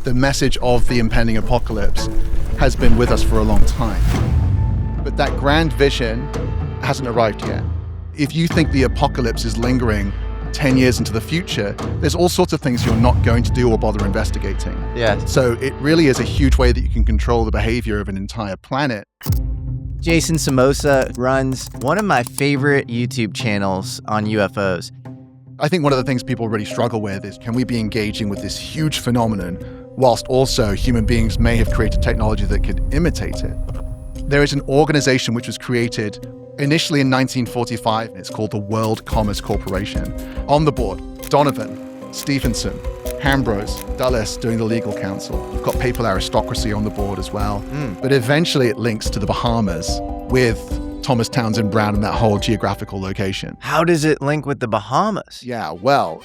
The message of the impending apocalypse has been with us for a long time. But that grand vision hasn't arrived yet. If you think the apocalypse is lingering 10 years into the future, there's all sorts of things you're not going to do or bother investigating. Yeah. So it really is a huge way that you can control the behavior of an entire planet. Jason Somoza runs one of my favorite YouTube channels on UFOs. I think one of the things people really struggle with is, can we be engaging with this huge phenomenon whilst also human beings may have created technology that could imitate it? There is an organization which was created initially in 1945. It's called the World Commerce Corporation. On the board, Donovan, Stevenson, Ambrose, Dulles doing the legal counsel. You've got papal aristocracy on the board as well. But eventually it links to the Bahamas with Thomas Townsend Brown and that whole geographical location. How does it link with the Bahamas? Yeah, well,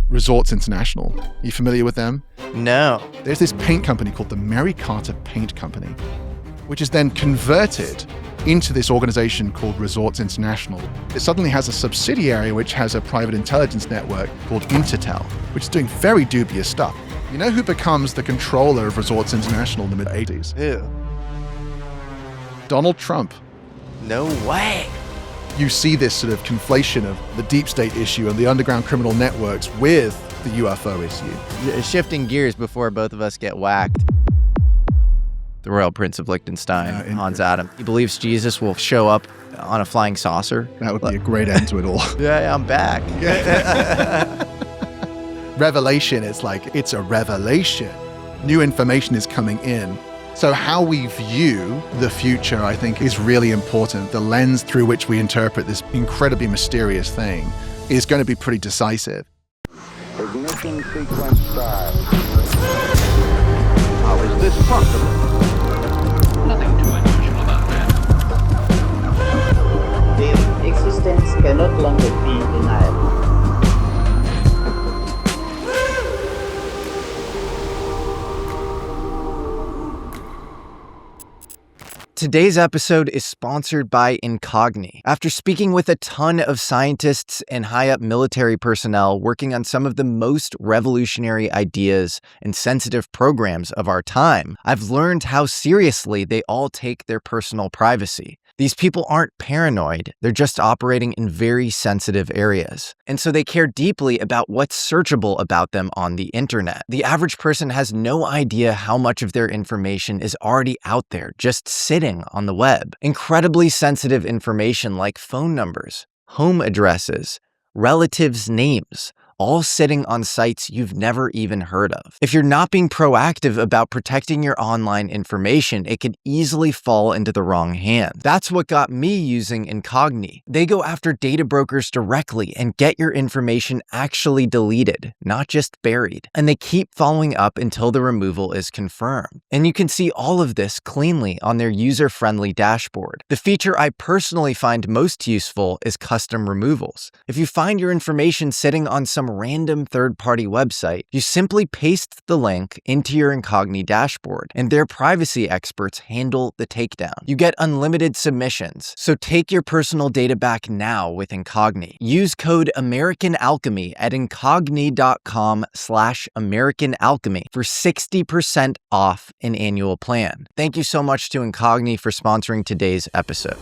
Resorts International. You familiar with them? No. There's this paint company called the Mary Carter Paint Company, which is then converted into this organization called Resorts International. It suddenly has a subsidiary which has a private intelligence network called Intertel, which is doing very dubious stuff. You know who becomes the controller of Resorts International in the mid-'80s? Who? Donald Trump. No way. You see this sort of conflation of the deep state issue and the underground criminal networks with the UFO issue. Shifting gears before both of us get whacked. The Royal Prince of Liechtenstein, Hans Adam. He believes Jesus will show up on a flying saucer. That would be a great end to it all. Yeah, I'm back. Revelation, it's a revelation. New information is coming in. So how we view the future, I think, is really important. The lens through which we interpret this incredibly mysterious thing is going to be pretty decisive. Ignition sequence start. How is this possible? Nothing too unusual about that. Their existence cannot longer be denied. Today's episode is sponsored by Incogni. After speaking with a ton of scientists and high-up military personnel working on some of the most revolutionary ideas and sensitive programs of our time, I've learned how seriously they all take their personal privacy. These people aren't paranoid, they're just operating in very sensitive areas. And so they care deeply about what's searchable about them on the internet. The average person has no idea how much of their information is already out there, just sitting on the web. Incredibly sensitive information like phone numbers, home addresses, relatives' names, all sitting on sites you've never even heard of. If you're not being proactive about protecting your online information, it could easily fall into the wrong hands. That's what got me using Incogni. They go after data brokers directly and get your information actually deleted, not just buried. And they keep following up until the removal is confirmed. And you can see all of this cleanly on their user-friendly dashboard. The feature I personally find most useful is custom removals. If you find your information sitting on some random third-party website, you simply paste the link into your Incogni dashboard, and their privacy experts handle the takedown. You get unlimited submissions, so take your personal data back now with Incogni. Use code AmericanAlchemy at incogni.com/AmericanAlchemy for 60% off an annual plan. Thank you so much to Incogni for sponsoring today's episode.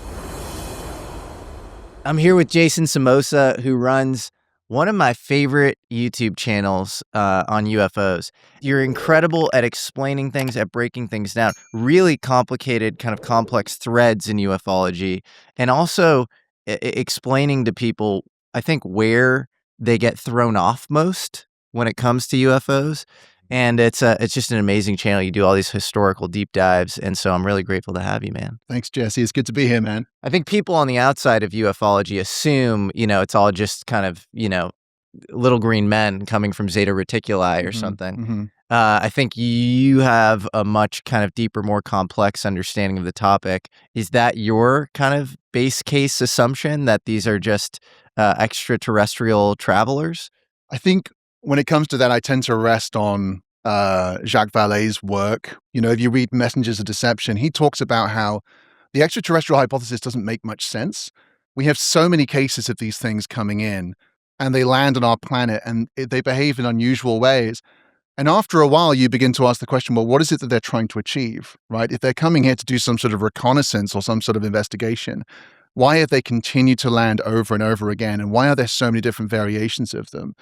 I'm here with Jason Somoza, who runs one of my favorite YouTube channels on UFOs. You're incredible at explaining things, at breaking things down, really complicated, kind of complex threads in ufology, and also explaining to people, I think, where they get thrown off most when it comes to UFOs. And it's just an amazing channel. You do all these historical deep dives, and so I'm really grateful to have you, man. Thanks, Jesse. It's good to be here, man. I think people on the outside of ufology assume, it's all just kind of, little green men coming from Zeta Reticuli or something. Mm-hmm. I think you have a much kind of deeper, more complex understanding of the topic. Is that your kind of base case assumption, that these are just extraterrestrial travelers? I think when it comes to that, I tend to rest on Jacques Vallée's work. If you read Messengers of Deception, he talks about how the extraterrestrial hypothesis doesn't make much sense. We have so many cases of these things coming in, and they land on our planet, and they behave in unusual ways. And after a while, you begin to ask the question, well, what is it that they're trying to achieve, right? If they're coming here to do some sort of reconnaissance or some sort of investigation, why have they continued to land over and over again? And why are there so many different variations of them?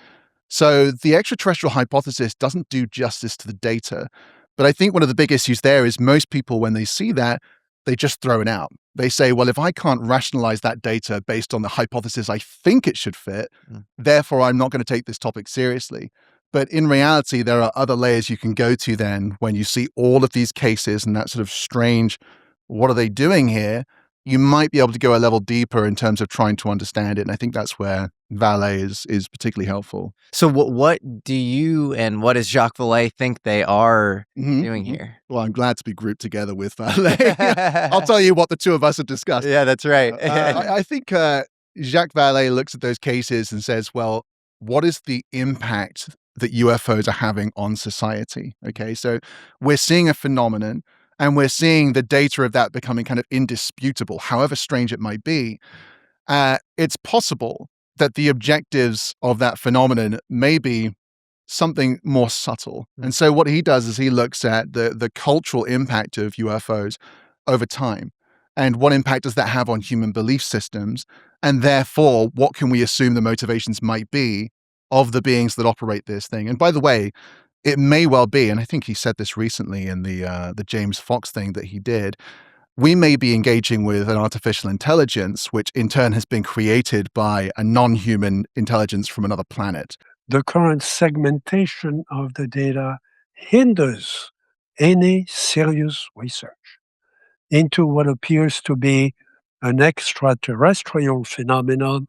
So the extraterrestrial hypothesis doesn't do justice to the data. But I think one of the big issues there is most people, when they see that, they just throw it out. They say, well, if I can't rationalize that data based on the hypothesis I think it should fit, therefore I'm not going to take this topic seriously. But in reality, there are other layers you can go to then when you see all of these cases and that sort of strange, what are they doing here? You might be able to go a level deeper in terms of trying to understand it. And I think that's where Vallée is particularly helpful. So what do you and what does Jacques Vallée think they are doing here? Well, I'm glad to be grouped together with Vallée. I'll tell you what the two of us have discussed. Yeah, that's right. I think Jacques Vallée looks at those cases and says, well, what is the impact that UFOs are having on society? Okay, so we're seeing a phenomenon and we're seeing the data of that becoming kind of indisputable, however strange it might be. It's possible that the objectives of that phenomenon may be something more subtle. And so what he does is he looks at the cultural impact of UFOs over time. And what impact does that have on human belief systems? And therefore, what can we assume the motivations might be of the beings that operate this thing? And by the way, it may well be, and I think he said this recently in the James Fox thing that he did, we may be engaging with an artificial intelligence, which in turn has been created by a non-human intelligence from another planet. The current segmentation of the data hinders any serious research into what appears to be an extraterrestrial phenomenon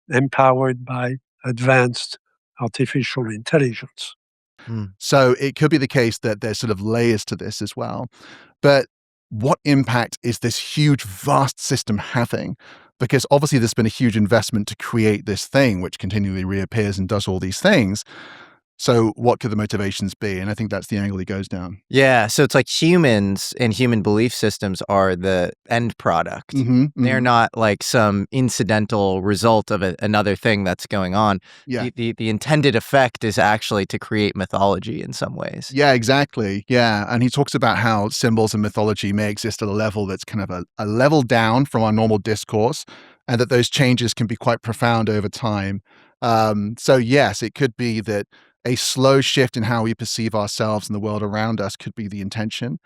empowered by advanced artificial intelligence. So it could be the case that there's sort of layers to this as well. But what impact is this huge, vast system having? Because obviously there's been a huge investment to create this thing, which continually reappears and does all these things. So what could the motivations be? And I think that's the angle he goes down. Yeah, so it's like humans and human belief systems are the end product. They're not like some incidental result of another thing that's going on. Yeah. The intended effect is actually to create mythology in some ways. Yeah, exactly. Yeah. And he talks about how symbols and mythology may exist at a level that's kind of a level down from our normal discourse, and that those changes can be quite profound over time. So yes, it could be that a slow shift in how we perceive ourselves and the world around us could be the intention.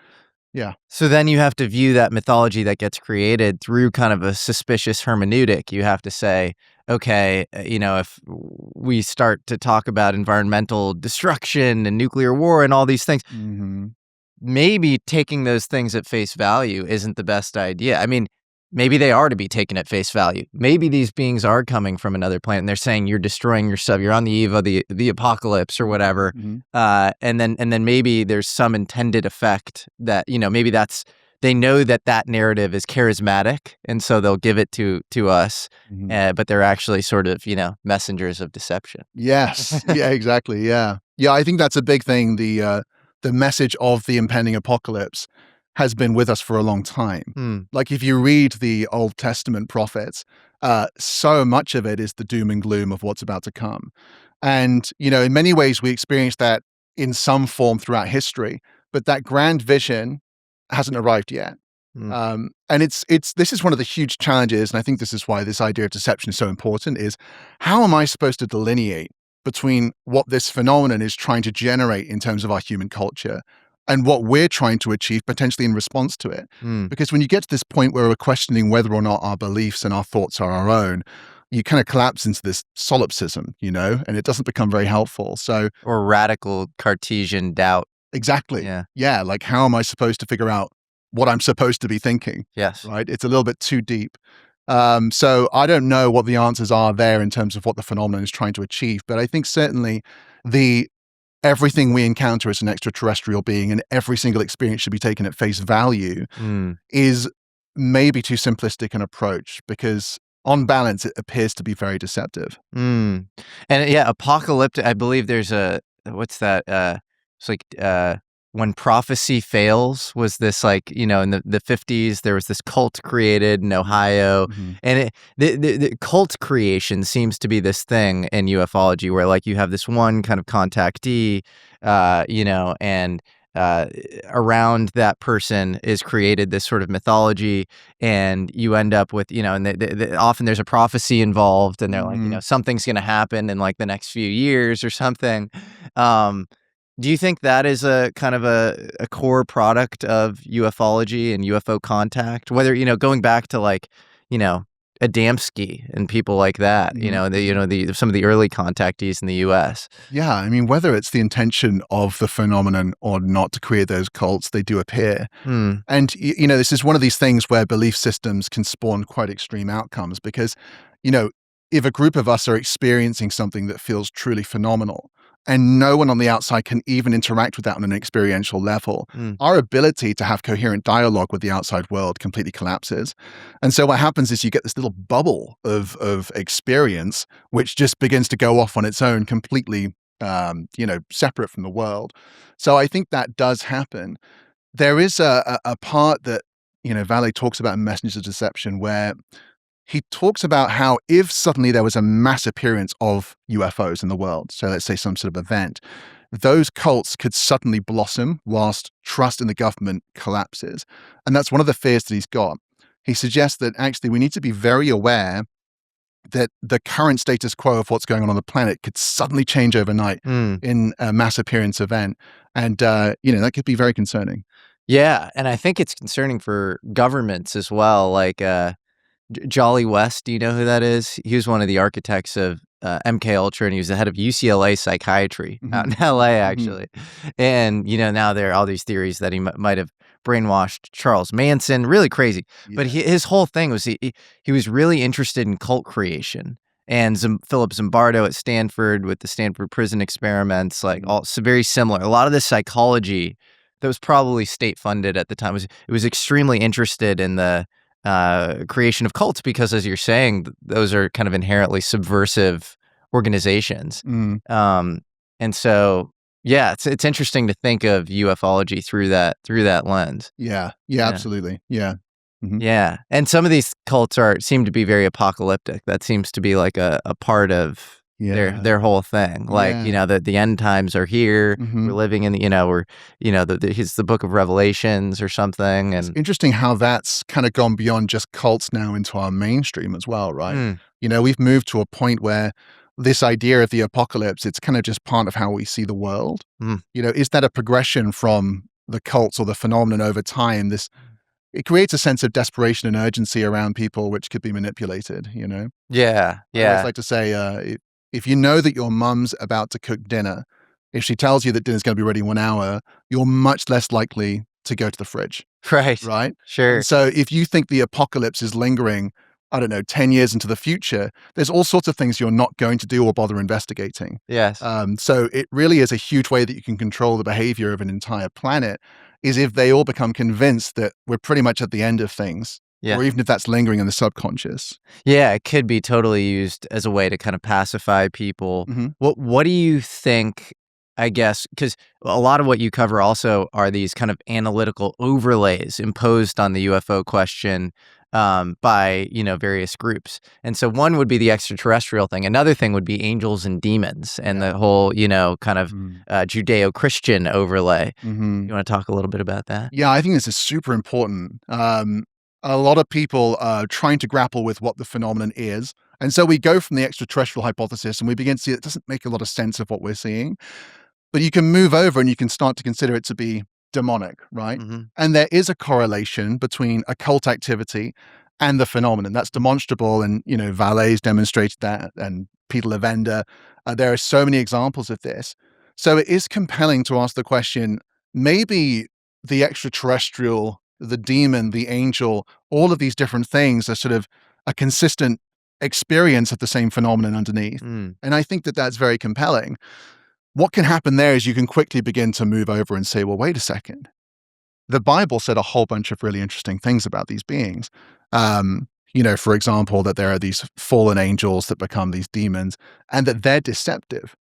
Yeah. So then you have to view that mythology that gets created through kind of a suspicious hermeneutic. You have to say, okay, if we start to talk about environmental destruction and nuclear war and all these things, maybe taking those things at face value isn't the best idea. I mean, maybe they are to be taken at face value. Maybe these beings are coming from another planet and they're saying you're destroying yourself. You're on the eve of the apocalypse or whatever. And then maybe there's some intended effect that, maybe they know that narrative is charismatic. And so they'll give it to us, but they're actually sort of, messengers of deception. Yes. Yeah, exactly. Yeah. Yeah. I think that's a big thing. The message of the impending apocalypse has been with us for a long time. Like if you read the Old Testament prophets, so much of it is the doom and gloom of what's about to come. And, in many ways we experience that in some form throughout history, but that grand vision hasn't arrived yet. And this is one of the huge challenges. And I think this is why this idea of deception is so important, is how am I supposed to delineate between what this phenomenon is trying to generate in terms of our human culture and what we're trying to achieve potentially in response to it? Because when you get to this point where we're questioning whether or not our beliefs and our thoughts are our own, you kind of collapse into this solipsism, and it doesn't become very helpful. So, or radical Cartesian doubt. Exactly. Yeah. Like how am I supposed to figure out what I'm supposed to be thinking? Yes. Right. It's a little bit too deep. So I don't know what the answers are there in terms of what the phenomenon is trying to achieve, but I think certainly everything we encounter as an extraterrestrial being and every single experience should be taken at face value is maybe too simplistic an approach, because on balance, it appears to be very deceptive. And yeah, apocalyptic, I believe there's what's that? It's like when prophecy fails was this like, in the 50s, there was this cult created in Ohio. And the cult creation seems to be this thing in ufology where like you have this one kind of contactee, and around that person is created this sort of mythology, and you end up with, and often there's a prophecy involved, and they're like, something's going to happen in like the next few years or something. Do you think that is a kind of a core product of ufology and UFO contact? Whether, going back to like, Adamski and people like that, some of the early contactees in the U.S. Yeah, I mean, whether it's the intention of the phenomenon or not to create those cults, they do appear. And, this is one of these things where belief systems can spawn quite extreme outcomes because, if a group of us are experiencing something that feels truly phenomenal, and no one on the outside can even interact with that on an experiential level, our ability to have coherent dialogue with the outside world completely collapses. And so what happens is you get this little bubble of experience, which just begins to go off on its own, completely, separate from the world. So I think that does happen. There is a part that, Vallée talks about in Messengers of Deception where he talks about how if suddenly there was a mass appearance of UFOs in the world, so let's say some sort of event, those cults could suddenly blossom whilst trust in the government collapses. And that's one of the fears that he's got. He suggests that actually we need to be very aware that the current status quo of what's going on the planet could suddenly change overnight in a mass appearance event. And, that could be very concerning. Yeah. And I think it's concerning for governments as well. Like, Jolly West, do you know who that is? He was one of the architects of MK Ultra, and he was the head of UCLA psychiatry out in LA, actually. And now there are all these theories that he might have brainwashed Charles Manson. Really crazy. Yeah. But his whole thing was he was really interested in cult creation. And Philip Zimbardo at Stanford with the Stanford prison experiments, like all very similar. A lot of this psychology that was probably state funded at the time was extremely interested in the creation of cults because, as you're saying, those are kind of inherently subversive organizations. And so, yeah, it's interesting to think of ufology through that lens. Yeah, absolutely. Yeah. Yeah. And some of these cults seem to be very apocalyptic. That seems to be like a part of their whole thing. Like, the end times are here. We're living in it's the book of Revelations or something. And it's interesting how that's kind of gone beyond just cults now into our mainstream as well, right? We've moved to a point where this idea of the apocalypse, it's kind of just part of how we see the world. Is that a progression from the cults or the phenomenon over time? It creates a sense of desperation and urgency around people, which could be manipulated, Yeah. I always like to say, if you know that your mum's about to cook dinner, if she tells you that dinner's going to be ready in 1 hour, you're much less likely to go to the fridge. Right? Sure. And so if you think the apocalypse is lingering, 10 years into the future, there's all sorts of things you're not going to do or bother investigating. Yes. So it really is a huge way that you can control the behavior of an entire planet, is if they all become convinced that we're pretty much at the end of things. Yeah. Or even if that's lingering in the subconscious. Yeah, it could be totally used as a way to kind of pacify people. What do you think, I guess, because a lot of what you cover also are these kind of analytical overlays imposed on the UFO question by, various groups. And so one would be the extraterrestrial thing. Another thing would be angels and demons and the whole, kind of Judeo-Christian overlay. You want to talk a little bit about that? Yeah, I think this is super important. A lot of people are trying to grapple with what the phenomenon is. And so we go from the extraterrestrial hypothesis and we begin to see it doesn't make a lot of sense of what we're seeing. But you can move over and you can start to consider it to be demonic, right? And there is a correlation between occult activity and the phenomenon. That's demonstrable. And, Vallée's demonstrated that, and Peter Levender. There are so many examples of this. So it is compelling to ask the question, maybe the extraterrestrial, the demon, the angel, all of these different things are sort of a consistent experience of the same phenomenon underneath. And I think that that's very compelling. What can happen there is you can quickly begin to move over and say, well, wait a second. The Bible said a whole bunch of really interesting things about these beings. For example, that there are these fallen angels that become these demons and that they're deceptive.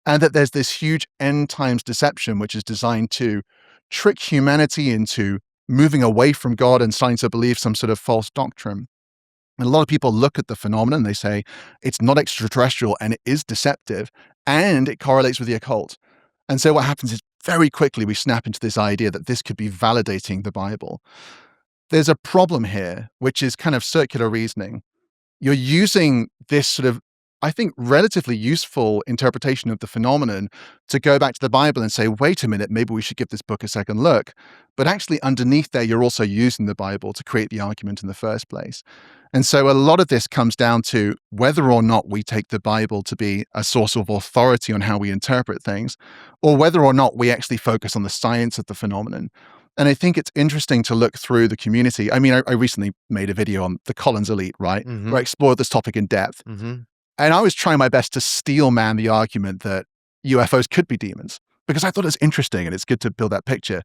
And that there's this huge end times deception, which is designed to trick humanity into moving away from God and starting to believe some sort of false doctrine. And a lot of people look at the phenomenon, they say it's not extraterrestrial and it is deceptive and it correlates with the occult. And so what happens is very quickly we snap into this idea that this could be validating the Bible. There's a problem here, which is kind of circular reasoning. You're using this sort of, I think, relatively useful interpretation of the phenomenon to go back to the Bible and say, wait a minute, maybe we should give this book a second look. But actually underneath there, you're also using the Bible to create the argument in the first place. And so a lot of this comes down to whether or not we take the Bible to be a source of authority on how we interpret things, or whether or not we actually focus on the science of the phenomenon. And I think it's interesting to look through the community. I mean, I recently made a video on the Collins elite, right? Mm-hmm. Where I explored this topic in depth. Mm-hmm. And I was trying my best to steel man the argument that UFOs could be demons, because I thought it was interesting and it's good to build that picture.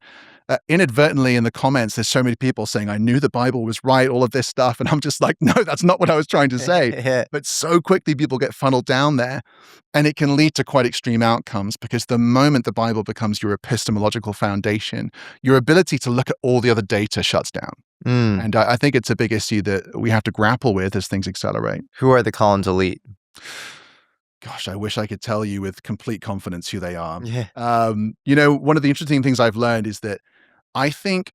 Inadvertently in the comments, there's so many people saying, I knew the Bible was right, all of this stuff. And I'm just like, no, that's not what I was trying to say. But so quickly people get funneled down there, and it can lead to quite extreme outcomes, because the moment the Bible becomes your epistemological foundation, your ability to look at all the other data shuts down. And I think it's a big issue that we have to grapple with as things accelerate. Who are the Collins elite? Gosh, I wish I could tell you with complete confidence who they are. Yeah. One of the interesting things I've learned is that I think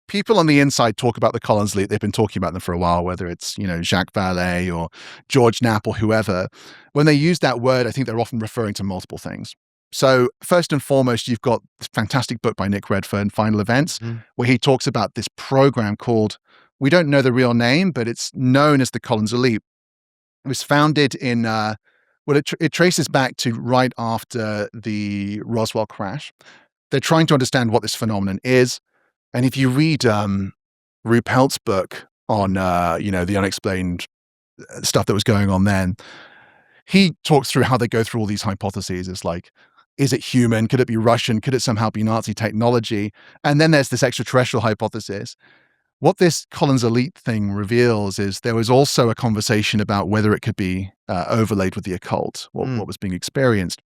people on the inside talk about the Collins elite. They've been talking about them for a while, whether it's, Jacques Vallée or George Knapp or whoever. When they use that word, I think they're often referring to multiple things. So first and foremost, you've got this fantastic book by Nick Redfern, Final Events, where he talks about this program called, we don't know the real name, but it's known as the Collins elite. It was founded in, it traces back to right after the Roswell crash. They're trying to understand what this phenomenon is. And if you read Ruppelt's book on, the unexplained stuff that was going on then, he talks through how they go through all these hypotheses. It's like, is it human? Could it be Russian? Could it somehow be Nazi technology? And then there's this extraterrestrial hypothesis. What this Collins elite thing reveals is there was also a conversation about whether it could be overlaid with the occult, what was being experienced.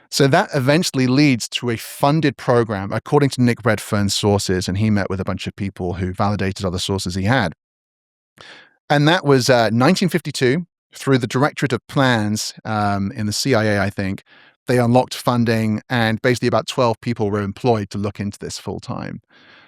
So that eventually leads to a funded program, according to Nick Redfern's sources, and he met with a bunch of people who validated other sources he had. And that was 1952, through the Directorate of Plans in the CIA, I think. They unlocked funding, and basically about 12 people were employed to look into this full time.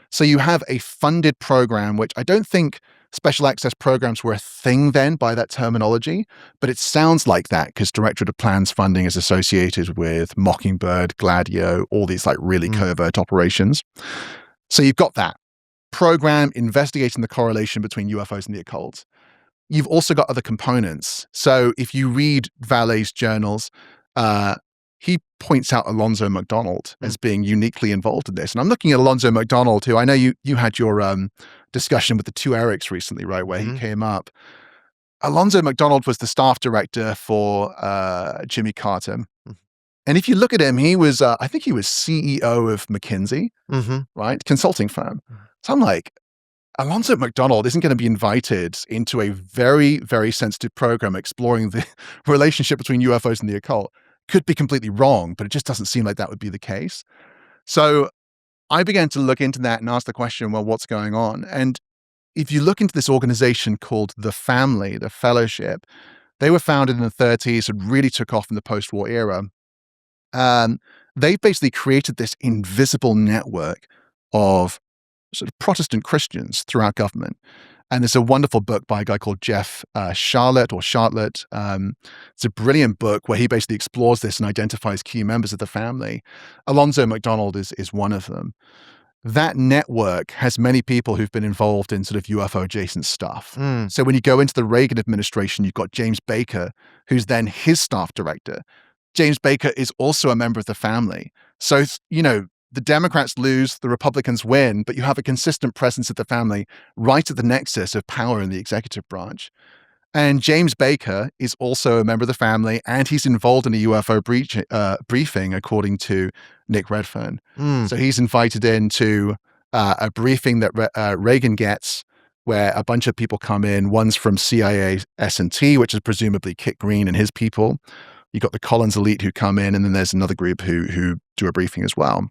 So you have a funded program, which I don't think special access programs were a thing then by that terminology, but it sounds like that because Directorate of Plans funding is associated with Mockingbird, Gladio, all these like really covert operations. So you've got that program investigating the correlation between UFOs and the occult. You've also got other components. So if you read Vallée's journals, he points out Alonzo McDonald as being uniquely involved in this. And I'm looking at Alonzo McDonald, who I know you had your discussion with the two Erics recently, right, where he came up. Alonzo McDonald was the staff director for Jimmy Carter. And if you look at him, he was, I think he was CEO of McKinsey, right, consulting firm. So I'm like, Alonzo McDonald isn't going to be invited into a very, very sensitive program exploring the relationship between UFOs and the occult. Could be completely wrong, but it just doesn't seem like that would be the case. So I began to look into that and ask the question, well, what's going on? And if you look into this organization called The Family, the Fellowship, they were founded in the 30s and really took off in the post-war era. They've basically created this invisible network of sort of Protestant Christians throughout government. And there's a wonderful book by a guy called Jeff Charlotte. It's a brilliant book where he basically explores this and identifies key members of the family. Alonzo McDonald is one of them. That network has many people who've been involved in sort of UFO adjacent stuff. So when you go into the Reagan administration, you've got James Baker, who's then his staff director. James Baker is also a member of the family. So, the Democrats lose, the Republicans win, but you have a consistent presence of the family right at the nexus of power in the executive branch. And James Baker is also a member of the family, and he's involved in a UFO briefing, according to Nick Redfern. So he's invited into a briefing that Reagan gets, where a bunch of people come in. One's from CIA S&T, which is presumably Kit Green and his people. You've got the Collins elite who come in, and then there's another group who do a briefing as well.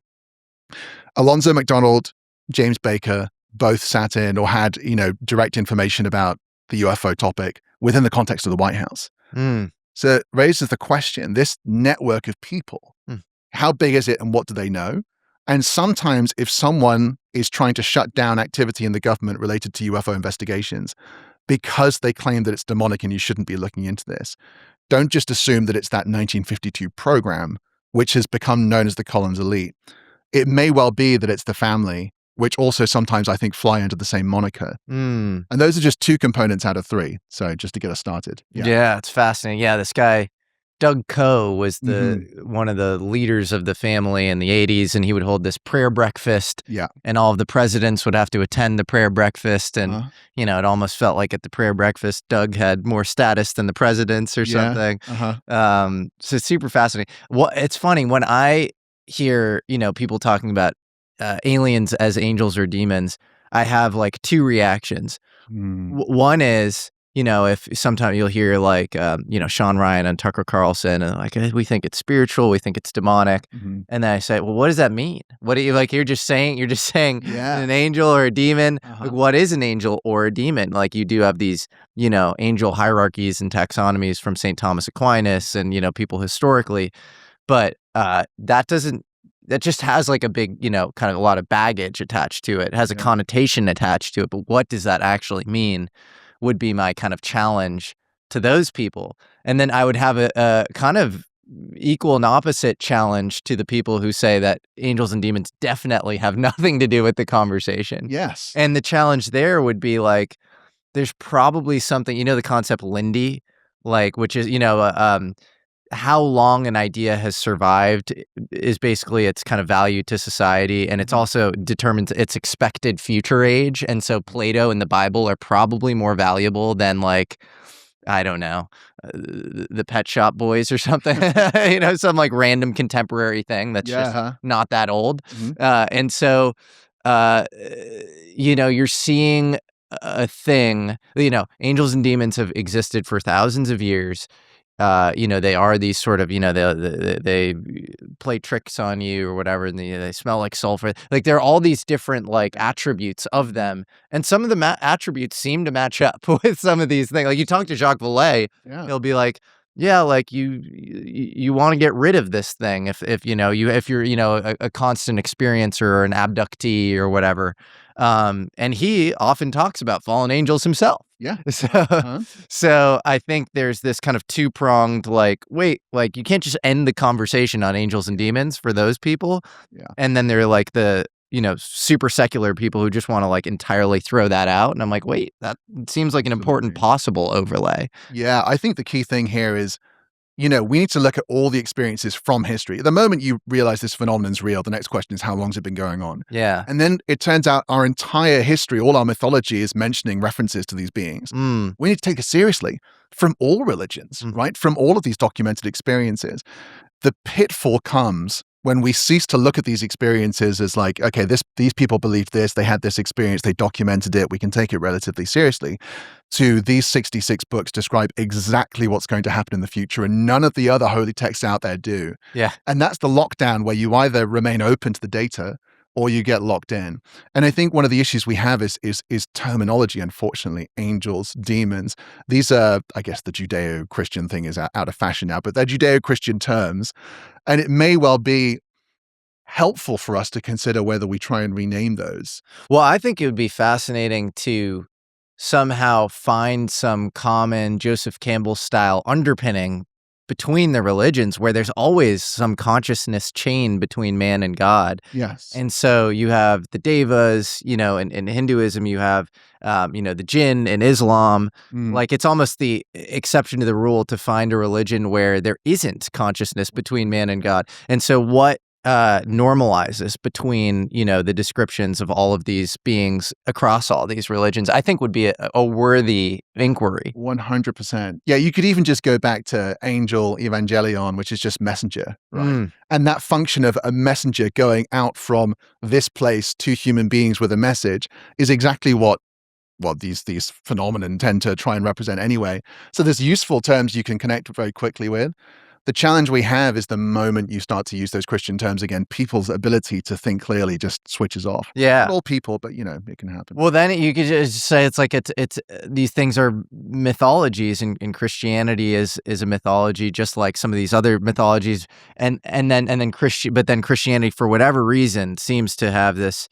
Alonzo McDonald, James Baker, both sat in or had, direct information about the UFO topic within the context of the White House. Mm. So it raises the question, this network of people, how big is it and what do they know? And sometimes if someone is trying to shut down activity in the government related to UFO investigations because they claim that it's demonic and you shouldn't be looking into this, don't just assume that it's that 1952 program, which has become known as the Collins Elite. It may well be that it's the family, which also sometimes I think fly under the same moniker. Mm. And those are just 2 components out of 3. So just to get us started. Yeah, it's fascinating. Yeah, this guy, Doug Coe, was one of the leaders of the family in the 80s, and he would hold this prayer breakfast. Yeah. And all of the presidents would have to attend the prayer breakfast. And, it almost felt like at the prayer breakfast, Doug had more status than the presidents or something. So it's super fascinating. It's funny, when I hear, people talking about aliens as angels or demons, I have like 2 reactions. One is, if sometimes you'll hear like, Sean Ryan and Tucker Carlson, and like, we think it's spiritual, we think it's demonic. And then I say, well, what does that mean? What do you like? You're just saying an angel or a demon. Like, what is an angel or a demon? Like, you do have these, angel hierarchies and taxonomies from St. Thomas Aquinas and, people historically, but that just has like a big, kind of a lot of baggage attached to it. It has a connotation attached to it, but what does that actually mean would be my kind of challenge to those people. And then I would have a kind of equal and opposite challenge to the people who say that angels and demons definitely have nothing to do with the conversation. Yes. And the challenge there would be like, there's probably something, the concept Lindy, like, which is, how long an idea has survived is basically its kind of value to society, and it's also determines its expected future age. And so Plato and the Bible are probably more valuable than, like, I don't know, the Pet Shop Boys or something, some like random contemporary thing that's just not that old. And so, you're seeing a thing, angels and demons have existed for thousands of years. They are these sort of, they play tricks on you or whatever, and they smell like sulfur. Like, there are all these different like attributes of them, and some of the attributes seem to match up with some of these things. Like, you talk to Jacques Vallée, he'll be like, yeah, like you want to get rid of this thing if you're a constant experiencer or an abductee or whatever. And he often talks about fallen angels himself. Yeah. So I think there's this kind of 2-pronged, like, wait, like, you can't just end the conversation on angels and demons for those people. Yeah. And then they're like the, super secular people who just want to like entirely throw that out. And I'm like, wait, that seems like an important possible overlay. Yeah. I think the key thing here is, we need to look at all the experiences from history. At the moment you realize this phenomenon's real, the next question is, how long has it been going on? Yeah. And then it turns out our entire history, all our mythology is mentioning references to these beings. We need to take it seriously from all religions, right? From all of these documented experiences. The pitfall comes when we cease to look at these experiences as like, okay, these people believed this, they had this experience, they documented it, we can take it relatively seriously, to these 66 books describe exactly what's going to happen in the future, and none of the other holy texts out there do. Yeah. And that's the lockdown, where you either remain open to the data or you get locked in. And I think one of the issues we have is terminology, unfortunately. Angels, demons. These are, I guess the Judeo-Christian thing is out of fashion now, but they're Judeo-Christian terms. And it may well be helpful for us to consider whether we try and rename those. Well, I think it would be fascinating to somehow find some common Joseph Campbell-style underpinning between the religions, where there's always some consciousness chain between man and God. Yes. And so you have the devas, in Hinduism, you have, the jinn in Islam. Like, it's almost the exception to the rule to find a religion where there isn't consciousness between man and God. And so what normalizes between, the descriptions of all of these beings across all these religions, I think would be a worthy inquiry. 100%. Yeah, you could even just go back to angel evangelion, which is just messenger, right? And that function of a messenger going out from this place to human beings with a message is exactly what these phenomena tend to try and represent anyway. So there's useful terms you can connect very quickly with. The challenge we have is the moment you start to use those Christian terms again, people's ability to think clearly just switches off. Yeah. Not all people, but it can happen. Well, then you could just say it's like it's these things are mythologies, and Christianity is a mythology, just like some of these other mythologies, and then Christianity, for whatever reason, seems to have this,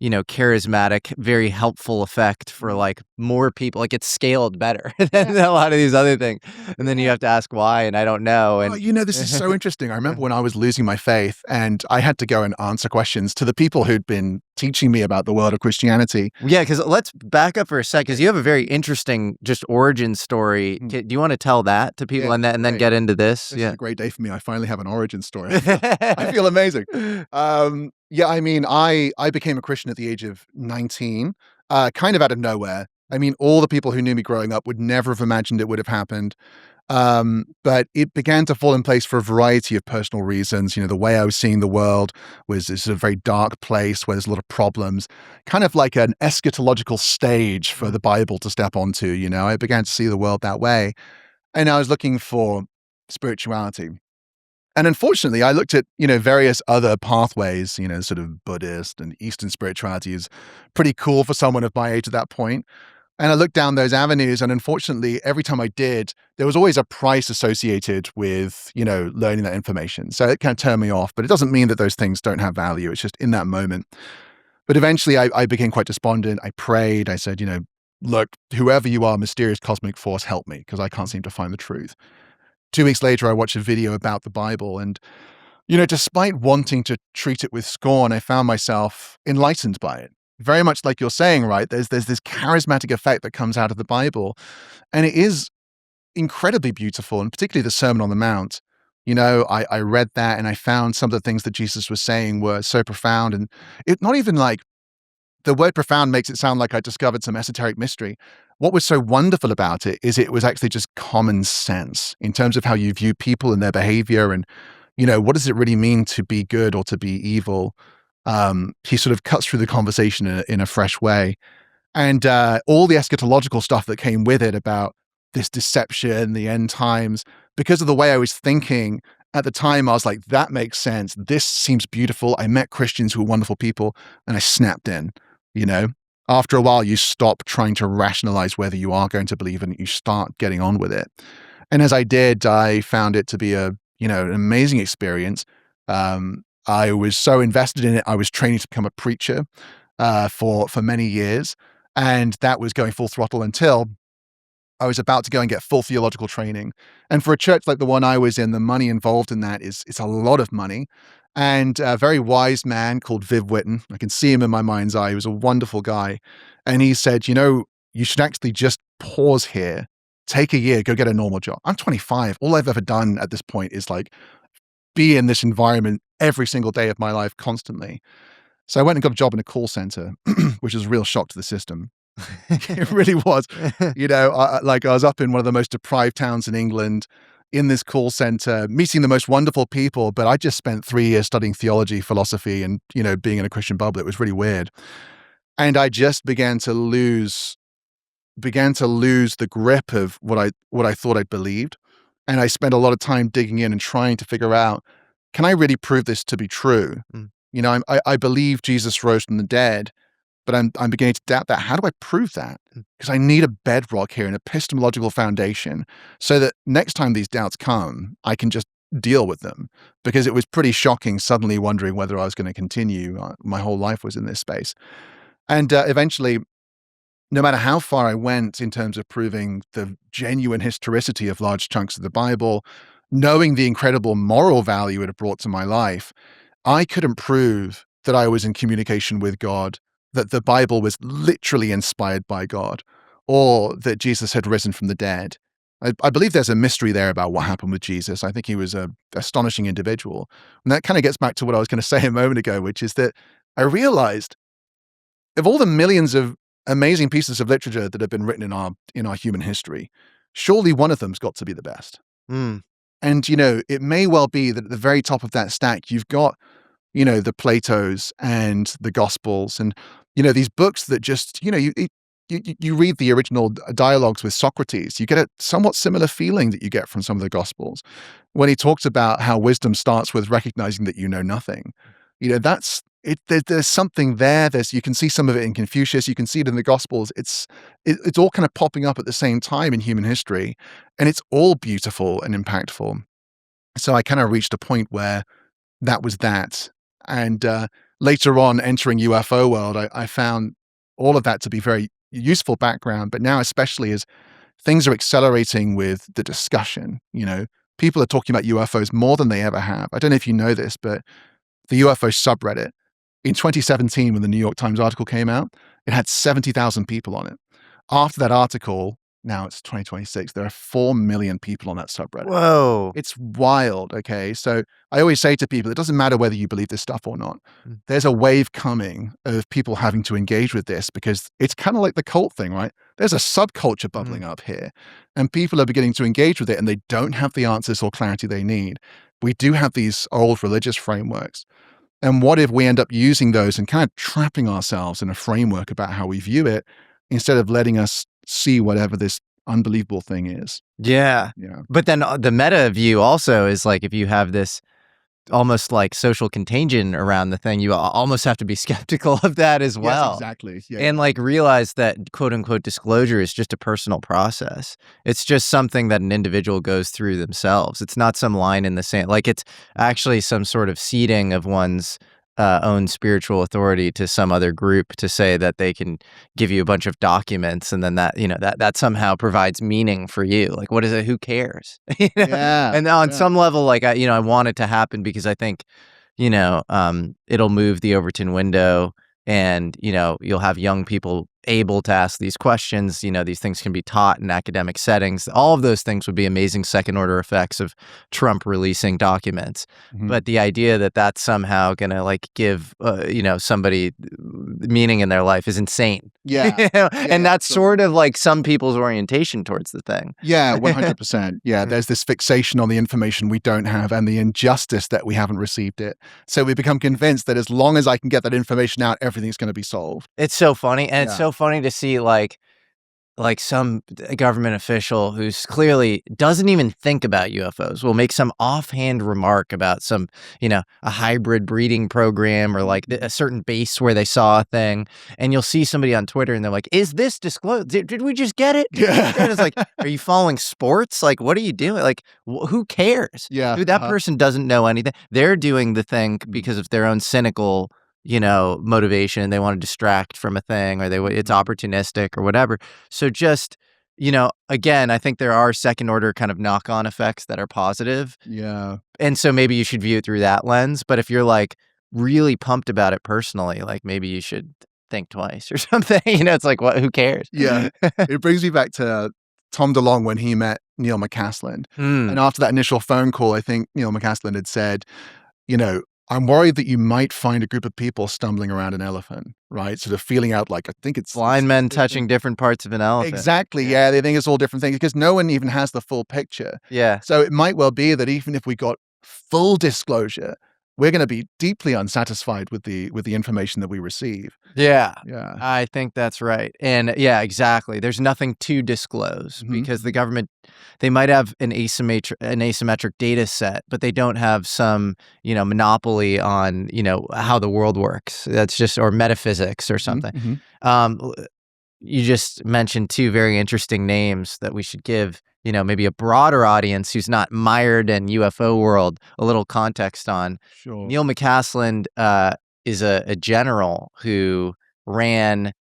charismatic, very helpful effect for like more people. Like it's scaled better than a lot of these other things. And then you have to ask why, and I don't know. And this is so interesting. I remember when I was losing my faith and I had to go and answer questions to the people who'd been teaching me about the world of Christianity. Yeah, because let's back up for a sec, because you have a very interesting just origin story. Do you want to tell that to people and then get into this? It's a great day for me. I finally have an origin story. I feel amazing. I became a Christian at the age of 19, kind of out of nowhere. I mean, all the people who knew me growing up would never have imagined it would have happened. But it began to fall in place for a variety of personal reasons. The way I was seeing the world was this sort of very dark place where there's a lot of problems, kind of like an eschatological stage for the Bible to step onto. I began to see the world that way. And I was looking for spirituality. And unfortunately, I looked at, various other pathways, sort of Buddhist and Eastern spirituality is pretty cool for someone of my age at that point. And I looked down those avenues, and unfortunately, every time I did, there was always a price associated with, learning that information. So it kind of turned me off, but it doesn't mean that those things don't have value. It's just in that moment. But eventually I became quite despondent. I prayed. I said, look, whoever you are, mysterious cosmic force, help me, because I can't seem to find the truth. 2 weeks later, I watched a video about the Bible, and, despite wanting to treat it with scorn, I found myself enlightened by it. Very much like you're saying, right? There's this charismatic effect that comes out of the Bible, and it is incredibly beautiful, and particularly the Sermon on the Mount. I read that, and I found some of the things that Jesus was saying were so profound, and it not even like the word profound makes it sound like I discovered some esoteric mystery. What was so wonderful about it is it was actually just common sense in terms of how you view people and their behavior, and what does it really mean to be good or to be evil. He sort of cuts through the conversation in a fresh way. And all the eschatological stuff that came with it about this deception, the end times, because of the way I was thinking at the time, I was like, that makes sense. This seems beautiful. I met Christians who were wonderful people, and I snapped in. After a while, you stop trying to rationalize whether you are going to believe, and you start getting on with it. And as I did, I found it to be an amazing experience. I was so invested in it. I was training to become a preacher for many years, and that was going full throttle until I was about to go and get full theological training. And for a church like the one I was in, the money involved in that it's a lot of money. And a very wise man called Viv Witten, I can see him in my mind's eye. He was a wonderful guy. And he said, you should actually just pause here, take a year, go get a normal job. I'm 25. All I've ever done at this point is like be in this environment every single day of my life constantly. So I went and got a job in a call center, which was a real shock to the system. It really was. I was up in one of the most deprived towns in England in this call center, meeting the most wonderful people, but I just spent 3 years studying theology, philosophy, and, being in a Christian bubble. It was really weird. And I just began to lose the grip of what I thought I'd believed. And I spent a lot of time digging in and trying to figure out, can I really prove this to be true? I believe Jesus rose from the dead, but I'm beginning to doubt that. How do I prove that? Because I need a bedrock here, an epistemological foundation, so that next time these doubts come, I can just deal with them. Because it was pretty shocking suddenly wondering whether I was going to continue. My whole life was in this space. And eventually, no matter how far I went in terms of proving the genuine historicity of large chunks of the Bible, knowing the incredible moral value it had brought to my life, I couldn't prove that I was in communication with God, that the Bible was literally inspired by God, or that Jesus had risen from the dead. I believe there's a mystery there about what happened with Jesus. I think he was an astonishing individual. And that kind of gets back to what I was going to say a moment ago, which is that I realized of all the millions of amazing pieces of literature that have been written in our human history, surely one of them's got to be the best. And, it may well be that at the very top of that stack, you've got, the Platos and the Gospels and, these books that just, you read the original dialogues with Socrates, you get a somewhat similar feeling that you get from some of the Gospels when he talks about how wisdom starts with recognizing that you know nothing. That's it. There's something there. You can see some of it in Confucius. You can see it in the Gospels. It's all kind of popping up at the same time in human history, and it's all beautiful and impactful. So I kind of reached a point where that was that. And later on, entering UFO world, I found all of that to be very useful background. But now, especially as things are accelerating with the discussion, people are talking about UFOs more than they ever have. I don't know if you know this, but the UFO subreddit in 2017, when the New York Times article came out, it had 70,000 people on it. After that article, now it's 2026, there are 4 million people on that subreddit. Whoa. It's wild, okay? So I always say to people, it doesn't matter whether you believe this stuff or not. There's a wave coming of people having to engage with this because it's kind of like the cult thing, right? There's a subculture bubbling up here, and people are beginning to engage with it, and they don't have the answers or clarity they need. We do have these old religious frameworks. And what if we end up using those and kind of trapping ourselves in a framework about how we view it instead of letting us see whatever this unbelievable thing is? Yeah. But then the meta view also is like, if you have this almost like social contagion around the thing, you almost have to be skeptical of that as well. Yes, exactly. Yeah. And like realize that quote unquote disclosure is just a personal process. It's just something that an individual goes through themselves. It's not some line in the sand. Like it's actually some sort of ceding of one's own spiritual authority to some other group to say that they can give you a bunch of documents, and then that that somehow provides meaning for you. Like, what is it? Who cares? Yeah. And on some level, like I want it to happen because I think it'll move the Overton window, and you'll have young people able to ask these questions. These things can be taught in academic settings. All of those things would be amazing second order effects of Trump releasing documents. But the idea that that's somehow going to like give somebody meaning in their life is insane. Yeah. And that's sort of like some people's orientation towards the thing. Yeah, 100%. Yeah, there's this fixation on the information we don't have and the injustice that we haven't received it. So we become convinced that as long as I can get that information out, everything's going to be solved. It's so funny. And it's so funny to see like some government official who's clearly doesn't even think about UFOs will make some offhand remark about some, a hybrid breeding program or like a certain base where they saw a thing. And you'll see somebody on Twitter and they're like, is this disclosed? Did we just get it? Yeah. And it's like, are you following sports? Like, what are you doing? Like, who cares? Yeah. Dude, that person doesn't know anything. They're doing the thing because of their own cynical motivation. They want to distract from a thing, or it's opportunistic or whatever. So just, again, I think there are second order kind of knock-on effects that are positive. Yeah. And so maybe you should view it through that lens. But if you're like really pumped about it personally, like maybe you should think twice or something. It's like, what? Who cares? Yeah. It brings me back to Tom DeLonge when he met Neil McCasland. And after that initial phone call, I think Neil McCasland had said, I'm worried that you might find a group of people stumbling around an elephant, right? Sort of feeling out like, I think it's blind men touching different parts of an elephant. Exactly. Yeah. They think it's all different things because no one even has the full picture. Yeah. So it might well be that even if we got full disclosure, we're going to be deeply unsatisfied with the information that we receive. Yeah. Yeah. I think that's right. And yeah, exactly. There's nothing to disclose because the government, they might have an asymmetric data set, but they don't have some, monopoly on, how the world works. That's just, or metaphysics or something. You just mentioned two very interesting names that we should give, maybe a broader audience who's not mired in UFO world, a little context on. Sure. Neil McCasland is a general who ran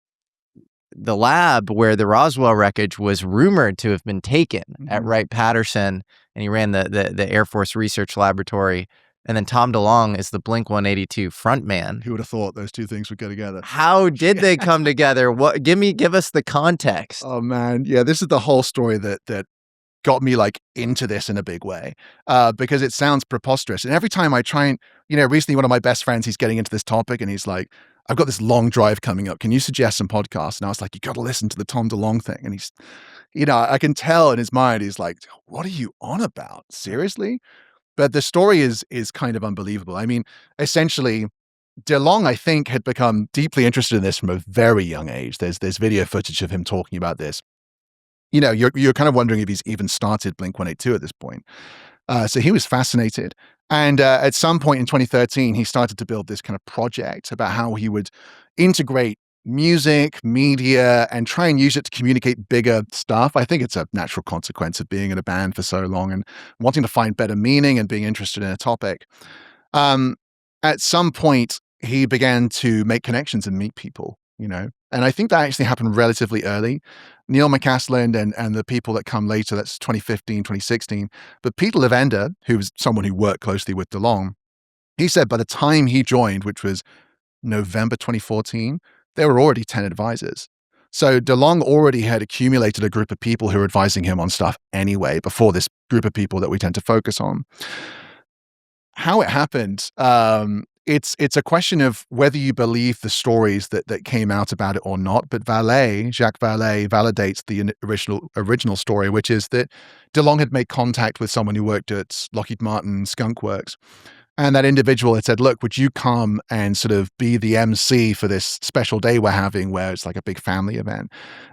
the lab where the Roswell wreckage was rumored to have been taken at Wright-Patterson, and he ran the Air Force Research Laboratory. And then Tom DeLonge is the Blink-182 frontman. Who would have thought those two things would go together? How did they come together? What? Give us the context. Oh man, yeah, this is the whole story that got me like into this in a big way because it sounds preposterous. And every time I try and, recently one of my best friends, he's getting into this topic and he's like, I've got this long drive coming up. Can you suggest some podcasts? And I was like, you got to listen to the Tom DeLonge thing. And he's, I can tell in his mind, he's like, what are you on about? Seriously? But the story is kind of unbelievable. I mean, essentially, DeLonge, I think, had become deeply interested in this from a very young age. There's video footage of him talking about this. You know, you're kind of wondering if he's even started Blink-182 at this point. So he was fascinated. And at some point in 2013, he started to build this kind of project about how he would integrate music, media, and try and use it to communicate bigger stuff. I think it's a natural consequence of being in a band for so long and wanting to find better meaning and being interested in a topic. At some point, he began to make connections and meet people, you know, and I think that actually happened relatively early. Neil McCasland and the people that come later, that's 2015, 2016. But Peter Levender, who was someone who worked closely with DeLonge, he said by the time he joined, which was November 2014, there were already 10 advisors. So DeLonge already had accumulated a group of people who were advising him on stuff anyway, before this group of people that we tend to focus on. How it happened, it's a question of whether you believe the stories that came out about it or not. But Jacques Vallée validates the original story, which is that DeLonge had made contact with someone who worked at Lockheed Martin Skunk Works. And that individual had said, look, would you come and sort of be the MC for this special day we're having where it's like a big family event?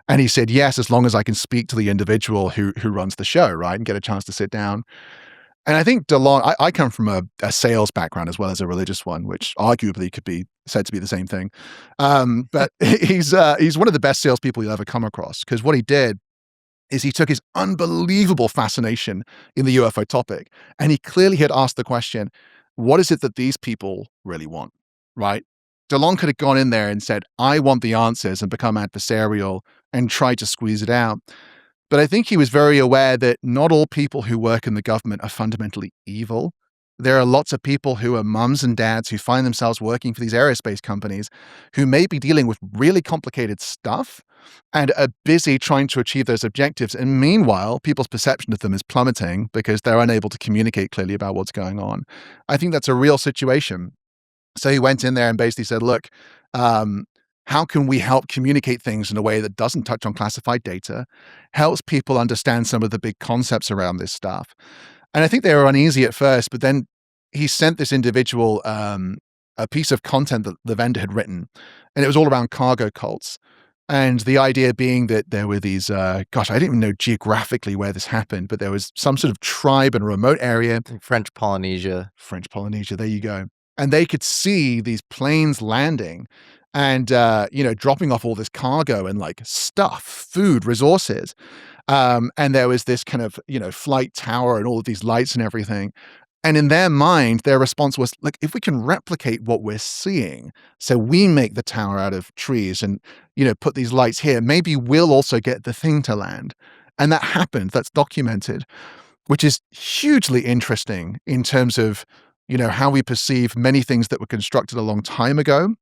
And he said, yes, as long as I can speak to the individual who runs the show, right? And get a chance to sit down. And I think DeLonge, I come from a sales background as well as a religious one, which arguably could be said to be the same thing. But he's one of the best salespeople you'll ever come across, because what he did is he took his unbelievable fascination in the UFO topic, and he clearly had asked the question, what is it that these people really want, right? DeLonge could have gone in there and said, I want the answers, and become adversarial and tried to squeeze it out. But I think he was very aware that not all people who work in the government are fundamentally evil. There are lots of people who are mums and dads who find themselves working for these aerospace companies who may be dealing with really complicated stuff and are busy trying to achieve those objectives. And meanwhile, people's perception of them is plummeting because they're unable to communicate clearly about what's going on. I think that's a real situation. So he went in there and basically said, look, how can we help communicate things in a way that doesn't touch on classified data, helps people understand some of the big concepts around this stuff? And I think they were uneasy at first, but then he sent this individual a piece of content that the vendor had written, and it was all around cargo cults. And the idea being that there were these, I didn't even know geographically where this happened, but there was some sort of tribe in a remote area. French Polynesia, there you go. And they could see these planes landing and, dropping off all this cargo and like stuff, food, resources. And there was this kind of, flight tower and all of these lights and everything. And in their mind, their response was, like, if we can replicate what we're seeing, so we make the tower out of trees and, put these lights here, maybe we'll also get the thing to land. And that happened. That's documented, which is hugely interesting in terms of, how we perceive many things that were constructed a long time ago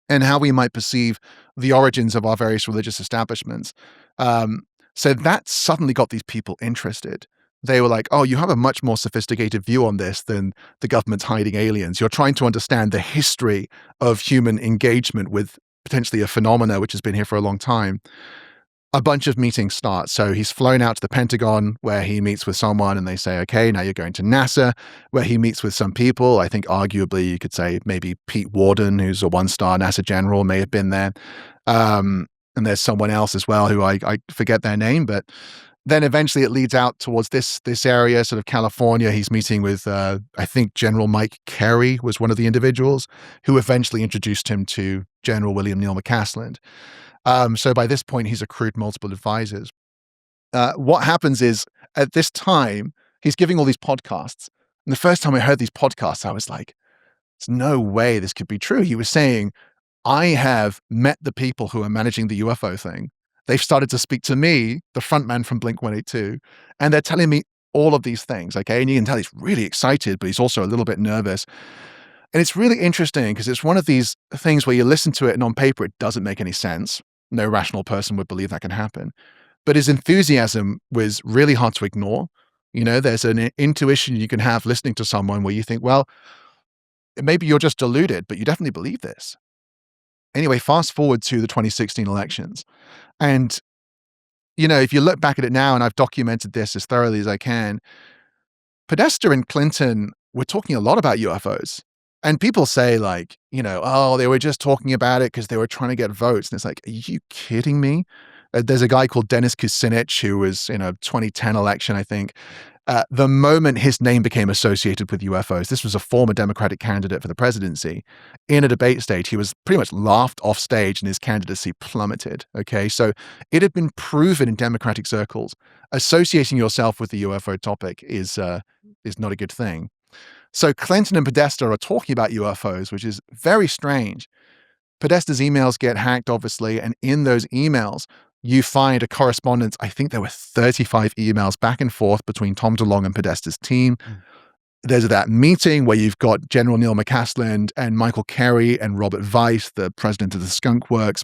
and how we might perceive the origins of our various religious establishments. So that suddenly got these people interested. They were like, oh, you have a much more sophisticated view on this than the government's hiding aliens. You're trying to understand the history of human engagement with potentially a phenomena which has been here for a long time. A bunch of meetings start. So he's flown out to the Pentagon where he meets with someone and they say, okay, now you're going to NASA, where he meets with some people. I think arguably you could say maybe Pete Warden, who's a one-star NASA general, may have been there. And there's someone else as well who I forget their name, but then eventually it leads out towards this area, sort of California. He's meeting with, I think General Mike Carey was one of the individuals who eventually introduced him to General William Neal McCasland. So by this point, he's accrued multiple advisors. What happens is, at this time, he's giving all these podcasts. And the first time I heard these podcasts, I was like, there's no way this could be true. He was saying, I have met the people who are managing the UFO thing. They've started to speak to me, the frontman from Blink-182, and they're telling me all of these things, okay? And you can tell he's really excited, but he's also a little bit nervous. And it's really interesting because it's one of these things where you listen to it and on paper, it doesn't make any sense. No rational person would believe that can happen. But his enthusiasm was really hard to ignore. There's an intuition you can have listening to someone where you think, well, maybe you're just deluded, but you definitely believe this. Anyway, fast forward to the 2016 elections. And, if you look back at it now, and I've documented this as thoroughly as I can, Podesta and Clinton were talking a lot about UFOs. And people say like, oh, they were just talking about it because they were trying to get votes. And it's like, are you kidding me? There's a guy called Dennis Kucinich who was in a 2010 election, I think. The moment his name became associated with UFOs, this was a former Democratic candidate for the presidency. In a debate stage, he was pretty much laughed off stage and his candidacy plummeted. Okay, so it had been proven in Democratic circles, associating yourself with the UFO topic is not a good thing. So Clinton and Podesta are talking about UFOs, which is very strange. Podesta's emails get hacked, obviously, and in those emails, you find a correspondence. I think there were 35 emails back and forth between Tom DeLonge and Podesta's team. There's that meeting where you've got General Neil McCasland and Michael Carey and Robert Weiss, the president of the Skunk Works,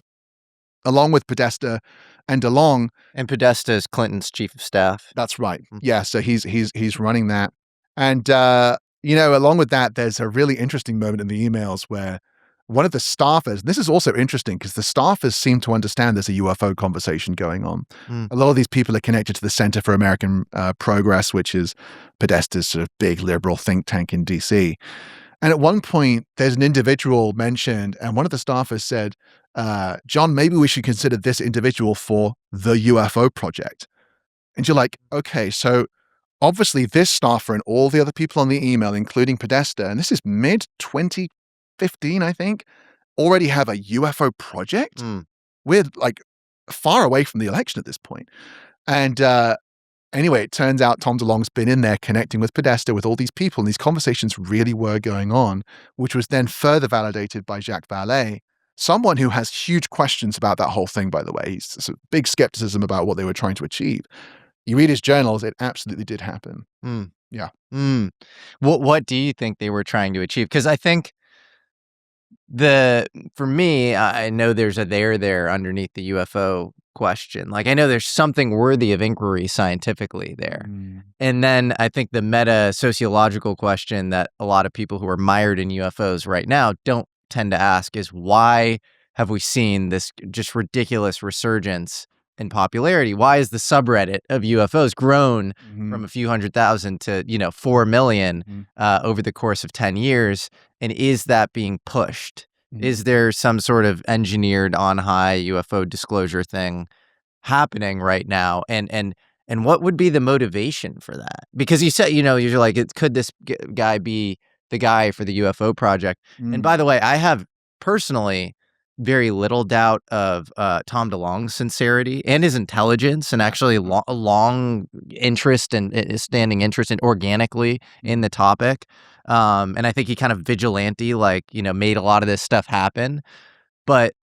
along with Podesta and DeLonge. And Podesta is Clinton's chief of staff. That's right. Yeah, so he's running that. And, along with that, there's a really interesting moment in the emails where one of the staffers, this is also interesting because the staffers seem to understand there's a UFO conversation going on. A lot of these people are connected to the Center for American Progress, which is Podesta's sort of big liberal think tank in DC. And at one point, there's an individual mentioned, and one of the staffers said, John, maybe we should consider this individual for the UFO project. And you're like, okay, so obviously this staffer and all the other people on the email, including Podesta, and this is mid-2015, I think, already have a UFO project. We're like far away from the election at this point. And anyway, it turns out Tom DeLonge's been in there connecting with Podesta, with all these people, and these conversations really were going on, which was then further validated by Jacques Vallée, someone who has huge questions about that whole thing, by the way. He's sort of big skepticism about what they were trying to achieve. You read his journals, it absolutely did happen. Yeah. What do you think they were trying to achieve? Because I think for me, I know there's a there underneath the UFO question. Like, I know there's something worthy of inquiry scientifically there. And then I think the meta sociological question that a lot of people who are mired in UFOs right now don't tend to ask is, why have we seen this just ridiculous resurgence in popularity? Why is the subreddit of UFOs grown from a few 100,000 to 4 million over the course of 10 years? And is that being pushed? Is there some sort of engineered on high UFO disclosure thing happening right now? And what would be the motivation for that? Because you said, you're like, could this guy be the guy for the UFO project? And by the way, I have personally very little doubt of Tom DeLonge's sincerity and his intelligence, and actually a long interest and standing interest in organically in the topic. And I think he kind of vigilante, made a lot of this stuff happen. But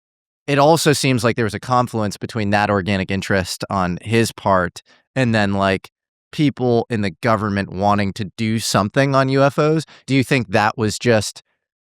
it also seems like there was a confluence between that organic interest on his part and then people in the government wanting to do something on UFOs. Do you think that was just,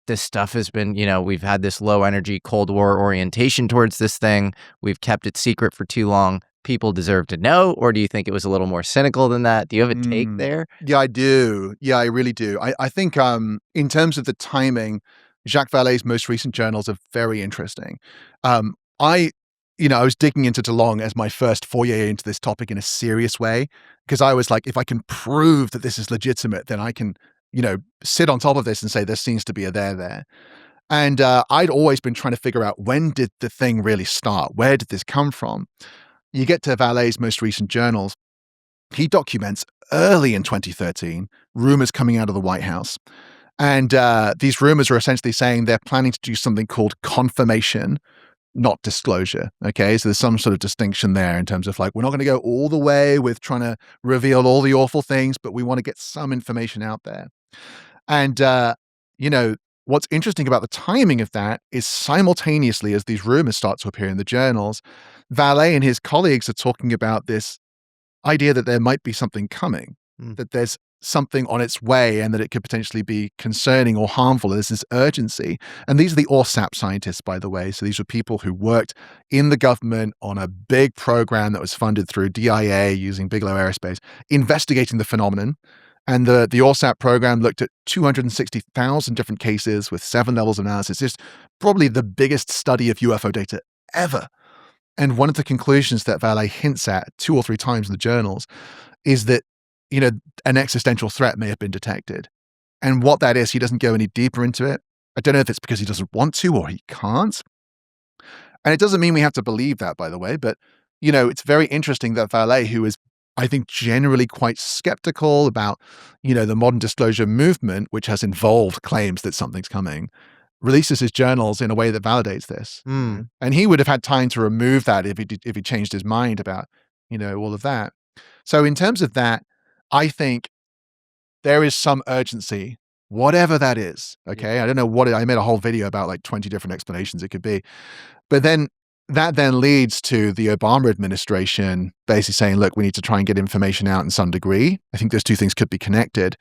this stuff has been, we've had this low energy Cold War orientation towards this thing, we've kept it secret for too long, people deserve to know? Or do you think it was a little more cynical than that? Do you have a take there? Yeah, I do. Yeah, I really do. I think in terms of the timing, Jacques Vallée's most recent journals are very interesting. I was digging into DeLonge as my first foray into this topic in a serious way, because I was like, if I can prove that this is legitimate, then I can sit on top of this and say there seems to be a there. And I'd always been trying to figure out, when did the thing really start? Where did this come from? You get to Vallée's most recent journals. He documents early in 2013 rumors coming out of the White House. And these rumors are essentially saying they're planning to do something called confirmation, not disclosure. Okay, so there's some sort of distinction there in terms of we're not going to go all the way with trying to reveal all the awful things, but we want to get some information out there. And, what's interesting about the timing of that is simultaneously as these rumors start to appear in the journals, Vallée and his colleagues are talking about this idea that there might be something coming, that there's something on its way and that it could potentially be concerning or harmful. There's this urgency. And these are the AAWSAP scientists, by the way. So these are people who worked in the government on a big program that was funded through DIA using Bigelow Aerospace, investigating the phenomenon. And the AAWSAP program looked at 260,000 different cases with 7 levels of analysis. It's probably the biggest study of UFO data ever. And one of the conclusions that Vallée hints at 2 or 3 times in the journals is that an existential threat may have been detected. And what that is, he doesn't go any deeper into it. I don't know if it's because he doesn't want to or he can't. And it doesn't mean we have to believe that, by the way, but, it's very interesting that Vallée, who is, I think, generally quite skeptical about, the modern disclosure movement, which has involved claims that something's coming, releases his journals in a way that validates this. Mm. And he would have had time to remove that if he changed his mind about, all of that. So in terms of that, I think there is some urgency, whatever that is. Okay. I don't know I made a whole video about like 20 different explanations it could be. But then that then leads to the Obama administration basically saying, look, we need to try and get information out in some degree. I think those two things could be connected.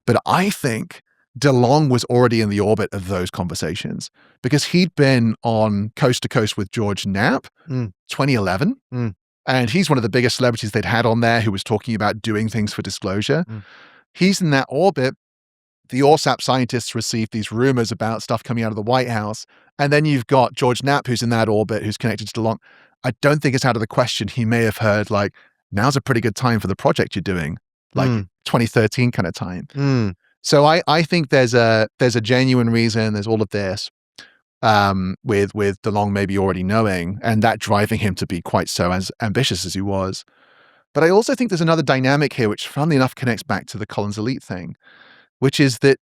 But I think DeLonge was already in the orbit of those conversations because he'd been on Coast to Coast with George Knapp, 2011. And he's one of the biggest celebrities they'd had on there who was talking about doing things for disclosure. He's in that orbit. The AAWSAP scientists received these rumors about stuff coming out of the White House. And then you've got George Knapp, who's in that orbit, who's connected to DeLonge. I don't think it's out of the question. He may have heard, like, now's a pretty good time for the project you're doing, like 2013 kind of time. So I think there's a genuine reason. There's all of this with DeLonge maybe already knowing, and that driving him to be quite so as ambitious as he was. But I also think there's another dynamic here, which funnily enough connects back to the Collins Elite thing, which is that,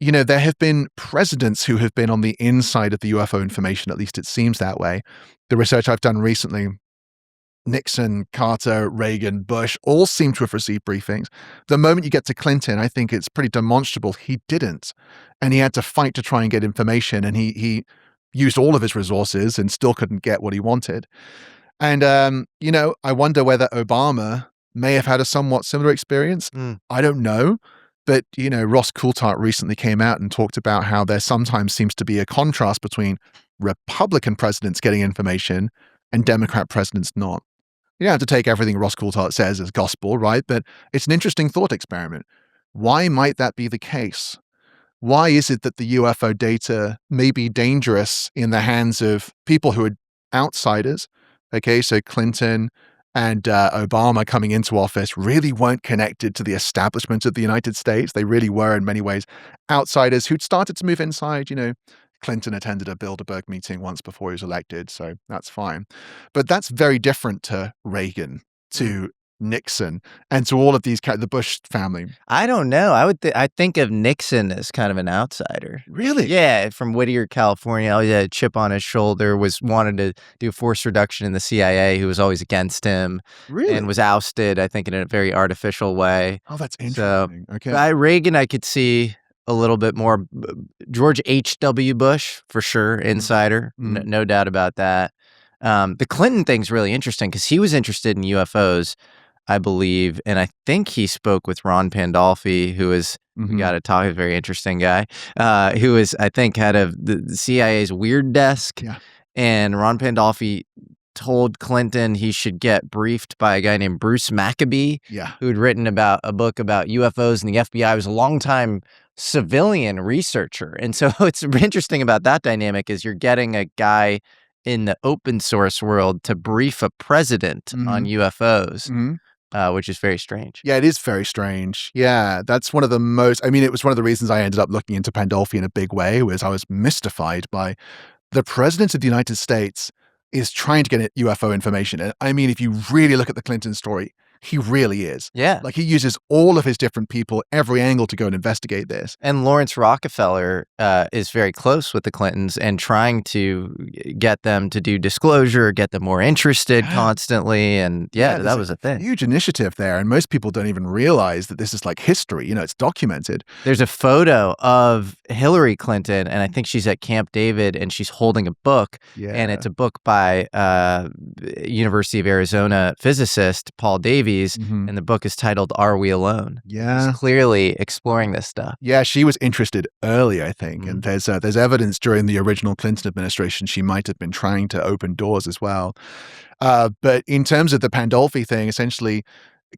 there have been presidents who have been on the inside of the UFO information, at least it seems that way. The research I've done recently, Nixon, Carter, Reagan, Bush, all seem to have received briefings. The moment you get to Clinton, I think it's pretty demonstrable he didn't. And he had to fight to try and get information, and he used all of his resources and still couldn't get what he wanted. And, I wonder whether Obama may have had a somewhat similar experience. I don't know. But, Ross Coulthart recently came out and talked about how there sometimes seems to be a contrast between Republican presidents getting information and Democrat presidents not. You don't have to take everything Ross Coulthart says as gospel, right? But it's an interesting thought experiment. Why might that be the case? Why is it that the UFO data may be dangerous in the hands of people who are outsiders? Okay, so Clinton and Obama coming into office really weren't connected to the establishment of the United States. They really were, in many ways, outsiders who'd started to move inside. Clinton attended a Bilderberg meeting once before he was elected, so that's fine. But that's very different to Reagan, to Nixon, and to all of these, the Bush family. I don't know. I think of Nixon as kind of an outsider. Really? Yeah, from Whittier, California. Always had a chip on his shoulder, wanted to do force reduction in the CIA, who was always against him. Really? And was ousted, I think, in a very artificial way. Oh, that's interesting. Okay. By Reagan, I could see a little bit more. George H.W. Bush, for sure, insider. No doubt about that. The Clinton thing's really interesting because he was interested in UFOs, I believe, and I think he spoke with Ron Pandolfi, who is, we got to talk, a very interesting guy, who is, I think, head of the CIA's Weird Desk. Yeah. And Ron Pandolfi told Clinton he should get briefed by a guy named Bruce Maccabee, who had written about a book about UFOs, and the FBI was a longtime civilian researcher. And so what's interesting about that dynamic is you're getting a guy in the open source world to brief a president on UFOs. Which is very strange. Yeah, it is very strange. Yeah, that's one of the most, it was one of the reasons I ended up looking into Pandolfi in a big way, was I was mystified by the president of the United States is trying to get UFO information. And if you really look at the Clinton story, he really is. Yeah. Like, he uses all of his different people, every angle, to go and investigate this. And Lawrence Rockefeller is very close with the Clintons and trying to get them to do disclosure, get them more interested constantly. And that was a thing. Huge initiative there. And most people don't even realize that this is like history. It's documented. There's a photo of Hillary Clinton, and I think she's at Camp David, and she's holding a book. Yeah. And it's a book by University of Arizona physicist Paul Davies. And the book is titled "Are We Alone?" Yeah, he's clearly exploring this stuff. Yeah, she was interested early, I think, and there's evidence during the original Clinton administration she might have been trying to open doors as well. But in terms of the Pandolfi thing, essentially,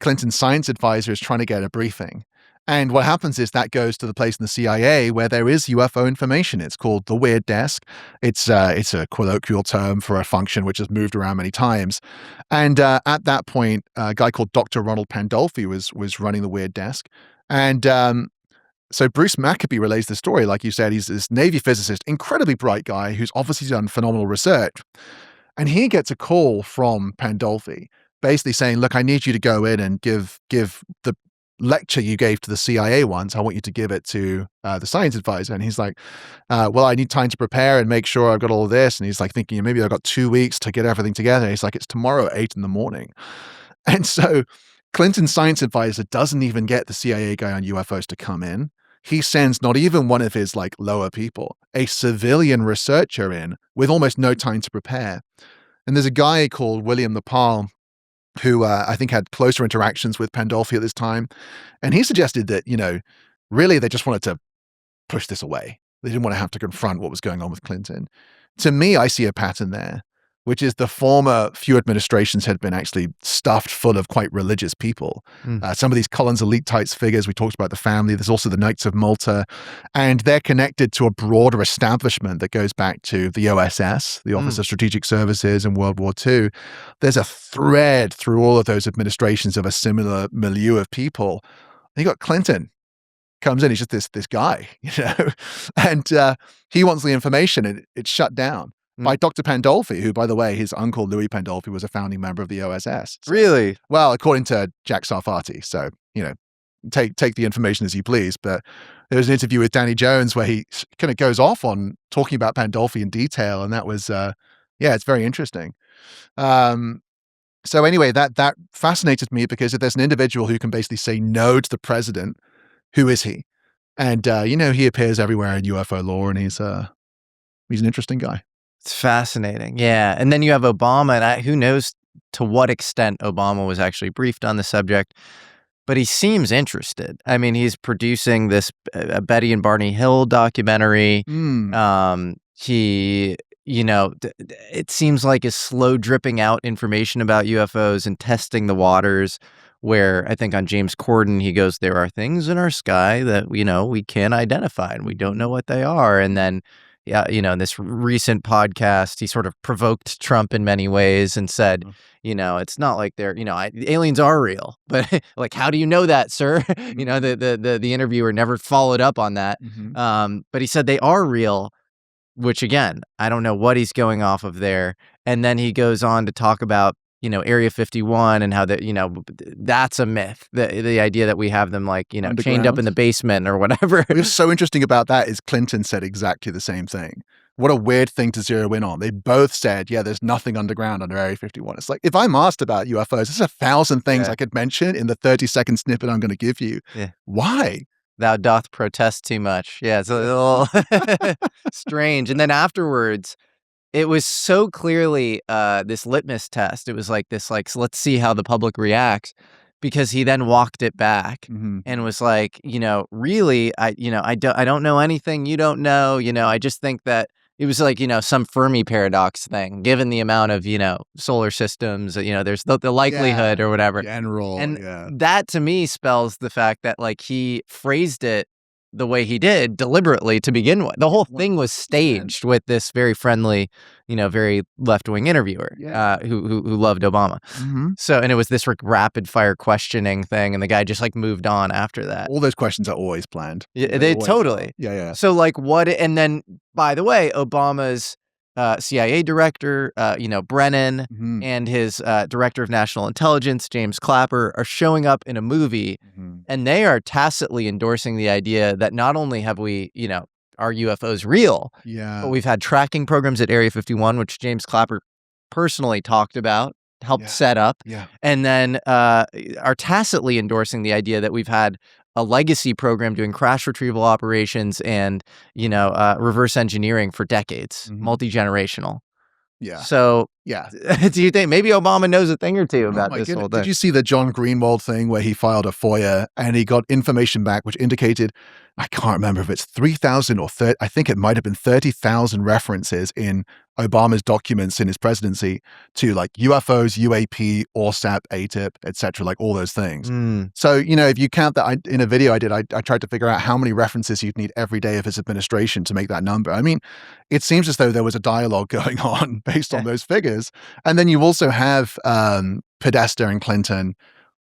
Clinton's science advisor is trying to get a briefing. And what happens is that goes to the place in the CIA where there is UFO information. It's called the Weird Desk. It's a colloquial term for a function which has moved around many times. And at that point, a guy called Dr. Ronald Pandolfi was running the Weird Desk. And So Bruce Maccabee relays the story. Like you said, he's this Navy physicist, incredibly bright guy who's obviously done phenomenal research. And he gets a call from Pandolfi basically saying, look, I need you to go in and give the lecture you gave to the CIA once. I want you to give it to the science advisor. And he's like, well, I need time to prepare and make sure I've got all of this. And he's like thinking, maybe I've got 2 weeks to get everything together. He's like, it's tomorrow at 8 a.m. And so Clinton's science advisor doesn't even get the CIA guy on UFOs to come in. He sends not even one of his like lower people, a civilian researcher in with almost no time to prepare. And there's a guy called William Nepal who I think had closer interactions with Pandolfi at this time. And he suggested that, really they just wanted to push this away. They didn't want to have to confront what was going on with Clinton. To me, I see a pattern there, which is the former few administrations had been actually stuffed full of quite religious people. Some of these Collins elite types figures, we talked about the family, there's also the Knights of Malta, and they're connected to a broader establishment that goes back to the OSS, the Office of Strategic Services in World War II. There's a thread through all of those administrations of a similar milieu of people. And you got Clinton comes in, he's just this guy, and he wants the information and it's shut down by Dr. Pandolfi, who, by the way, his uncle Louis Pandolfi was a founding member of the OSS. So, Really? well, according to Jack Sarfati. So, take the information as you please. But there was an interview with Danny Jones where he kind of goes off on talking about Pandolfi in detail. And that was, it's very interesting. So anyway, that fascinated me because if there's an individual who can basically say no to the president, who is he? And, he appears everywhere in UFO lore and he's an interesting guy. It's fascinating. Yeah. And then you have Obama, and who knows to what extent Obama was actually briefed on the subject, but he seems interested. I mean, he's producing this Betty and Barney Hill documentary. He, it seems like is slow dripping out information about UFOs and testing the waters, where I think on James Corden, he goes, there are things in our sky that, we can't identify and we don't know what they are. And then, in this recent podcast, he sort of provoked Trump in many ways and said, it's not like they're, aliens are real, but like, how do you know that, sir? The interviewer never followed up on that. But he said they are real, which again, I don't know what he's going off of there. And then he goes on to talk about, Area 51 and how that, that's a myth. The idea that we have them like, chained up in the basement or whatever. What's so interesting about that is Clinton said exactly the same thing. What a weird thing to zero in on. They both said, there's nothing underground under Area 51. It's like, if I'm asked about UFOs, there's 1,000 things I could mention in the 30-second snippet I'm going to give you. Yeah. Why? Thou doth protest too much. Yeah, it's a little strange. And then afterwards, it was so clearly this litmus test. It was like this, so let's see how the public reacts, because he then walked it back and was like, really, I don't know anything you don't know. I just think that it was like, some Fermi paradox thing, given the amount of, solar systems, there's the likelihood or whatever. General, and that to me spells the fact that like he phrased it the way he did deliberately to begin with. The whole thing was staged with this very friendly, very left-wing interviewer who loved Obama. So, and it was this rapid fire questioning thing, and the guy just like moved on after that. All those questions are always planned. Yeah, they totally. Are. Yeah. So like and then by the way, Obama's CIA director, Brennan, and his director of national intelligence, James Clapper, are showing up in a movie, and they are tacitly endorsing the idea that not only have we, are UFOs real, but we've had tracking programs at Area 51, which James Clapper personally talked about, helped set up, and then are tacitly endorsing the idea that we've had a legacy program doing crash retrieval operations and, reverse engineering for decades, multi-generational. Yeah. So, do you think maybe Obama knows a thing or two about this whole thing? Did you see the John Greenwald thing where he filed a FOIA and he got information back which indicated, I can't remember if it's 3,000 or 30, I think it might have been 30,000 references in Obama's documents in his presidency to like UFOs, UAP, ORSAP, AATIP, etc., like all those things. So, if you count that in a video I did, I tried to figure out how many references you'd need every day of his administration to make that number. I mean, it seems as though there was a dialogue going on based on those figures. And then you also have Podesta and Clinton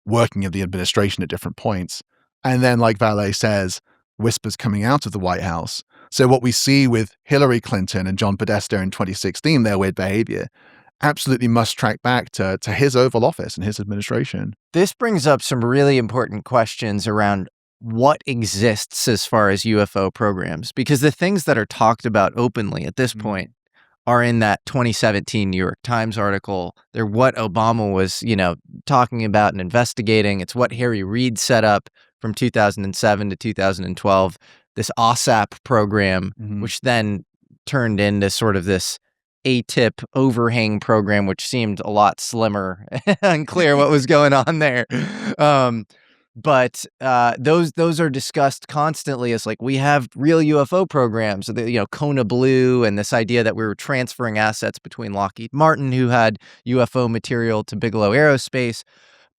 working in the administration at different points. And then, like Vallée says, whispers coming out of the White House. So what we see with Hillary Clinton and John Podesta in 2016, their weird behavior, absolutely must track back to his Oval Office and his administration. This brings up some really important questions around what exists as far as UFO programs, because the things that are talked about openly at this point are in that 2017 New York Times article. They're what Obama was, talking about and investigating. It's what Harry Reid set up from 2007 to 2012, this AAWSAP program, which then turned into sort of this AATIP overhang program, which seemed a lot slimmer. Unclear what was going on there. But those are discussed constantly as like, we have real UFO programs, Kona Blue, and this idea that we were transferring assets between Lockheed Martin, who had UFO material, to Bigelow Aerospace.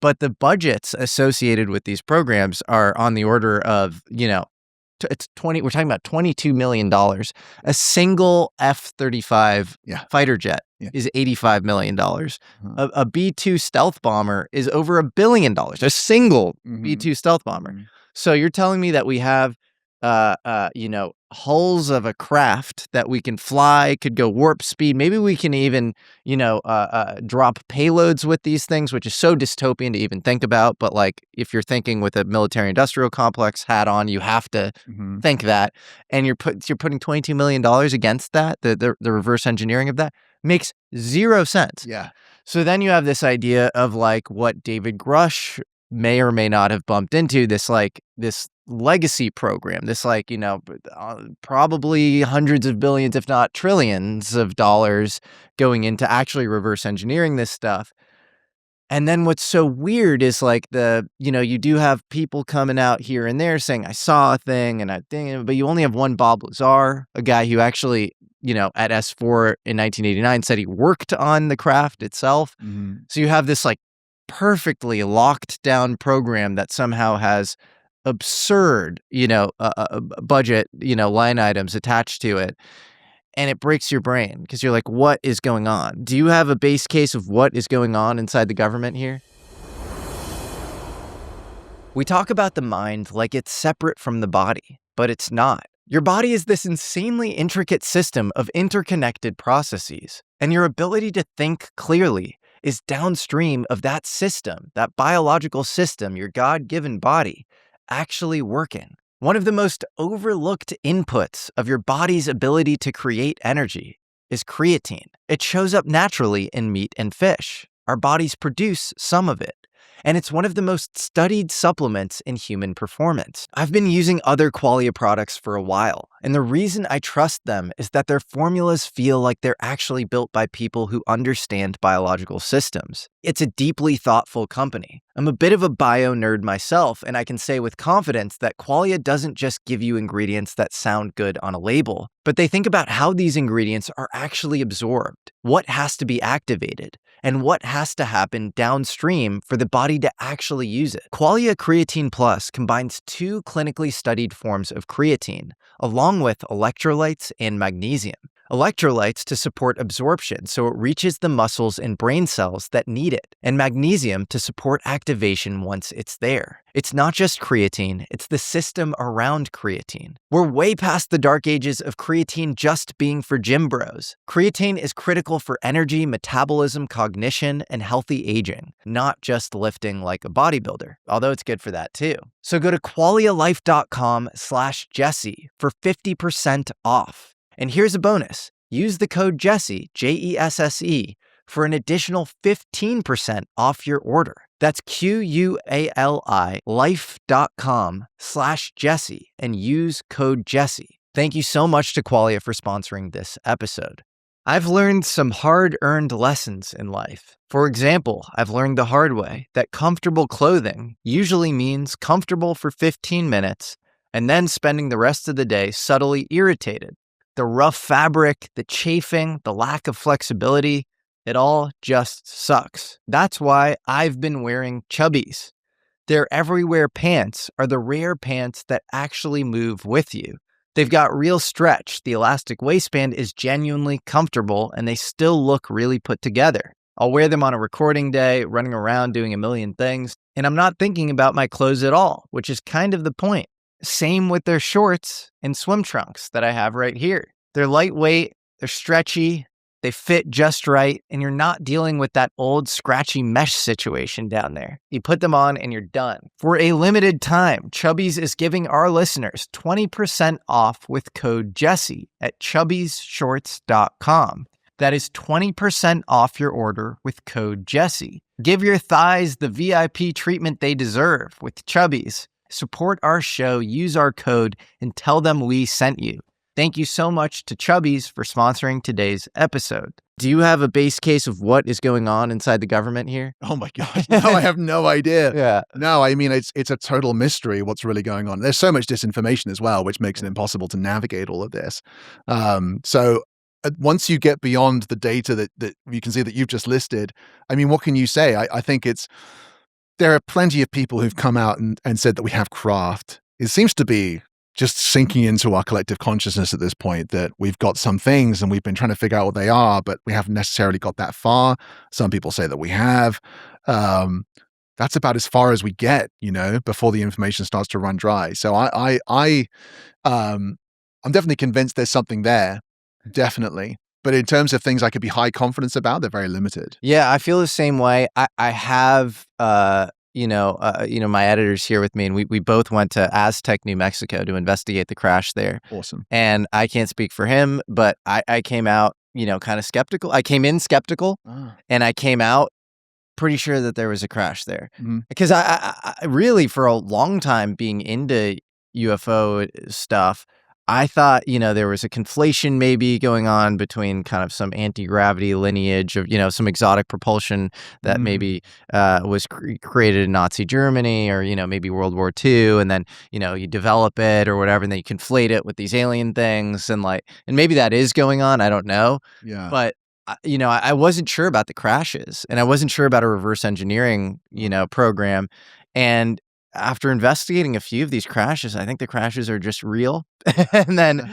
But the budgets associated with these programs are on the order of, we're talking about $22 million. A single F-35 fighter jet is $85 million. A B-2 stealth bomber is over $1 billion. A single B-2 stealth bomber. So you're telling me that we have, hulls of a craft that we can fly, could go warp speed. Maybe we can even, drop payloads with ththese things, which is so dystopian to even think about. But like, if you're thinking with a military-industrial complex hat on, you have to think that. And you're putting $22 million against that. The reverse engineering of that makes zero sense. Yeah. So then you have this idea of like what David Grusch may or may not have bumped into, this legacy program, this probably hundreds of billions, if not trillions of dollars going into actually reverse engineering this stuff. And then what's so weird is like you do have people coming out here and there saying, I saw a thing and I think, but you only have one Bob Lazar, a guy who actually, at S4 in 1989 said he worked on the craft itself. So you have this like perfectly locked down program that somehow has absurd, budget, line items attached to it. And it breaks your brain because you're like, what is going on? Do you have a base case of what is going on inside the government here? We talk about the mind like it's separate from the body, but it's not. Your body is this insanely intricate system of interconnected processes, and your ability to think clearly is downstream of that system, that biological system, your God-given body, actually working. One of the most overlooked inputs of your body's ability to create energy is creatine. It shows up naturally in meat and fish. Our bodies produce some of it. And it's one of the most studied supplements in human performance. I've been using other Qualia products for a while, and the reason I trust them is that their formulas feel like they're actually built by people who understand biological systems. It's a deeply thoughtful company. I'm a bit of a bio nerd myself, and I can say with confidence that Qualia doesn't just give you ingredients that sound good on a label, but they think about how these ingredients are actually absorbed, what has to be activated, and what has to happen downstream for the body to actually use it. Qualia Creatine Plus combines two clinically studied forms of creatine, along with electrolytes and magnesium. Electrolytes to support absorption so it reaches the muscles and brain cells that need it, and magnesium to support activation once it's there. It's not just creatine, it's the system around creatine. We're way past the dark ages of creatine just being for gym bros. Creatine is critical for energy, metabolism, cognition, and healthy aging, not just lifting like a bodybuilder, although it's good for that too. So go to qualialife.com/Jesse for 50% off. And here's a bonus. Use the code Jesse, Jesse, for an additional 15% off your order. That's QUALI life.com/Jesse and use code Jesse. Thank you so much to Qualia for sponsoring this episode. I've learned some hard-earned lessons in life. For example, I've learned the hard way that comfortable clothing usually means comfortable for 15 minutes and then spending the rest of the day subtly irritated. The rough fabric, the chafing, the lack of flexibility, it all just sucks. That's why I've been wearing Chubbies. Their everywhere pants are the rare pants that actually move with you. They've got real stretch, the elastic waistband is genuinely comfortable, and they still look really put together. I'll wear them on a recording day, running around doing a million things, and I'm not thinking about my clothes at all, which is kind of the point. Same with their shorts and swim trunks that I have right here. They're lightweight, they're stretchy, they fit just right, and you're not dealing with that old scratchy mesh situation down there. You put them on and you're done. For a limited time, Chubbies is giving our listeners 20% off with code Jesse at chubbiesshorts.com. That is 20% off your order with code Jesse. Give your thighs the VIP treatment they deserve with Chubbies. Support our show, use our code, and tell them we sent you. Thank you so much to Chubbies for sponsoring today's episode. Do you have a base case of what is going on inside the government here? Oh my God. No, I have no idea. Yeah. No, I mean, it's a total mystery what's really going on. There's so much disinformation as well, which makes it impossible to navigate all of this. So once you get beyond the data that you can see that you've just listed, I mean, what can you say? I think there are plenty of people who've come out and said that we have craft. It seems to be just sinking into our collective consciousness at this point that we've got some things and we've been trying to figure out what they are, but we haven't necessarily got that far. Some people say that we have. That's about as far as we get, before the information starts to run dry. So I'm definitely convinced there's something there, definitely. But in terms of things I could be high confidence about, they're very limited. Yeah, I feel the same way. I have, my editors here with me, and we both went to Aztec, New Mexico to investigate the crash there. Awesome. And I can't speak for him, but I came out, kind of skeptical. I came in skeptical, and I came out pretty sure that there was a crash there. Mm-hmm. Because I really, for a long time being into UFO stuff, I thought, there was a conflation maybe going on between kind of some anti-gravity lineage of, some exotic propulsion that maybe was created in Nazi Germany or, maybe World War II. And then, you develop it or whatever, and then you conflate it with these alien things. And maybe that is going on. I don't know. Yeah. But, I wasn't sure about the crashes, and I wasn't sure about a reverse engineering, program. And after investigating a few of these crashes, I think the crashes are just real. and then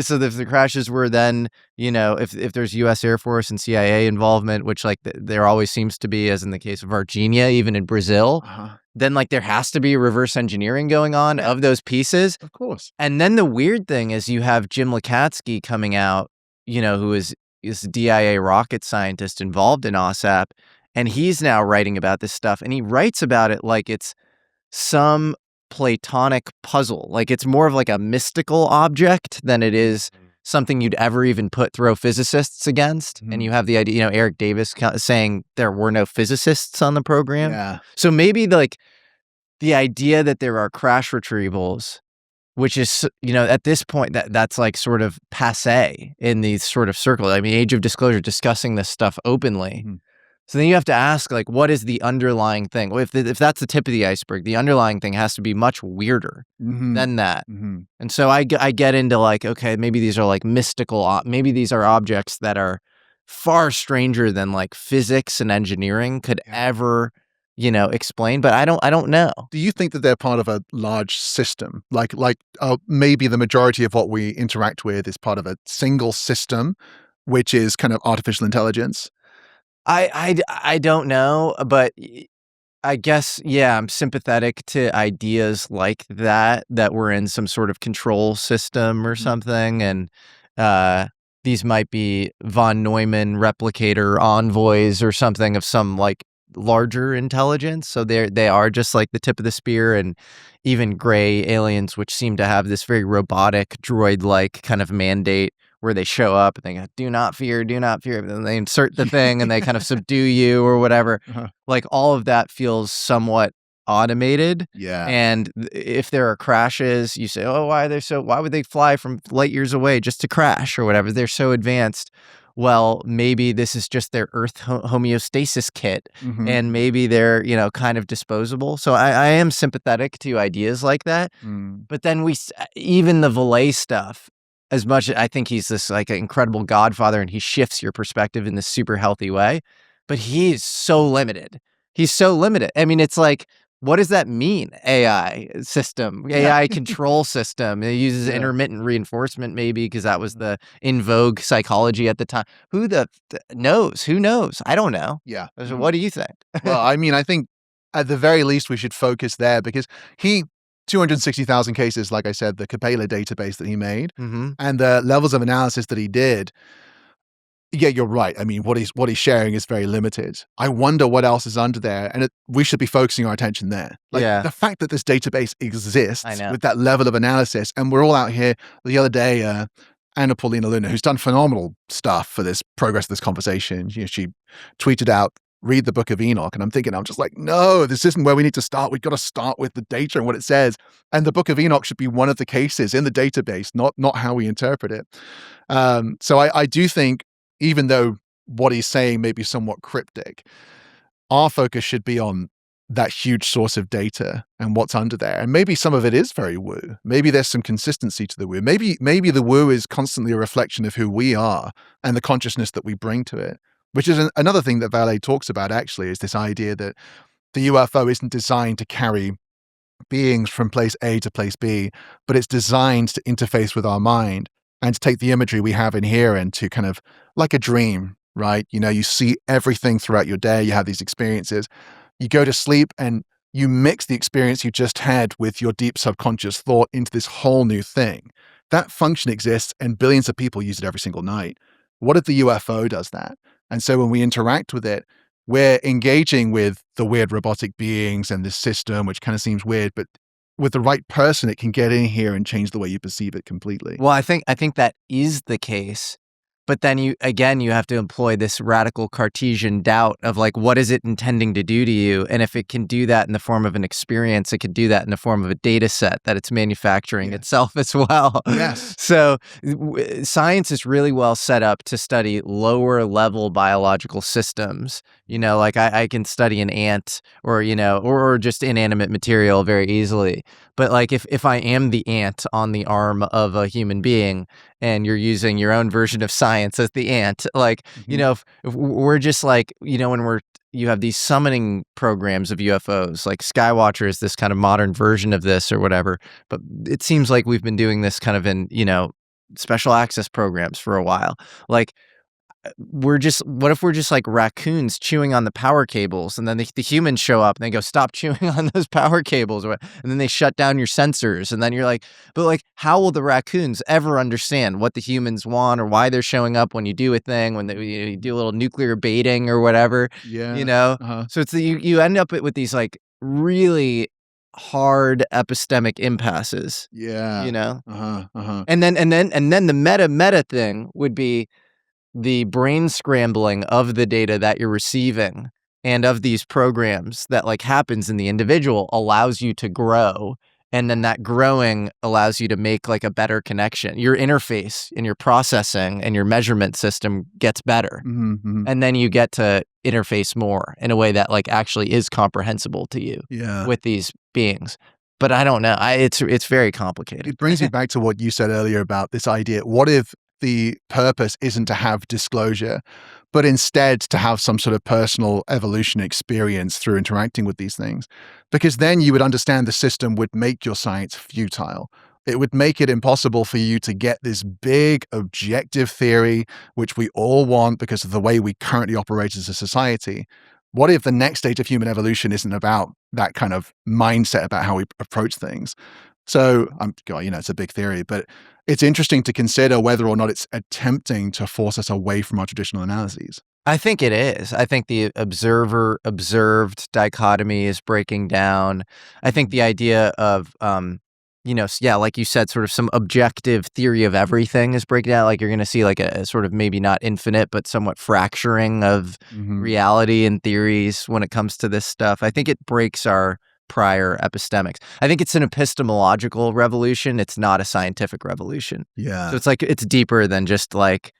so if the crashes were then, if there's U.S. Air Force and CIA involvement, which there always seems to be, as in the case of Varginha, even in Brazil, then there has to be reverse engineering going on of those pieces. Of course. And then the weird thing is you have Jim Lakatsky coming out, who is a DIA rocket scientist involved in AAWSAP, and he's now writing about this stuff, and he writes about it like it's some Platonic puzzle. It's more of a mystical object than it is something you'd ever even throw physicists against. And you have the idea, Eric Davis saying there were no physicists on the program. Yeah. So maybe the idea that there are crash retrievals, which is, at this point that's sort of passé in these sort of circles. I mean, age of disclosure, discussing this stuff openly. So then you have to ask, what is the underlying thing? Well, if that's the tip of the iceberg, the underlying thing has to be much weirder than that. And so I get into okay, maybe these are mystical, maybe these are objects that are far stranger than physics and engineering could ever, explain. But I don't know. Do you think that they're part of a large system? Maybe the majority of what we interact with is part of a single system, which is kind of artificial intelligence? I don't know, but I guess, yeah, I'm sympathetic to ideas like that we're in some sort of control system or something. And these might be von Neumann replicator envoys or something of some larger intelligence. So they are just the tip of the spear, and even gray aliens, which seem to have this very robotic droid-like kind of mandate where they show up and they go, do not fear, and then they insert the thing and they kind of subdue you or whatever. All of that feels somewhat automated. Yeah. And if there are crashes, you say, oh, why would they fly from light years away just to crash or whatever? They're so advanced. Well, maybe this is just their Earth homeostasis kit, and maybe they're, kind of disposable. So I am sympathetic to ideas like that. But then even the Vallée stuff, as much as I think he's this incredible godfather and he shifts your perspective in this super healthy way, but he's so limited. I mean, it's what does that mean? AI system, AI control system. It uses intermittent reinforcement maybe because that was the in vogue psychology at the time. Who knows? Who knows? I don't know. Yeah. So what do you think? Well, I mean, I think at the very least we should focus there because he 260,000 cases, like I said, the Capella database that he made, Mm-hmm. and the levels of analysis that he did. Yeah, you're right. I mean, what he's sharing is very limited. I wonder what else is under there, and we should be focusing our attention there. Like Yeah. the fact that this database exists I know. with that level of analysis, and we're all out here. The other day, Anna Paulina Luna, who's done phenomenal stuff for this progress of this conversation, she tweeted out, "Read the Book of Enoch," and I'm just like, no, this isn't where we need to start. We've got to start with the data and what it says. And the Book of Enoch should be one of the cases in the database, not how we interpret it. So I do think, even though what he's saying may be somewhat cryptic, our focus should be on that huge source of data and what's under there. And maybe some of it is very woo. Maybe there's some consistency to the woo. Maybe the woo is constantly a reflection of who we are and the consciousness that we bring to it, which is another thing that Vallée talks about, actually, is this idea that the UFO isn't designed to carry beings from place A to place B, but it's designed to interface with our mind and to take the imagery we have in here and to kind of, like a dream, right? You see everything throughout your day. You have these experiences. You go to sleep and you mix the experience you just had with your deep subconscious thought into this whole new thing. That function exists, and billions of people use it every single night. What if the UFO does that? And so when we interact with it, we're engaging with the weird robotic beings and this system, which kind of seems weird, but with the right person, it can get in here and change the way you perceive it completely. Well, I think that is the case. But then you have to employ this radical Cartesian doubt of like, what is it intending to do to you? And if it can do that in the form of an experience, it could do that in the form of a data set that it's manufacturing itself as well. Yes. So science is really well set up to study lower level biological systems. Like I can study an ant or just inanimate material very easily. But like if I am the ant on the arm of a human being and you're using your own version of science as the ant, like, if we're just like, when you have these summoning programs of UFOs, like Skywatcher is this kind of modern version of this or whatever. But it seems like we've been doing this kind of in, special access programs for a while. Like, what if we're just like raccoons chewing on the power cables, and then the humans show up and they go, stop chewing on those power cables, and then they shut down your sensors, and then you're like, but like, how will the raccoons ever understand what the humans want or why they're showing up when you do a thing, when you do a little nuclear baiting or whatever? So it's you end up with these like really hard epistemic impasses. And then the meta thing would be the brain scrambling of the data that you're receiving and of these programs that like happens in the individual allows you to grow. And then that growing allows you to make like a better connection. Your interface and your processing and your measurement system gets better. And then you get to interface more in a way that like actually is comprehensible to you with these beings. But I don't know. It's very complicated. It brings me back to what you said earlier about this idea. What if the purpose isn't to have disclosure, but instead to have some sort of personal evolution experience through interacting with these things? Because then you would understand the system would make your science futile. It would make it impossible for you to get this big objective theory, which we all want because of the way we currently operate as a society. What if the next stage of human evolution isn't about that kind of mindset about how we approach things? So, it's a big theory, but it's interesting to consider whether or not it's attempting to force us away from our traditional analyses. I think it is. I think the observer-observed dichotomy is breaking down. I think the idea of, like you said, sort of some objective theory of everything is breaking down. Like you're going to see like a sort of maybe not infinite, but somewhat fracturing of reality and theories when it comes to this stuff. I think it breaks our prior epistemics. I think it's an epistemological revolution. It's not a scientific revolution. Yeah. So it's like, it's deeper than just like,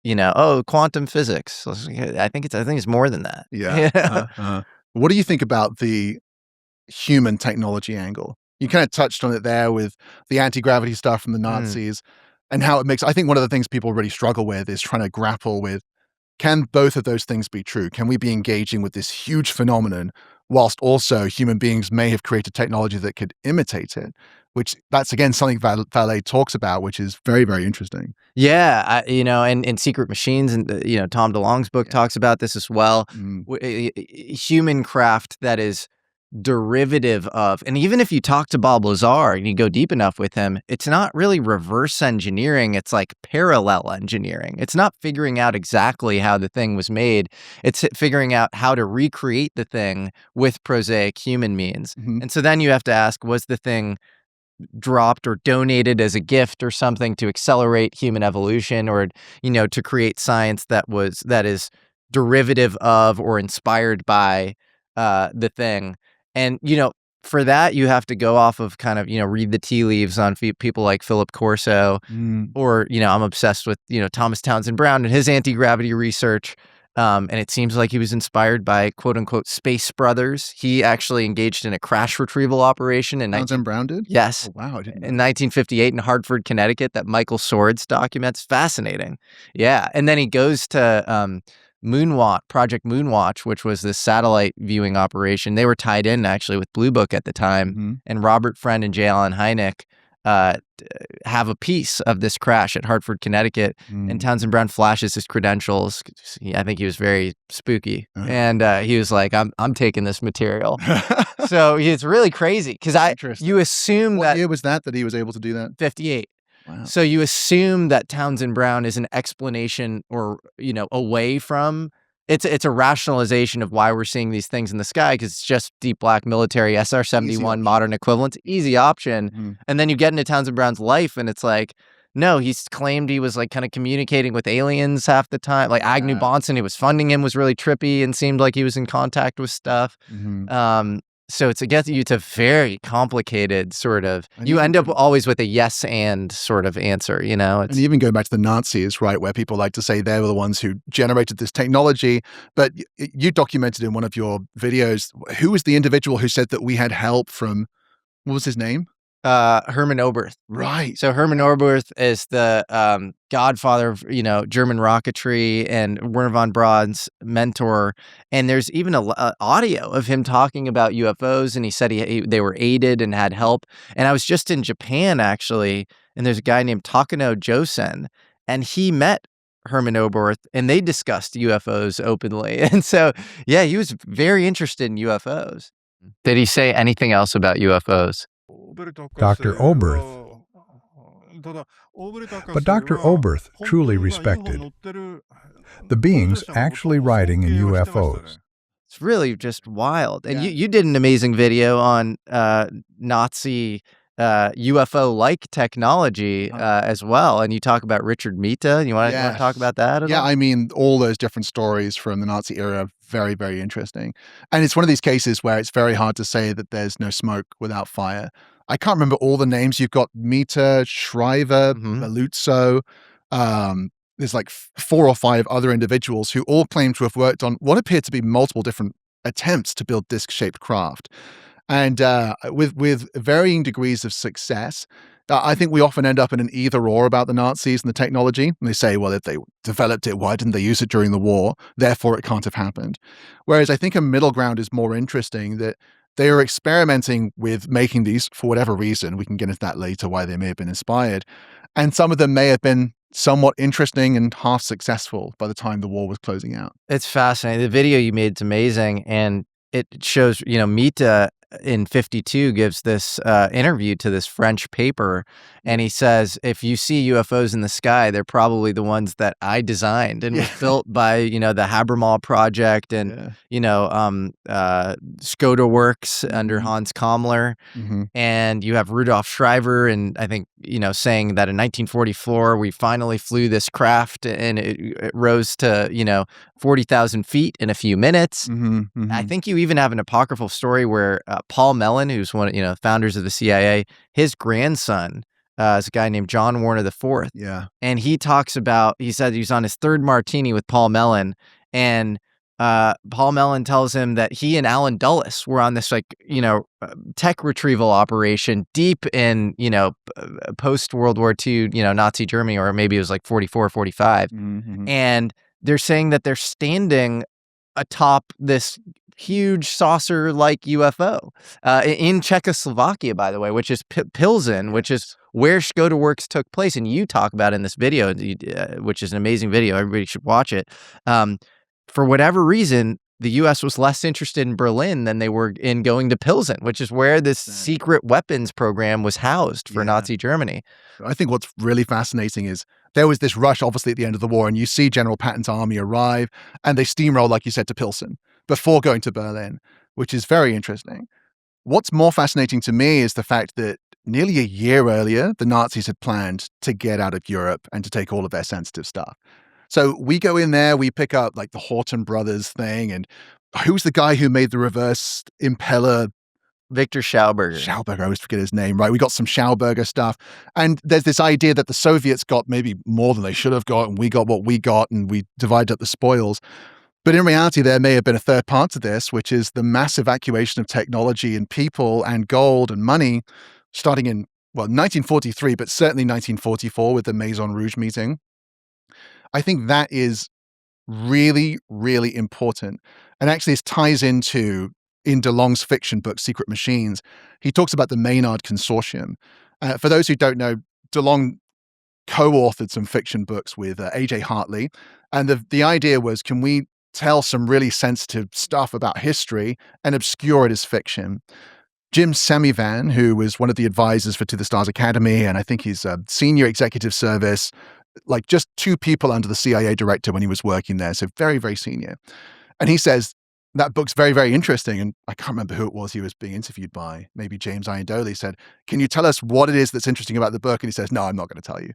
quantum physics. I think it's more than that. Yeah. What do you think about the human technology angle? You kind of touched on it there with the anti-gravity stuff from the Nazis and how it makes, I think one of the things people really struggle with is trying to grapple with, can both of those things be true? Can we be engaging with this huge phenomenon whilst also human beings may have created technology that could imitate it? Which that's, again, something Vallée talks about, which is very, very interesting. Yeah, and Secret Machines, and Tom DeLonge's book talks about this as well. Human craft that is derivative of, and even if you talk to Bob Lazar and you go deep enough with him, it's not really reverse engineering. It's like parallel engineering. It's not figuring out exactly how the thing was made. It's figuring out how to recreate the thing with prosaic human means. And so then you have to ask, was the thing dropped or donated as a gift or something to accelerate human evolution, or, to create science that is derivative of or inspired by the thing. And, for that, you have to go off of kind of, read the tea leaves on people like Philip Corso, or, I'm obsessed with, Thomas Townsend Brown and his anti-gravity research. And it seems like he was inspired by quote unquote space brothers. He actually engaged in a crash retrieval operation in Townsend Brown did? Yes. Oh, wow. I didn't know. In 1958 in Hartford, Connecticut, that Michael Swords documents. Fascinating. Yeah. And then he goes to Project Moonwatch, which was this satellite viewing operation. They were tied in actually with Blue Book at the time. And Robert Friend and J. Allen Hynek have a piece of this crash at Hartford, Connecticut. And Townsend Brown flashes his credentials. I think he was very spooky. And he was like, I'm taking this material. So it's really crazy because you assume What year was that he was able to do that? 58. Wow. So you assume that Townsend Brown is an explanation or, away from, it's a rationalization of why we're seeing these things in the sky, because it's just deep black military SR-71 modern equivalents, easy option. And then you get into Townsend Brown's life and it's like, no, he's claimed he was like kind of communicating with aliens half the time. Like Agnew Bonson, who was funding him, was really trippy and seemed like he was in contact with stuff. So it's a very complicated sort of, you end up always with a yes and sort of answer, And even going back to the Nazis, right, where people like to say they were the ones who generated this technology. But you documented in one of your videos, who was the individual who said that we had help from, what was his name? Hermann Oberth. Right. So Hermann Oberth is the godfather of, German rocketry and Werner von Braun's mentor. And there's even a audio of him talking about UFOs. And he said they were aided and had help. And I was just in Japan, actually, and there's a guy named Takano Josen, and he met Hermann Oberth, and they discussed UFOs openly. And so, yeah, he was very interested in UFOs. Did he say anything else about UFOs? Dr. Oberth. But Dr. Oberth truly respected the beings actually riding in UFOs. It's really just wild. And you did an amazing video on Nazi UFO-like technology as well. And you talk about Richard Mita. You want to talk about that at all? I mean, all those different stories from the Nazi era are very, very interesting. And it's one of these cases where it's very hard to say that there's no smoke without fire. I can't remember all the names. You've got Mita, Shriver, Beluzzo. There's like 4 or 5 other individuals who all claim to have worked on what appeared to be multiple different attempts to build disc-shaped craft. And with varying degrees of success, I think we often end up in an either-or about the Nazis and the technology. And they say, well, if they developed it, why didn't they use it during the war? Therefore, it can't have happened. Whereas I think a middle ground is more interesting, that they are experimenting with making these for whatever reason. We can get into that later, why they may have been inspired. And some of them may have been somewhat interesting and half successful by the time the war was closing out. It's fascinating. The video you made is amazing. And it shows, Mita in 52 gives this interview to this French paper, and he says, if you see UFOs in the sky, they're probably the ones that I designed and was built by, the Habermas Project and, Skoda Works under Hans Kammler. And you have Rudolf Schreiber, and I think, saying that in 1944, we finally flew this craft and it rose to, 40,000 feet in a few minutes. I think you even have an apocryphal story where Paul Mellon, who's one of founders of the CIA, his grandson is a guy named John Warner IV. Yeah. And he talks about, he said he was on his 3rd martini with Paul Mellon, and Paul Mellon tells him that he and Alan Dulles were on this tech retrieval operation deep in, post World War II, Nazi Germany, or maybe it was like 44, 45. And they're saying that they're standing atop this huge saucer-like UFO in Czechoslovakia, by the way, which is Pilsen, which is where Skoda Works took place. And you talk about it in this video, which is an amazing video. Everybody should watch it. For whatever reason, the U.S. was less interested in Berlin than they were in going to Pilsen, which is where this secret weapons program was housed for Nazi Germany. I think what's really fascinating is there was this rush, obviously, at the end of the war, and you see General Patton's army arrive, and they steamroll, like you said, to Pilsen before going to Berlin, which is very interesting. What's more fascinating to me is the fact that nearly a year earlier, the Nazis had planned to get out of Europe and to take all of their sensitive stuff. So we go in there, we pick up like the Horton brothers thing, and who's the guy who made the reverse impeller? Victor Schauberger. Schauberger, I always forget his name, right? We got some Schauberger stuff. And there's this idea that the Soviets got maybe more than they should have got, and we got what we got, and we divided up the spoils. But in reality, there may have been a third part to this, which is the mass evacuation of technology and people and gold and money starting in, 1943, but certainly 1944 with the Maison Rouge meeting. I think that is really, really important. And actually, this ties into, in DeLonge's fiction book, Secret Machines, he talks about the Maynard Consortium. For those who don't know, DeLonge co-authored some fiction books with A.J. Hartley. And the idea was, can we tell some really sensitive stuff about history and obscure it as fiction? Jim Semivan, who was one of the advisors for To the Stars Academy, and I think he's a senior executive service, like just two people under the CIA director when he was working there. So very, very senior. And he says, that book's very, very interesting. And I can't remember who it was he was being interviewed by. Maybe James Iandoli said, can you tell us what it is that's interesting about the book? And he says, no, I'm not going to tell you.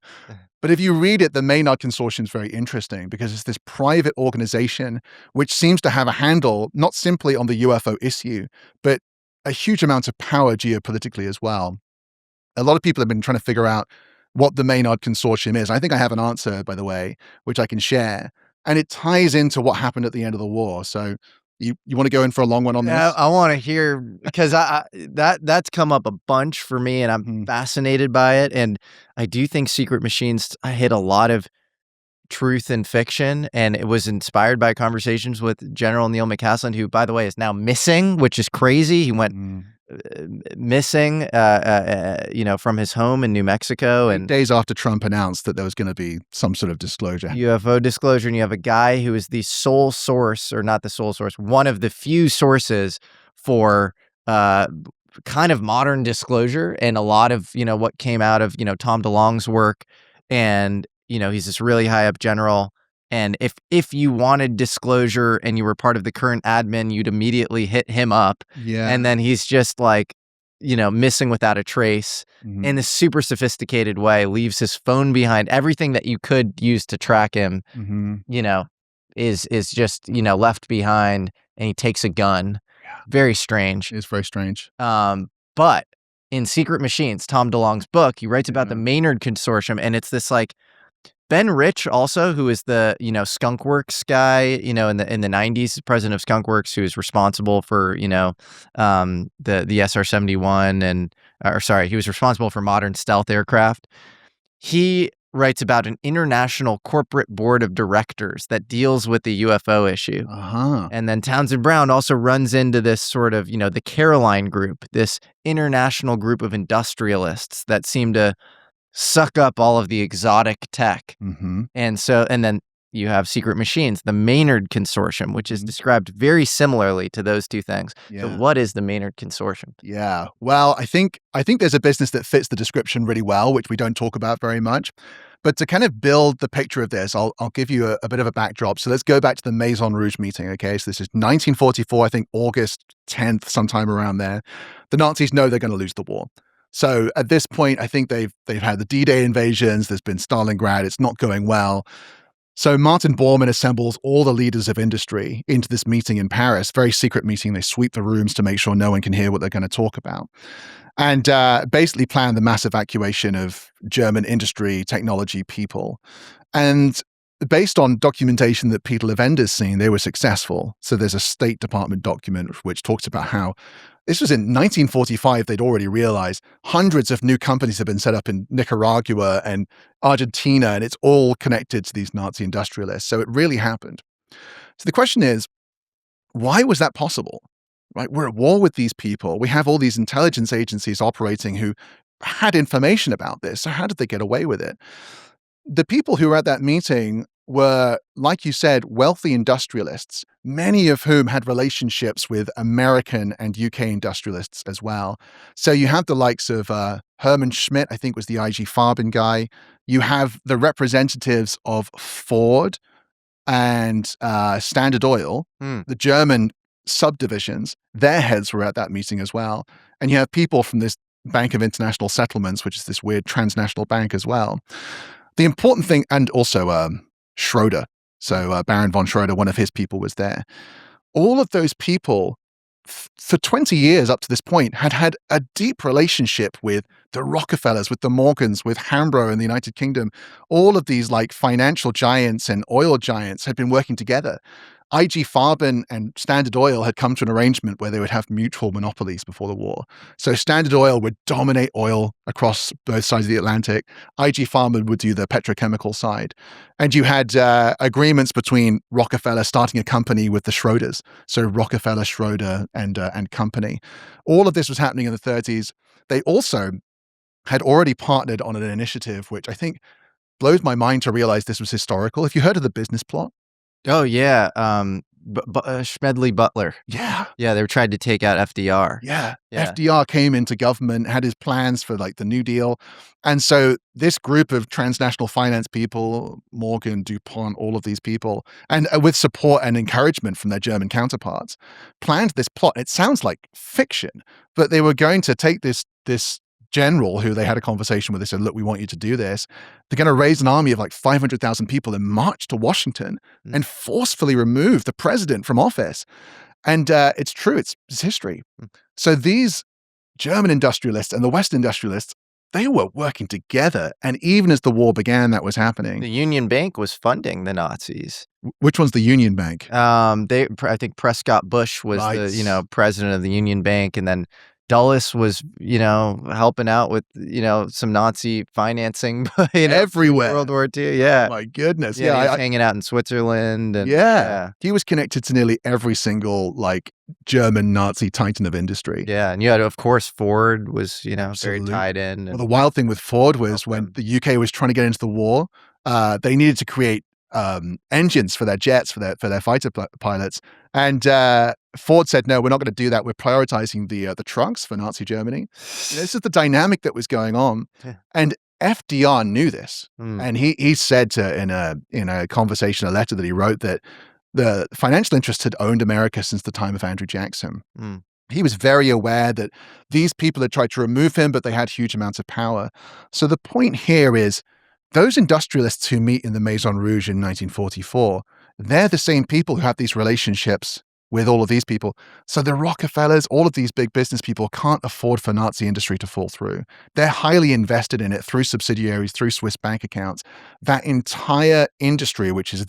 But if you read it, the Maynard Consortium is very interesting because it's this private organization which seems to have a handle not simply on the UFO issue, but a huge amount of power geopolitically as well. A lot of people have been trying to figure out what the Maynard Consortium is. I think I have an answer, by the way, which I can share. And it ties into what happened at the end of the war. So you want to go in for a long one on this? I want to hear, because that's come up a bunch for me, and I'm fascinated by it. And I do think Secret Machines hit a lot of truth in fiction, and it was inspired by conversations with General Neil McCasland, who, by the way, is now missing, which is crazy. He went missing, from his home in New Mexico, and days after Trump announced that there was going to be some sort of disclosure, UFO disclosure. And you have a guy who is the sole source, or not the sole source, one of the few sources for kind of modern disclosure, and a lot of what came out of Tom DeLonge's work, and he's this really high up general. And if you wanted disclosure and you were part of the current admin, you'd immediately hit him up. Yeah. And then he's just like, missing without a trace in this super sophisticated way, leaves his phone behind. Everything that you could use to track him, is just, left behind, and he takes a gun. Yeah. Very strange. It's very strange. But in Secret Machines, Tom DeLonge's book, he writes about the Maynard Consortium, and it's this like, Ben Rich also, who is the, Skunkworks guy, in the 90s, president of Skunkworks, who is responsible for, the SR-71 he was responsible for modern stealth aircraft. He writes about an international corporate board of directors that deals with the UFO issue. And then Townsend Brown also runs into this sort of, the Caroline Group, this international group of industrialists that seem to suck up all of the exotic tech. And then you have Secret Machines, the Maynard Consortium, which is described very similarly to those two things. So what is the Maynard Consortium? Yeah. Well, I think there's a business that fits the description really well, which we don't talk about very much. But to kind of build the picture of this, I'll give you a bit of a backdrop. So let's go back to the Maison Rouge meeting, okay? So this is 1944, I think August 10th, sometime around there. The Nazis know they're going to lose the war. So at this point, I think they've had the D-Day invasions. There's been Stalingrad. It's not going well. So Martin Bormann assembles all the leaders of industry into this meeting in Paris, very secret meeting. They sweep the rooms to make sure no one can hear what they're going to talk about, and basically plan the mass evacuation of German industry, technology, people. And based on documentation that Peter Levender's seen, they were successful. So there's a State Department document which talks about how this was in 1945. They'd already realized hundreds of new companies have been set up in Nicaragua and Argentina, and it's all connected to these Nazi industrialists. So it really happened. So the question is, why was that possible? Right? We're at war with these people. We have all these intelligence agencies operating who had information about this. So how did they get away with it? The people who were at that meeting were, like you said, wealthy industrialists, many of whom had relationships with American and UK industrialists as well. So you have the likes of Hermann Schmidt, I think was the IG Farben guy. You have the representatives of Ford and Standard Oil, the German subdivisions. Their heads were at that meeting as well. And you have people from this Bank of International Settlements, which is this weird transnational bank as well. The important thing, and also Schroeder. So Baron von Schroeder, one of his people was there. All of those people, for 20 years up to this point, had had a deep relationship with the Rockefellers, with the Morgans, with Hambro in the United Kingdom. All of these like financial giants and oil giants had been working together. IG Farben and Standard Oil had come to an arrangement where they would have mutual monopolies before the war. So Standard Oil would dominate oil across both sides of the Atlantic. IG Farben would do the petrochemical side. And you had agreements between Rockefeller starting a company with the Schroders. So Rockefeller, Schroeder, and company. All of this was happening in the 30s. They also had already partnered on an initiative, which I think blows my mind to realize this was historical. Have you heard of the business plot? Oh, yeah. Schmedley Butler. Yeah. Yeah, they were trying to take out FDR. Yeah. FDR came into government, had his plans for like the New Deal. And so this group of transnational finance people, Morgan, DuPont, all of these people, and with support and encouragement from their German counterparts, planned this plot. It sounds like fiction, but they were going to take this general who they had a conversation with. They said, look, we want you to do this. They're going to raise an army of like 500,000 people and march to Washington and forcefully remove the president from office. And it's true. It's history. So these German industrialists and the West industrialists, they were working together. And even as the war began, that was happening. The Union Bank was funding the Nazis. Which one's the Union Bank? I think Prescott Bush was the president of the Union Bank, and then Dulles was, helping out with, some Nazi financing everywhere. World War II. Yeah. Oh my goodness. Yeah. He was hanging out in Switzerland. And, He was connected to nearly every single German Nazi titan of industry. Yeah. And you had, of course, Ford was, very tied in. Well, the wild thing with Ford was when the UK was trying to get into the war, they needed to create engines for their jets, for their fighter pilots. And Ford said, no, we're not going to do that. We're prioritizing the trunks for Nazi Germany. This is the dynamic that was going on. And FDR knew this. And he said in a conversation, a letter that he wrote, that the financial interests had owned America since the time of Andrew Jackson. He was very aware that these people had tried to remove him, but they had huge amounts of power. So the point here is, those industrialists who meet in the Maison Rouge in 1944, they're the same people who have these relationships with all of these people. So the Rockefellers, all of these big business people can't afford for Nazi industry to fall through. They're highly invested in it through subsidiaries, through Swiss bank accounts. That entire industry, which is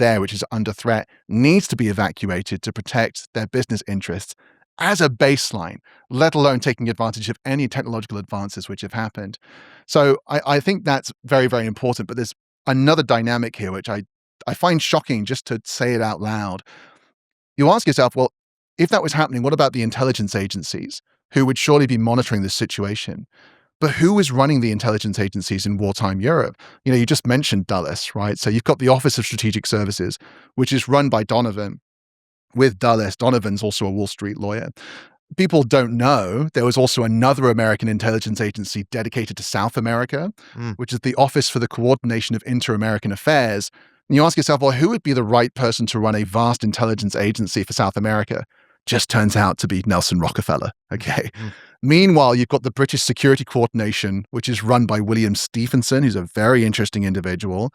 under threat, needs to be evacuated to protect their business interests as a baseline, let alone taking advantage of any technological advances which have happened. So I think that's very, very important. But there's another dynamic here, which I find shocking just to say it out loud. You ask yourself, well, if that was happening, what about the intelligence agencies who would surely be monitoring this situation? But who was running the intelligence agencies in wartime Europe? You just mentioned Dulles, right? So you've got the Office of Strategic Services, which is run by Donovan. With Dulles, Donovan's also a Wall Street lawyer. People don't know there was also another American intelligence agency dedicated to South America, which is the Office for the Coordination of Inter-American Affairs. And you ask yourself, well, who would be the right person to run a vast intelligence agency for South America? Just turns out to be Nelson Rockefeller. Okay. Meanwhile, you've got the British Security Coordination, which is run by William Stephenson, who's a very interesting individual.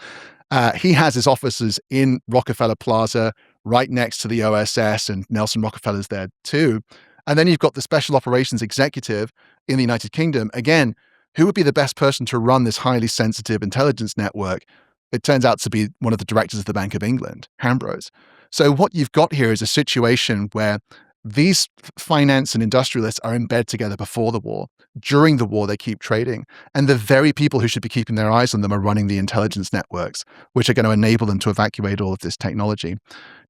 He has his offices in Rockefeller Plaza, right next to the OSS, and Nelson Rockefeller's there too. And then you've got the Special Operations Executive in the United Kingdom. Again, who would be the best person to run this highly sensitive intelligence network? It turns out to be one of the directors of the Bank of England, Hambros. So what you've got here is a situation where these finance and industrialists are in bed together before the war. During the war, they keep trading. And the very people who should be keeping their eyes on them are running the intelligence networks, which are going to enable them to evacuate all of this technology.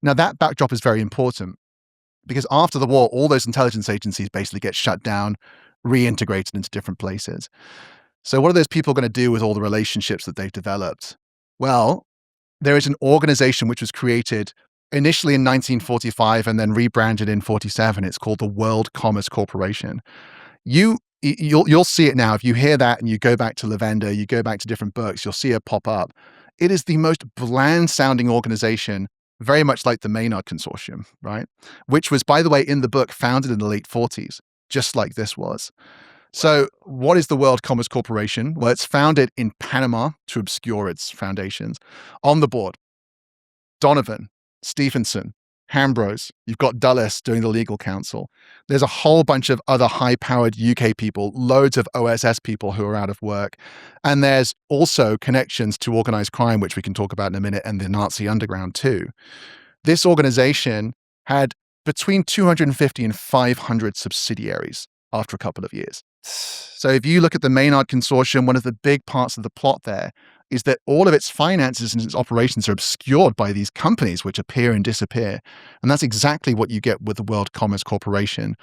Now, that backdrop is very important because after the war, all those intelligence agencies basically get shut down, reintegrated into different places. So what are those people going to do with all the relationships that they've developed? Well, there is an organization which was created initially in 1945 and then rebranded in 47. It's called the World Commerce Corporation. You'll see it now. If you hear that and you go back to Lavender, you go back to different books, you'll see it pop up. It is the most bland-sounding organization, very much like the Maynard Consortium, right? Which was, by the way, in the book, founded in the late 40s, just like this was. So what is the World Commerce Corporation? Well, it's founded in Panama to obscure its foundations. On the board, Donovan, Stephenson, Ambrose, you've got Dulles doing the legal counsel. There's a whole bunch of other high-powered UK people, loads of OSS people who are out of work. And there's also connections to organized crime, which we can talk about in a minute, and the Nazi underground too. This organization had between 250 and 500 subsidiaries after a couple of years. So if you look at the Maynard Consortium, one of the big parts of the plot there is that all of its finances and its operations are obscured by these companies which appear and disappear. And that's exactly what you get with the World Commerce Corporation.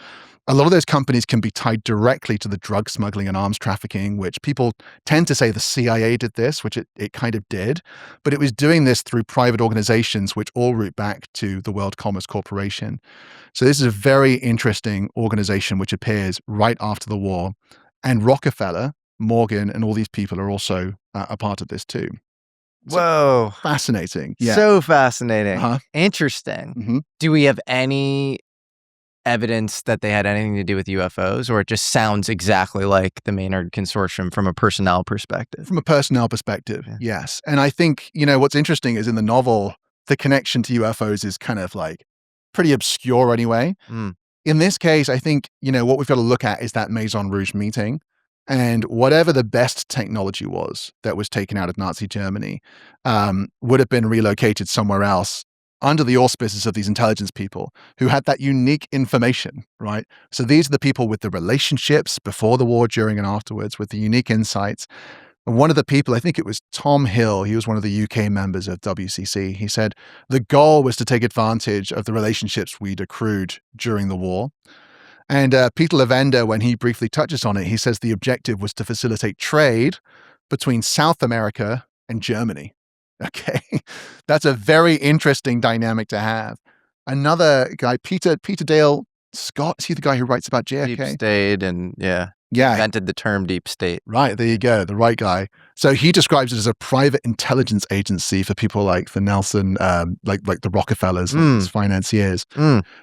A lot of those companies can be tied directly to the drug smuggling and arms trafficking, which people tend to say the CIA did this, which it kind of did. But it was doing this through private organizations, which all root back to the World Commerce Corporation. So this is a very interesting organization which appears right after the war. And Rockefeller, Morgan, and all these people are also a part of this too. So Whoa. fascinating. Yeah. So fascinating. Uh-huh. Interesting. Mhm. Do we have any evidence that they had anything to do with UFOs, or it just sounds exactly like the Maynard Consortium from a personnel perspective? From a personnel perspective, Yeah. yes. And I think, what's interesting is in the novel, the connection to UFOs is kind of like pretty obscure anyway. Mm. In this case, I think, what we've got to look at is that Maison Rouge meeting. And whatever the best technology was that was taken out of Nazi Germany would have been relocated somewhere else under the auspices of these intelligence people who had that unique information, right? So these are the people with the relationships before the war, during, and afterwards, with the unique insights. And one of the people, I think it was Tom Hill, he was one of the UK members of WCC. He said the goal was to take advantage of the relationships we'd accrued during the war. And Peter Lavender, when he briefly touches on it, he says the objective was to facilitate trade between South America and Germany. Okay, that's a very interesting dynamic to have. Another guy, Peter Dale Scott, is he the guy who writes about JFK? Deep state and Yeah. invented the term deep state. Right, there you go, the right guy. So he describes it as a private intelligence agency for people like the Nelson, like the Rockefellers, and his financiers.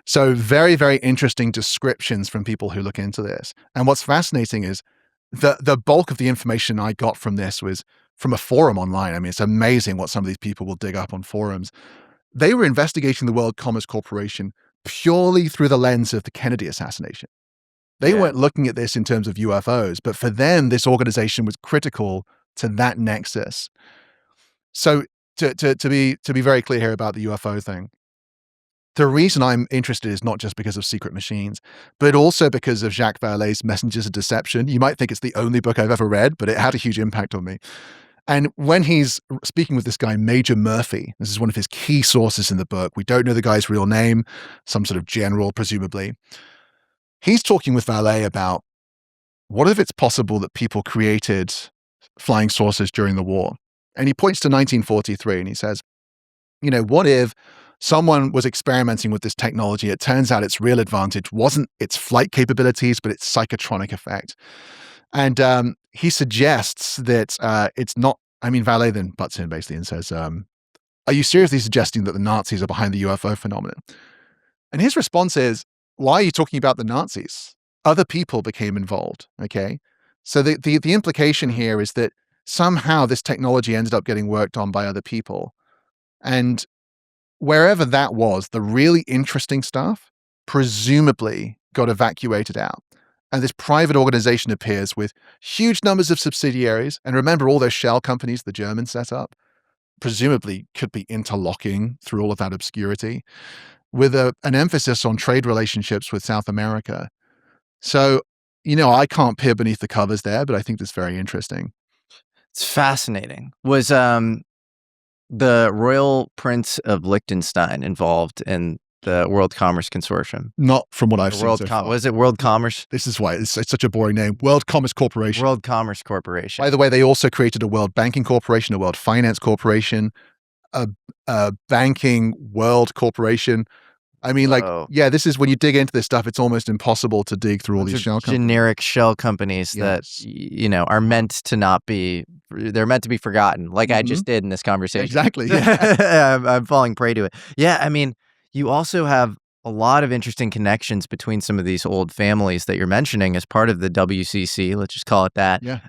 So very, very interesting descriptions from people who look into this. And what's fascinating is the bulk of the information I got from this was from a forum online. I mean, it's amazing what some of these people will dig up on forums. They were investigating the World Commerce Corporation purely through the lens of the Kennedy assassination. They weren't looking at this in terms of UFOs, but for them, this organization was critical to that nexus. So to be very clear here about the UFO thing, the reason I'm interested is not just because of Secret Machines, but also because of Jacques Vallée's Messengers of Deception. You might think it's the only book I've ever read, but it had a huge impact on me. And when he's speaking with this guy, Major Murphy, this is one of his key sources in the book. We don't know the guy's real name, some sort of general, presumably. He's talking with Vallée about what if it's possible that people created flying saucers during the war? And he points to 1943 and he says, what if someone was experimenting with this technology? It turns out its real advantage wasn't its flight capabilities, but its psychotronic effect. And he suggests that it's not, Vallée then butts in basically and says, are you seriously suggesting that the Nazis are behind the UFO phenomenon? And his response is, why are you talking about the Nazis? Other people became involved, okay? So the implication here is that somehow this technology ended up getting worked on by other people. And wherever that was, the really interesting stuff presumably got evacuated out. And this private organization appears with huge numbers of subsidiaries. And remember all those shell companies the Germans set up, presumably could be interlocking through all of that obscurity, with an emphasis on trade relationships with South America. So, I can't peer beneath the covers there, but I think that's very interesting. It's fascinating. Was the Royal Prince of Liechtenstein involved in the World Commerce Consortium? Not from what I've seen so far. Was it World Commerce? This is why it's such a boring name. World Commerce Corporation. World Commerce Corporation. By the way, they also created a World Banking Corporation, a World Finance Corporation. a banking world corporation. I mean, like, Whoa. yeah, this is when you dig into this stuff, it's almost impossible to dig through all Those these are shell companies. generic shell companies that, Yes. you know, are meant to not be, they're meant to be forgotten, like I just did in this conversation. Exactly. Yeah. I'm falling prey to it. Yeah, I mean, you also have a lot of interesting connections between some of these old families that you're mentioning as part of the WCC, let's just call it that. Yeah.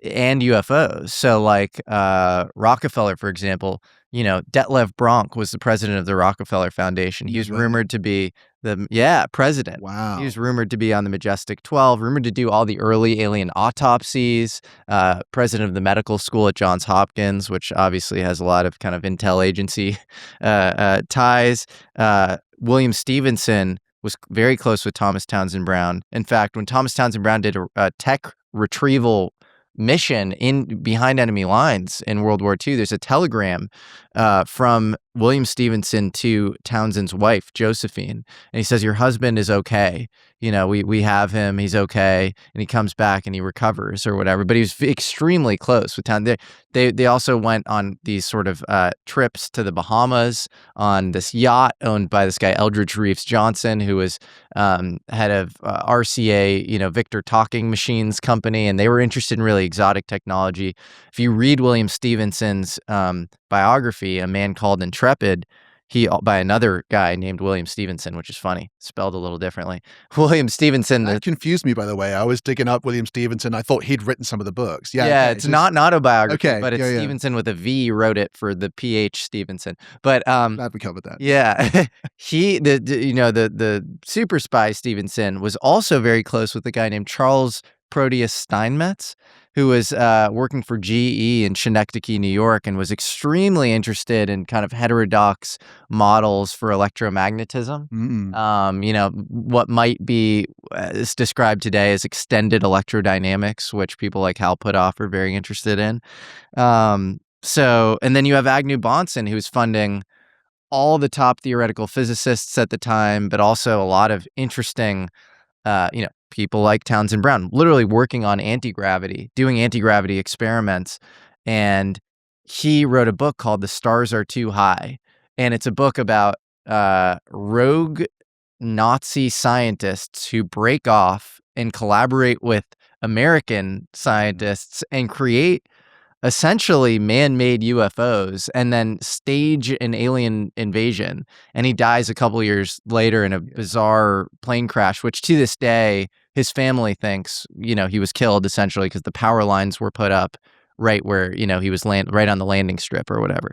And UFOs. So like Rockefeller, for example, you know, Detlev Bronk was the president of the Rockefeller Foundation. He was rumored to be the president. Wow. He was rumored to be on the Majestic 12, rumored to do all the early alien autopsies, president of the medical school at Johns Hopkins, which obviously has a lot of kind of intel agency ties. William Stevenson was very close with Thomas Townsend Brown. In fact, when Thomas Townsend Brown did a tech retrieval mission in behind enemy lines in World War II, there's a telegram from William Stevenson to Townsend's wife, Josephine. And he says, your husband is okay. You know, we have him. He's okay. And he comes back and he recovers or whatever. But he was extremely close with Townsend. They also went on these sort of trips to the Bahamas on this yacht owned by this guy, Eldridge Reeves Johnson, who was head of RCA, you know, Victor Talking Machines Company. And they were interested in really exotic technology. If you read William Stevenson's biography, A Man Called Intrepid, by another guy named William Stevenson, which is funny, spelled a little differently. William Stevenson. That confused me, by the way. I was digging up William Stevenson. I thought he'd written some of the books. Yeah, Yeah, it's not an autobiography, Okay, but it's yeah. Stevenson with a V wrote it for the PH Stevenson. But Glad we covered that. yeah, the super spy Stevenson was also very close with a guy named Charles Proteus Steinmetz, who was working for GE in Schenectady, New York, and was extremely interested in kind of heterodox models for electromagnetism. You know, what might be is described today as extended electrodynamics, which people like Hal Puthoff are very interested in. And then you have Agnew Bonson, who's funding all the top theoretical physicists at the time, but also a lot of interesting people like Townsend Brown, literally working on anti-gravity, doing anti-gravity experiments. And he wrote a book called The Stars Are Too High. And it's a book about rogue Nazi scientists who break off and collaborate with American scientists and create essentially man-made UFOs and then stage an alien invasion. And he dies a couple years later in a bizarre plane crash, which to this day, his family thinks, you know, he was killed essentially because the power lines were put up right where, you know, he was right on the landing strip or whatever.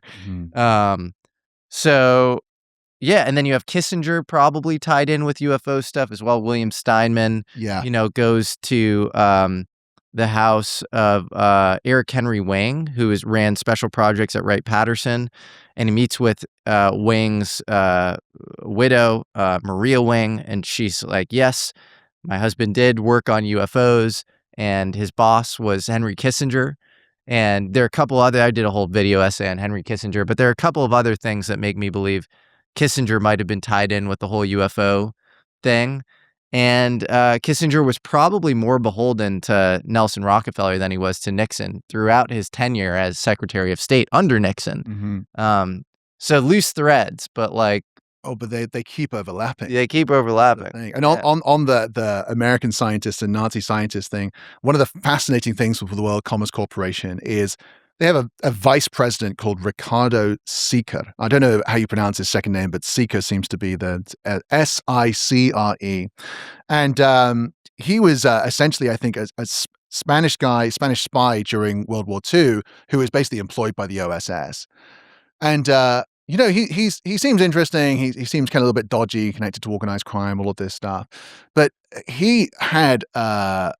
Yeah, and then you have Kissinger probably tied in with UFO stuff as well. William Steinman, goes to the house of Eric Henry Wang, who ran special projects at Wright-Patterson, and he meets with Wang's widow, Maria Wang, and she's like, yes, my husband did work on UFOs, and his boss was Henry Kissinger. And there are a couple other, I did a whole video essay on Henry Kissinger, but there are a couple of other things that make me believe Kissinger might have been tied in with the whole UFO thing. And Kissinger was probably more beholden to Nelson Rockefeller than he was to Nixon throughout his tenure as Secretary of State under Nixon. So loose threads, but like. Oh, but they keep overlapping. They keep overlapping. And on the American scientists and Nazi scientists thing, one of the fascinating things with the World Commerce Corporation is they have a vice president called Ricardo Sicer. I don't know how you pronounce his second name, but Sicer seems to be the S-I-C-R-E. And he was essentially, I think, a Spanish spy during World War II who was basically employed by the OSS. And he seems interesting. He seems kind of a little bit dodgy, connected to organized crime, all of this stuff. But he had, I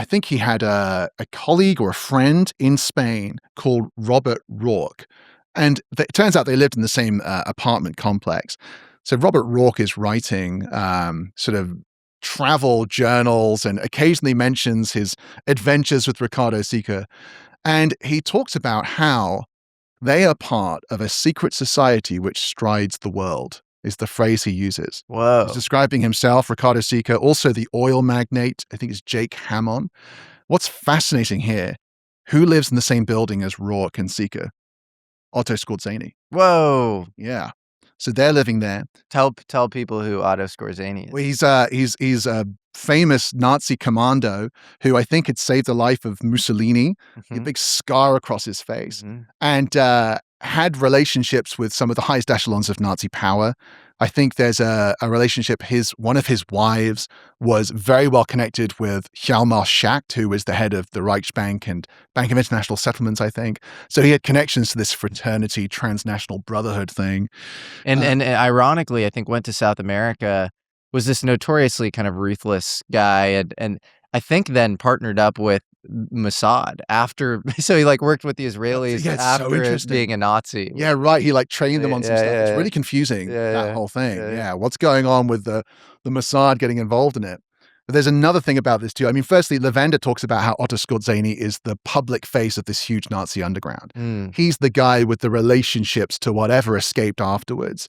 think he had a colleague or a friend in Spain called Robert Rourke. And it turns out they lived in the same apartment complex. So Robert Rourke is writing sort of travel journals and occasionally mentions his adventures with Ricardo Sicer. And he talks about how they are part of a secret society which strides the world, is the phrase he uses. Whoa. He's describing himself, Ricardo Sicer, also the oil magnate, I think it's Jake Hammond. What's fascinating here, who lives in the same building as Rourke and Sicer? Otto Skorzeny. Whoa. Yeah. So they're living there. Tell people who Otto Skorzeny is. Well, he's a famous Nazi commando who I think had saved the life of Mussolini, a big scar across his face, and had relationships with some of the highest echelons of Nazi power. I think there's a relationship. One of his wives was very well connected with Hjalmar Schacht, who was the head of the Reichsbank and Bank of International Settlements, I think. So he had connections to this fraternity, transnational brotherhood thing. And ironically, I think went to South America, was this notoriously kind of ruthless guy, and I think then partnered up with Mossad after. So he like worked with the Israelis after being a Nazi. Yeah, right. He like trained them on some stuff. It's really confusing, that whole thing. Yeah. What's going on with the Mossad getting involved in it? But there's another thing about this too. I mean, firstly, Lavender talks about how Otto Skorzeny is the public face of this huge Nazi underground. He's the guy with the relationships to whatever escaped afterwards.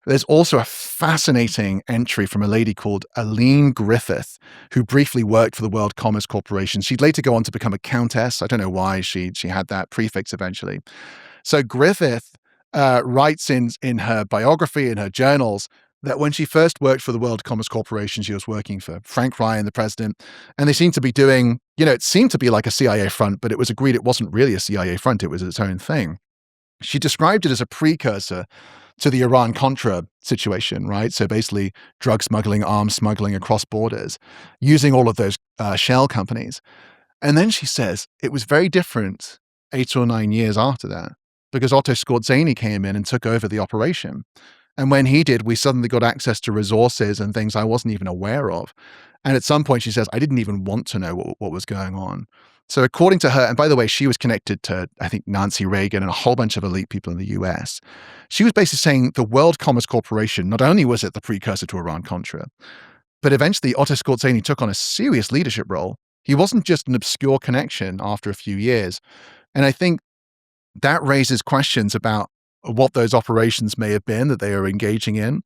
There's also a fascinating entry from a lady called Aline Griffith, who briefly worked for the World Commerce Corporation. She'd later go on to become a countess. I don't know why she had that prefix eventually. So Griffith writes in her biography, in her journals, that when she first worked for the World Commerce Corporation, she was working for Frank Ryan, the president, and they seemed to be doing, it seemed to be like a CIA front, but it was agreed it wasn't really a CIA front, it was its own thing. She described it as a precursor to the Iran-Contra situation, right? So basically drug smuggling, arms smuggling across borders, using all of those shell companies. And then she says it was very different 8 or 9 years after that, because Otto Skorzeny came in and took over the operation. And when he did, we suddenly got access to resources and things I wasn't even aware of. And at some point, she says, I didn't even want to know what was going on. So according to her, and by the way, she was connected to, I think, Nancy Reagan and a whole bunch of elite people in the US. She was basically saying the World Commerce Corporation, not only was it the precursor to Iran-Contra, but eventually Otto Skorzeny took on a serious leadership role. He wasn't just an obscure connection after a few years. And I think that raises questions about what those operations may have been that they are engaging in,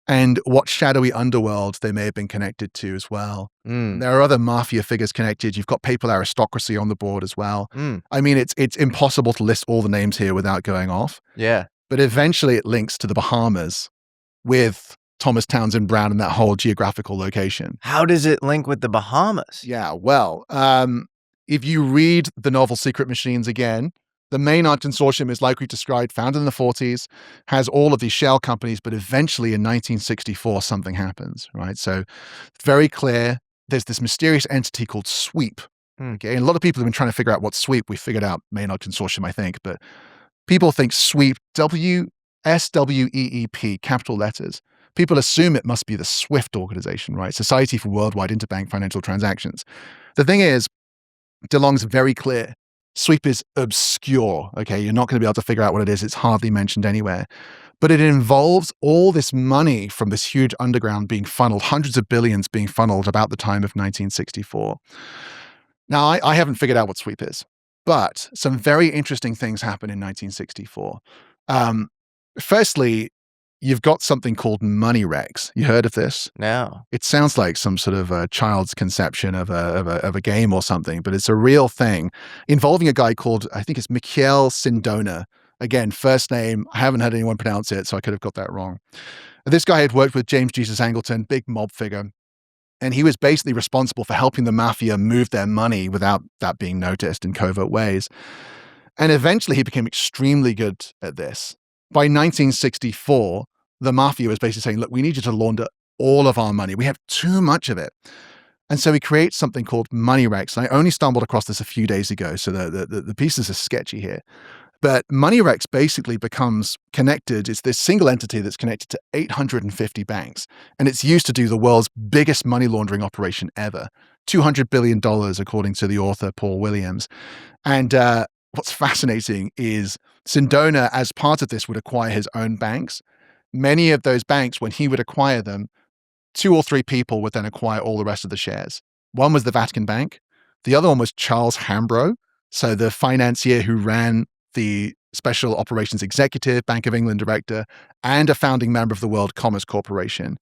and what shadowy underworld they may have been connected to as well. There are other mafia figures connected. You've got papal aristocracy on the board as well. I mean, it's impossible to list all the names here without going off. Yeah. But eventually it links to the Bahamas with Thomas Townsend Brown and that whole geographical location. How does it link with the Bahamas? Yeah, well, if you read the novel Secret Machines again, the Maynard Consortium is like we described, founded in the 40s, has all of these shell companies, but eventually in 1964, something happens, right? So very clear, there's this mysterious entity called SWEEP. Okay, and a lot of people have been trying to figure out what SWEEP. We figured out Maynard Consortium, I think, but people think SWEEP, SWEEP, capital letters. People assume it must be the SWIFT organization, right? Society for Worldwide Interbank Financial Transactions. The thing is, DeLonge's very clear. SWEEP is obscure, okay? You're not going to be able to figure out what it is. It's hardly mentioned anywhere. But it involves all this money from this huge underground being funneled, hundreds of billions being funneled about the time of 1964. Now, I haven't figured out what SWEEP is, but some very interesting things happen in 1964. Firstly, you've got something called money regs. You heard of this? No. It sounds like some sort of a child's conception of a game or something, but it's a real thing involving a guy called, I think it's Michiel Sindona. Again, first name, I haven't heard anyone pronounce it, so I could have got that wrong. This guy had worked with James Jesus Angleton, big mob figure, and he was basically responsible for helping the mafia move their money without that being noticed in covert ways. And eventually he became extremely good at this. By 1964, the mafia was basically saying, look, we need you to launder all of our money. We have too much of it. And so he creates something called money regs. And I only stumbled across this a few days ago, so the pieces are sketchy here. But money regs basically becomes connected. It's this single entity that's connected to 850 banks. And it's used to do the world's biggest money laundering operation ever. $200 billion, according to the author, Paul Williams. And what's fascinating is Sindona, as part of this, would acquire his own banks. Many of those banks, when he would acquire them, 2 or 3 people would then acquire all the rest of the shares. One was the Vatican Bank. The other one was Charles Hambro, so the financier who ran the Special Operations Executive, Bank of England director, and a founding member of the World Commerce Corporation.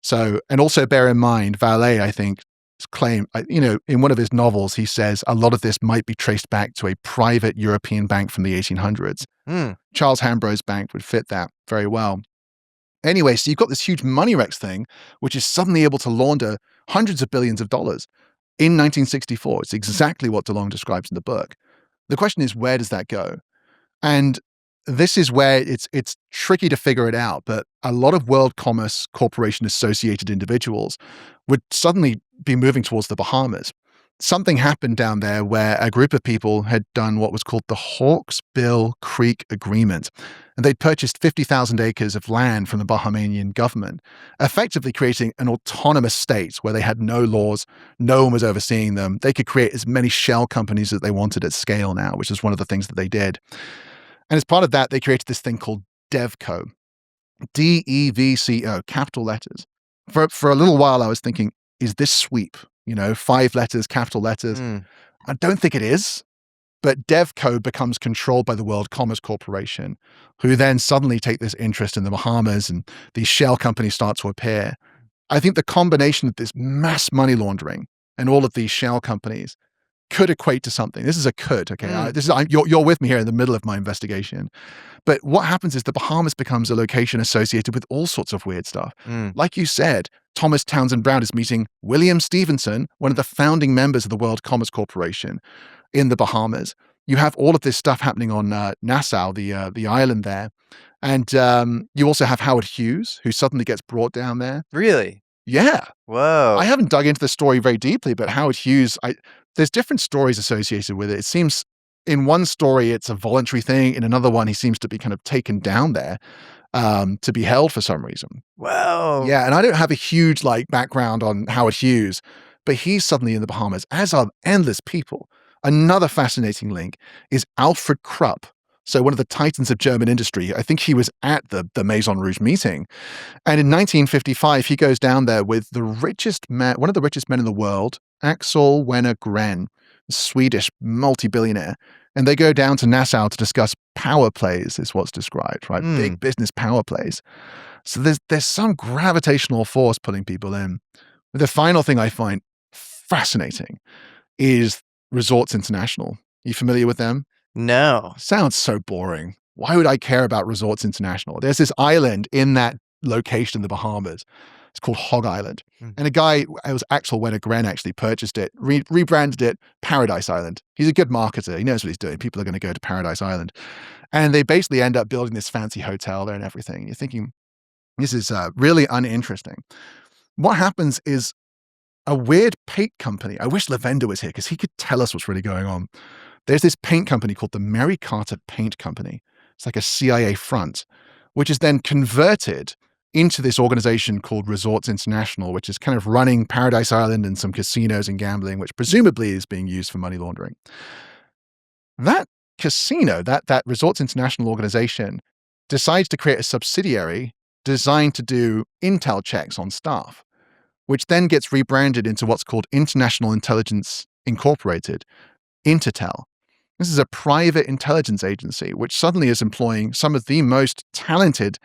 So, and also bear in mind, Vallée, I think, claim, in one of his novels, he says a lot of this might be traced back to a private European bank from the 1800s. Charles Hambro's bank would fit that very well. Anyway, so you've got this huge money Rex thing, which is suddenly able to launder hundreds of billions of dollars in 1964. It's exactly what DeLonge describes in the book. The question is, where does that go? And this is where it's tricky to figure it out, but a lot of World Commerce Corporation associated individuals would suddenly be moving towards the Bahamas. Something happened down there where a group of people had done what was called the Hawksbill Creek Agreement, and they'd purchased 50,000 acres of land from the Bahamian government, effectively creating an autonomous state where they had no laws, no one was overseeing them. They could create as many shell companies that they wanted at scale now, which is one of the things that they did. And as part of that, they created this thing called DevCo, DEVCO, capital letters. For a little while, I was thinking, is this sweep? 5 letters, capital letters. I don't think it is. But DevCo becomes controlled by the World Commerce Corporation, who then suddenly take this interest in the Bahamas, and these shell companies start to appear. I think the combination of this mass money laundering and all of these shell companies could equate to something. This is a could, okay? You're with me here in the middle of my investigation. But what happens is the Bahamas becomes a location associated with all sorts of weird stuff. Like you said, Thomas Townsend Brown is meeting William Stevenson, one of the founding members of the World Commerce Corporation, in the Bahamas. You have all of this stuff happening on Nassau, the island there. And you also have Howard Hughes, who suddenly gets brought down there. Really? Yeah. Whoa. I haven't dug into the story very deeply, but Howard Hughes, there's different stories associated with it. It seems in one story, it's a voluntary thing. In another one, he seems to be kind of taken down there to be held for some reason. Whoa. Yeah. And I don't have a huge background on Howard Hughes, but he's suddenly in the Bahamas, as are endless people. Another fascinating link is Alfred Krupp. So one of the titans of German industry. I think he was at the Maison Rouge meeting. And in 1955, he goes down there with one of the richest men in the world, Axel Wenner-Gren, a Swedish multi-billionaire. And they go down to Nassau to discuss power plays, is what's described, right? Big business power plays. So there's some gravitational force pulling people in. The final thing I find fascinating is Resorts International. You familiar with them? No. Sounds so boring. Why would I care about Resorts International? There's this island in that location in the Bahamas. It's called Hog Island. And a guy, it was Axel Wenner-Gren, actually purchased it, rebranded it Paradise Island. He's a good marketer. He knows what he's doing. People are going to go to Paradise Island. And they basically end up building this fancy hotel there and everything. You're thinking, this is really uninteresting. What happens is a weird paint company. I wish Lavender was here because he could tell us what's really going on. There's this paint company called the Mary Carter Paint Company. It's like a CIA front, which is then converted into this organization called Resorts International, which is kind of running Paradise Island and some casinos and gambling, which presumably is being used for money laundering. That casino, that Resorts International organization, decides to create a subsidiary designed to do intel checks on staff, which then gets rebranded into what's called International Intelligence Incorporated, Intertel. This is a private intelligence agency, which suddenly is employing some of the most talented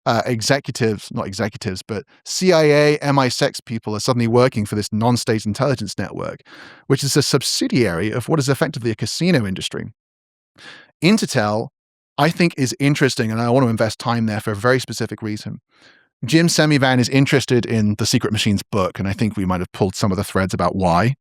not executives, but CIA, MI6 people are suddenly working for this non-state intelligence network, which is a subsidiary of what is effectively a casino industry. Intertel, I think, is interesting, and I want to invest time there for a very specific reason. Jim Semivan is interested in The Secret Machines book, and I think we might have pulled some of the threads about why.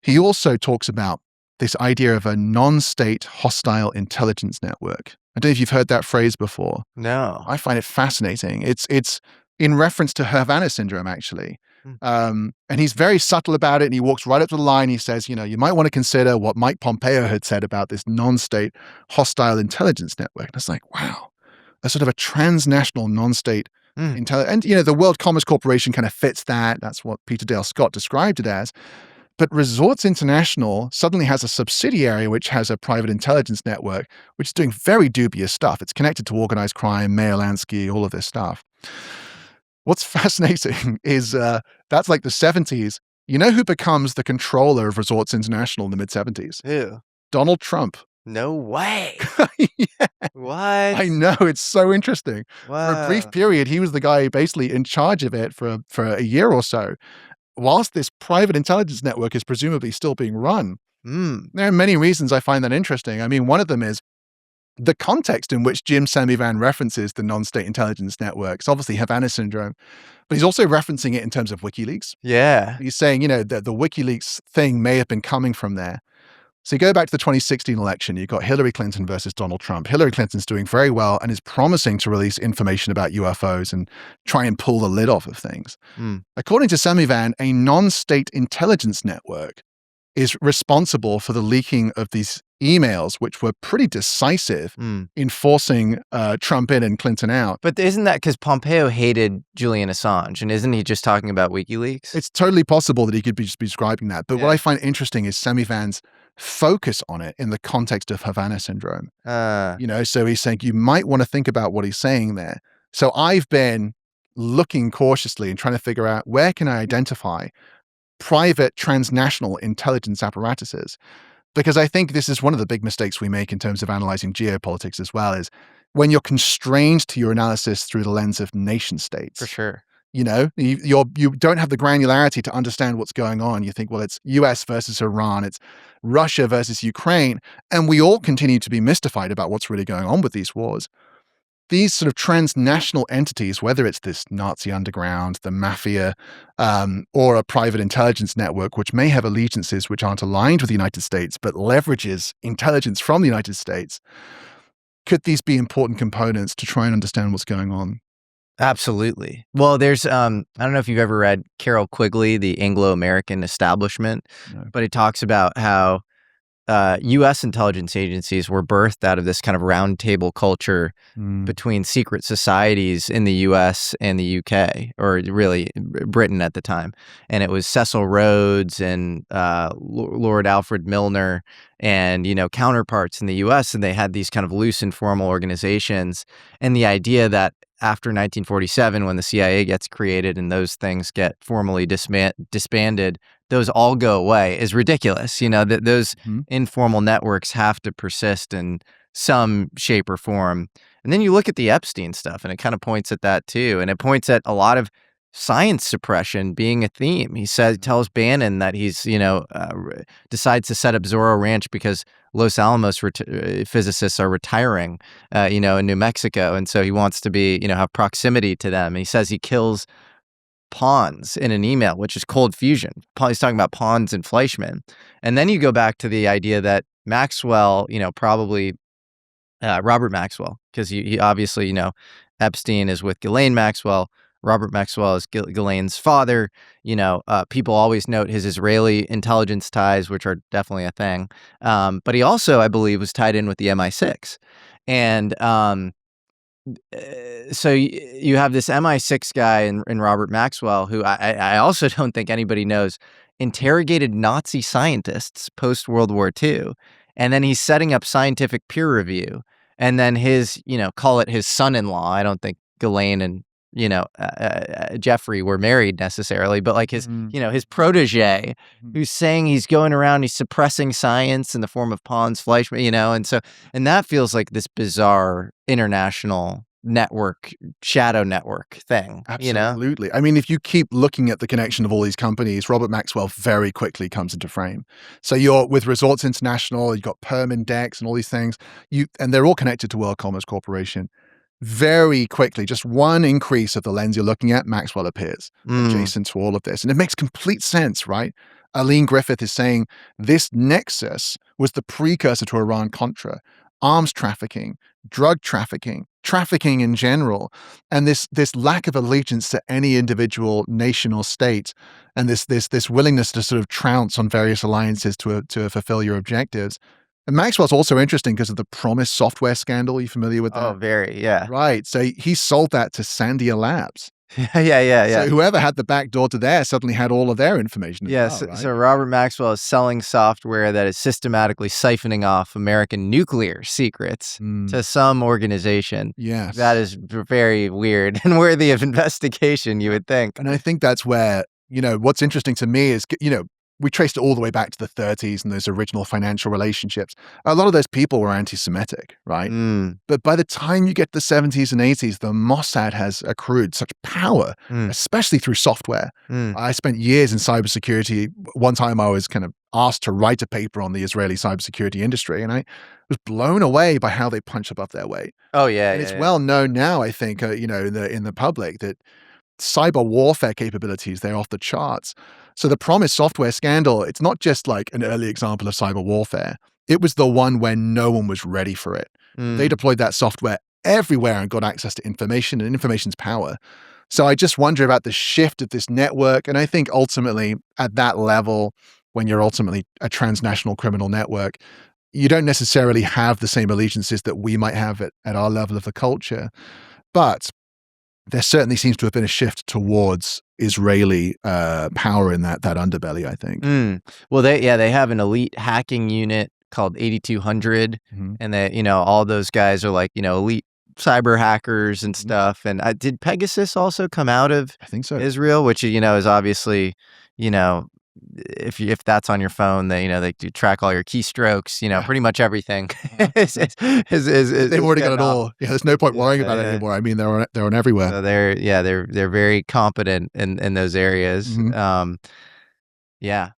He also talks about this idea of a non-state hostile intelligence network. I don't know if you've heard that phrase before. No. I find it fascinating. It's in reference to Havana syndrome, actually. And he's very subtle about it, and he walks right up to the line. He says, you might want to consider what Mike Pompeo had said about this non-state hostile intelligence network. And it's like, wow, a sort of a transnational non-state intelligence. And, the World Commerce Corporation kind of fits that. That's what Peter Dale Scott described it as. But Resorts International suddenly has a subsidiary which has a private intelligence network, which is doing very dubious stuff. It's connected to organized crime, Meyer Lansky, all of this stuff. What's fascinating is that's like the 70s. You know who becomes the controller of Resorts International in the mid-70s? Who? Donald Trump. No way. Yeah. What? I know. It's so interesting. Wow. For a brief period, he was the guy basically in charge of it for a year or so. whilst this private intelligence network is presumably still being run. There are many reasons I find that interesting. I mean, one of them is the context in which Jim Semivan references the non-state intelligence networks, obviously Havana syndrome, but he's also referencing it in terms of WikiLeaks. Yeah. He's saying, that the WikiLeaks thing may have been coming from there. So you go back to the 2016 election, you've got Hillary Clinton versus Donald Trump. Hillary Clinton's doing very well and is promising to release information about UFOs and try and pull the lid off of things. According to Semivan, a non-state intelligence network is responsible for the leaking of these emails, which were pretty decisive in forcing Trump in and Clinton out. But isn't that because Pompeo hated Julian Assange? And isn't he just talking about WikiLeaks? It's totally possible that he could be just describing that. But what I find interesting is Semivan's focus on it in the context of Havana syndrome. So he's saying you might want to think about what he's saying there. So I've been looking cautiously and trying to figure out where can I identify private transnational intelligence apparatuses, because I think this is one of the big mistakes we make in terms of analyzing geopolitics as well, is when you're constrained to your analysis through the lens of nation states. For sure. You don't have the granularity to understand what's going on. You think, well, it's US versus Iran, it's Russia versus Ukraine, and we all continue to be mystified about what's really going on with these wars. These sort of transnational entities, whether it's this Nazi underground, the mafia, or a private intelligence network, which may have allegiances which aren't aligned with the United States, but leverages intelligence from the United States, could these be important components to try and understand what's going on? Absolutely. Well, there's, I don't know if you've ever read Carol Quigley, The Anglo-American Establishment, but it talks about how U.S. intelligence agencies were birthed out of this kind of round table culture between secret societies in the U.S. and the U.K., or really Britain at the time. And it was Cecil Rhodes and Lord Alfred Milner and, counterparts in the U.S., and they had these kind of loose informal organizations. And the idea that after 1947, when the CIA gets created and those things get formally disbanded, those all go away is ridiculous. Those informal networks have to persist in some shape or form. And then you look at the Epstein stuff, and it kind of points at that too. And it points at a lot of science suppression being a theme. He tells Bannon that he's, decides to set up Zorro Ranch because Los Alamos physicists are retiring, in New Mexico. And so he wants to be, have proximity to them. And he says he kills Pons in an email, which is cold fusion. He's talking about Pons and Fleischmann. And then you go back to the idea that Maxwell, probably Robert Maxwell, because he obviously, Epstein is with Ghislaine Maxwell. Robert Maxwell is Ghislaine's father. People always note his Israeli intelligence ties, which are definitely a thing. But he also, I believe, was tied in with the MI6. And so you have this MI6 guy in Robert Maxwell, who I also don't think anybody knows, interrogated Nazi scientists post-World War II. And then he's setting up scientific peer review. And then his, call it his son-in-law. I don't think Ghislaine and Jeffrey were married necessarily, but like his, his protege who's saying he's going around, he's suppressing science in the form of Pons, Fleischmann, and that feels like this bizarre international network, shadow network thing. Absolutely. I mean, if you keep looking at the connection of all these companies, Robert Maxwell very quickly comes into frame. So you're with Resorts International, you've got Perm Index and all these things, and they're all connected to World Commerce Corporation. Very quickly, just one increase of the lens you're looking at, Maxwell appears adjacent to all of this. And it makes complete sense, right? Aline Griffith is saying this nexus was the precursor to Iran-Contra, arms trafficking, drug trafficking, trafficking in general, and this lack of allegiance to any individual nation or state, and this willingness to sort of trounce on various alliances to fulfill your objectives. And Maxwell's also interesting because of the Promise software scandal. Are you familiar with that? Oh, very, yeah. Right. So he sold that to Sandia Labs. Yeah. So whoever had the back door to there suddenly had all of their information. Yes. Right? So Robert Maxwell is selling software that is systematically siphoning off American nuclear secrets to some organization. Yes. That is very weird and worthy of investigation, you would think. And I think that's where, what's interesting to me is, we traced it all the way back to the 30s and those original financial relationships. A lot of those people were anti-Semitic, right? But by the time you get to the 70s and 80s, the Mossad has accrued such power, especially through software. I spent years in cybersecurity. One time I was kind of asked to write a paper on the Israeli cybersecurity industry, and I was blown away by how they punch above their weight. Oh yeah, and it's well known now, I think, in the public, that cyber warfare capabilities, they're off the charts. So the Promise software scandal, it's not just like an early example of cyber warfare. It was the one where no one was ready for it. They deployed that software everywhere and got access to information, and information's power. So I just wonder about the shift of this network. And I think ultimately at that level, when you're ultimately a transnational criminal network, you don't necessarily have the same allegiances that we might have at our level of the culture. But there certainly seems to have been a shift towards Israeli power in that underbelly, I think. Well, they have an elite hacking unit called 8200, and they, all those guys are like, elite cyber hackers and stuff. And did Pegasus also come out of I think so. Israel, which is obviously, if that's on your phone, they do track all your keystrokes, pretty much everything. They've already got it all. Yeah, there's no point worrying about it anymore. I mean, they're on everywhere. So they're very competent in those areas. Yeah.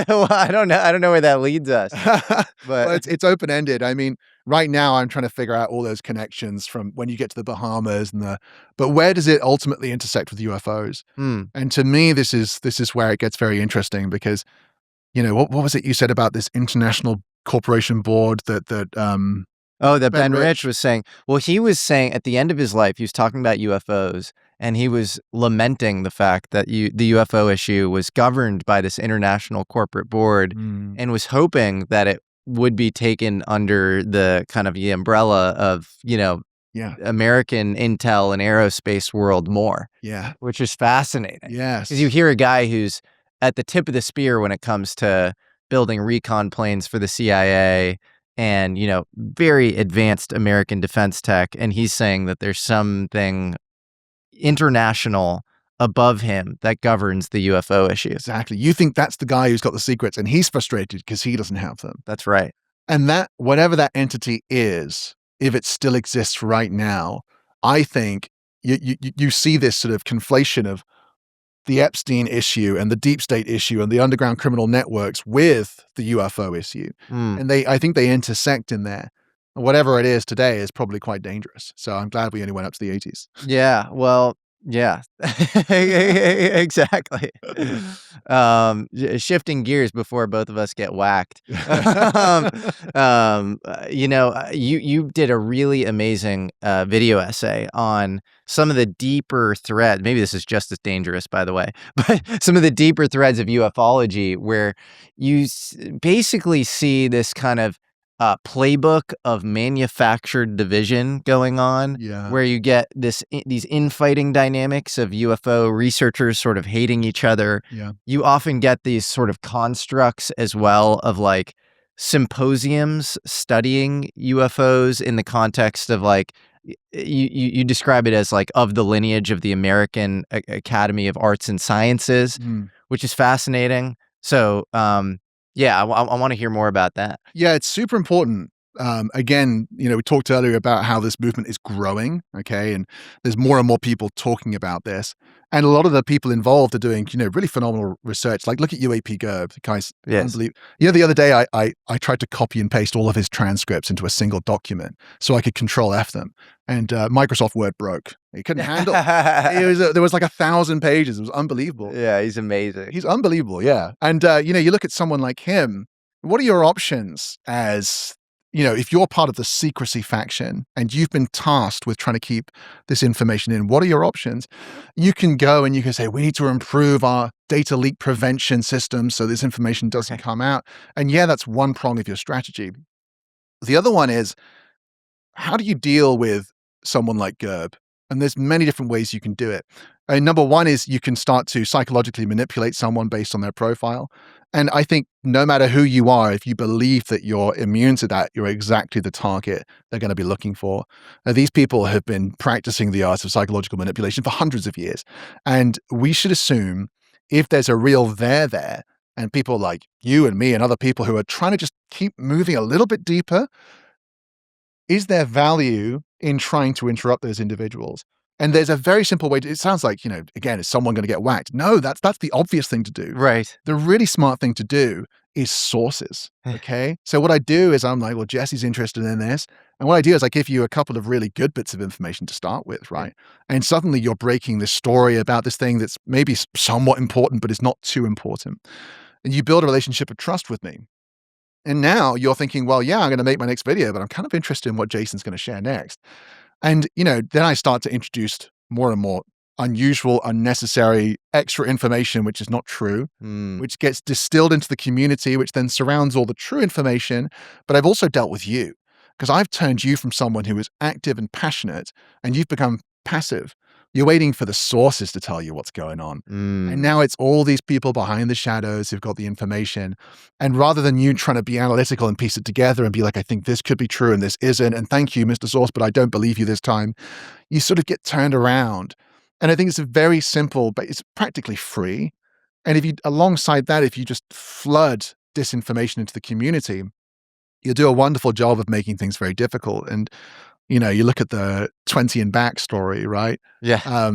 Well, I don't know where that leads us, but well, it's open-ended. I mean, right now I'm trying to figure out all those connections from when you get to the Bahamas but where does it ultimately intersect with UFOs? And to me, this is where it gets very interesting, because, what was it you said about this international corporation board that Ben Rich was saying? Well, he was saying at the end of his life, he was talking about UFOs, and he was lamenting the fact that the UFO issue was governed by this international corporate board, and was hoping that it would be taken under the kind of the umbrella of, American intel and aerospace world more. Yeah. Which is fascinating. Yes. Because you hear a guy who's at the tip of the spear when it comes to building recon planes for the CIA and, very advanced American defense tech. And he's saying that there's something international above him that governs the UFO issue. Exactly. You think that's the guy who's got the secrets, and he's frustrated because he doesn't have them. That's right. And that, whatever that entity is, if it still exists right now, I think you see this sort of conflation of the Epstein issue and the deep state issue and the underground criminal networks with the UFO issue. And I think they intersect in there. Whatever it is today is probably quite dangerous. So I'm glad we only went up to the 80s. Yeah, well, yeah, exactly. Shifting gears before both of us get whacked. You did a really amazing video essay on some of the deeper threads. Maybe this is just as dangerous, by the way, but some of the deeper threads of ufology, where you basically see this kind of playbook of manufactured division going on, where you get these infighting dynamics of UFO researchers sort of hating each other. You often get these sort of constructs as well of like symposiums studying UFOs in the context of like, you describe it as like of the lineage of the American Academy of Arts and Sciences, which is fascinating. So, yeah, I want to hear more about that. Yeah, it's super important. Again, we talked earlier about how this movement is growing, okay? And there's more and more people talking about this. And a lot of the people involved are doing, really phenomenal research. Like, look at UAP Gerb. The guy's unbelievable. The other day, I tried to copy and paste all of his transcripts into a single document so I could Control F them. And Microsoft Word broke. It couldn't handle it. There was like 1,000 pages. It was unbelievable. Yeah, he's amazing. He's unbelievable, yeah. And, you look at someone like him, what are your options as, if you're part of the secrecy faction and you've been tasked with trying to keep this information in, what are your options? You can go and you can say, we need to improve our data leak prevention system so this information doesn't come out. And yeah, that's one prong of your strategy. The other one is, how do you deal with someone like Gerb? And there's many different ways you can do it. Number one is you can start to psychologically manipulate someone based on their profile. And I think no matter who you are, if you believe that you're immune to that, you're exactly the target they're going to be looking for. These people have been practicing the art of psychological manipulation for hundreds of years. And we should assume if there's a real there, and people like you and me and other people who are trying to just keep moving a little bit deeper, is there value in trying to interrupt those individuals? And there's a very simple way it sounds like, again, is someone going to get whacked? No, that's the obvious thing to do. Right. The really smart thing to do is sources. Okay. So what I do is I'm like, well, Jesse's interested in this. And what I do is I give you a couple of really good bits of information to start with, right? And suddenly you're breaking this story about this thing that's maybe somewhat important, but is not too important. And you build a relationship of trust with me. And now you're thinking, well, yeah, I'm going to make my next video, but I'm kind of interested in what Jason's going to share next. And, then I start to introduce more and more unusual, unnecessary, extra information, which is not true, which gets distilled into the community, which then surrounds all the true information. But I've also dealt with you because I've turned you from someone who is active and passionate, and you've become passive. You're waiting for the sources to tell you what's going on. And now it's all these people behind the shadows who've got the information. And rather than you trying to be analytical and piece it together and be like, I think this could be true and this isn't, and thank you, Mr. Source, but I don't believe you this time, you sort of get turned around. And I think it's a very simple, but it's practically free. And alongside that, if you just flood disinformation into the community, you'll do a wonderful job of making things very difficult. And you look at the 20 and back story, right? Yeah.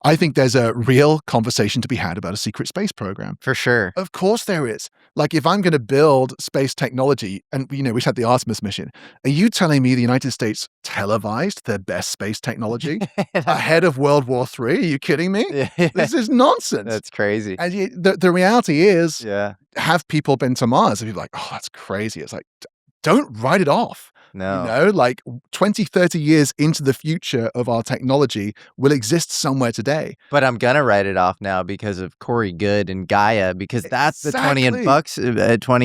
I think there's a real conversation to be had about a secret space program. For sure. Of course there is. Like if I'm going to build space technology and, we had the Artemis mission, are you telling me the United States televised their best space technology ahead of World War III? Are you kidding me? This is nonsense. That's crazy. And the reality is, have people been to Mars? And people are like, oh, that's crazy. It's like, don't write it off. No. Like 20, 30 years into the future of our technology will exist somewhere today. But I'm going to write it off now because of Corey Goode and Gaia, because that's the 20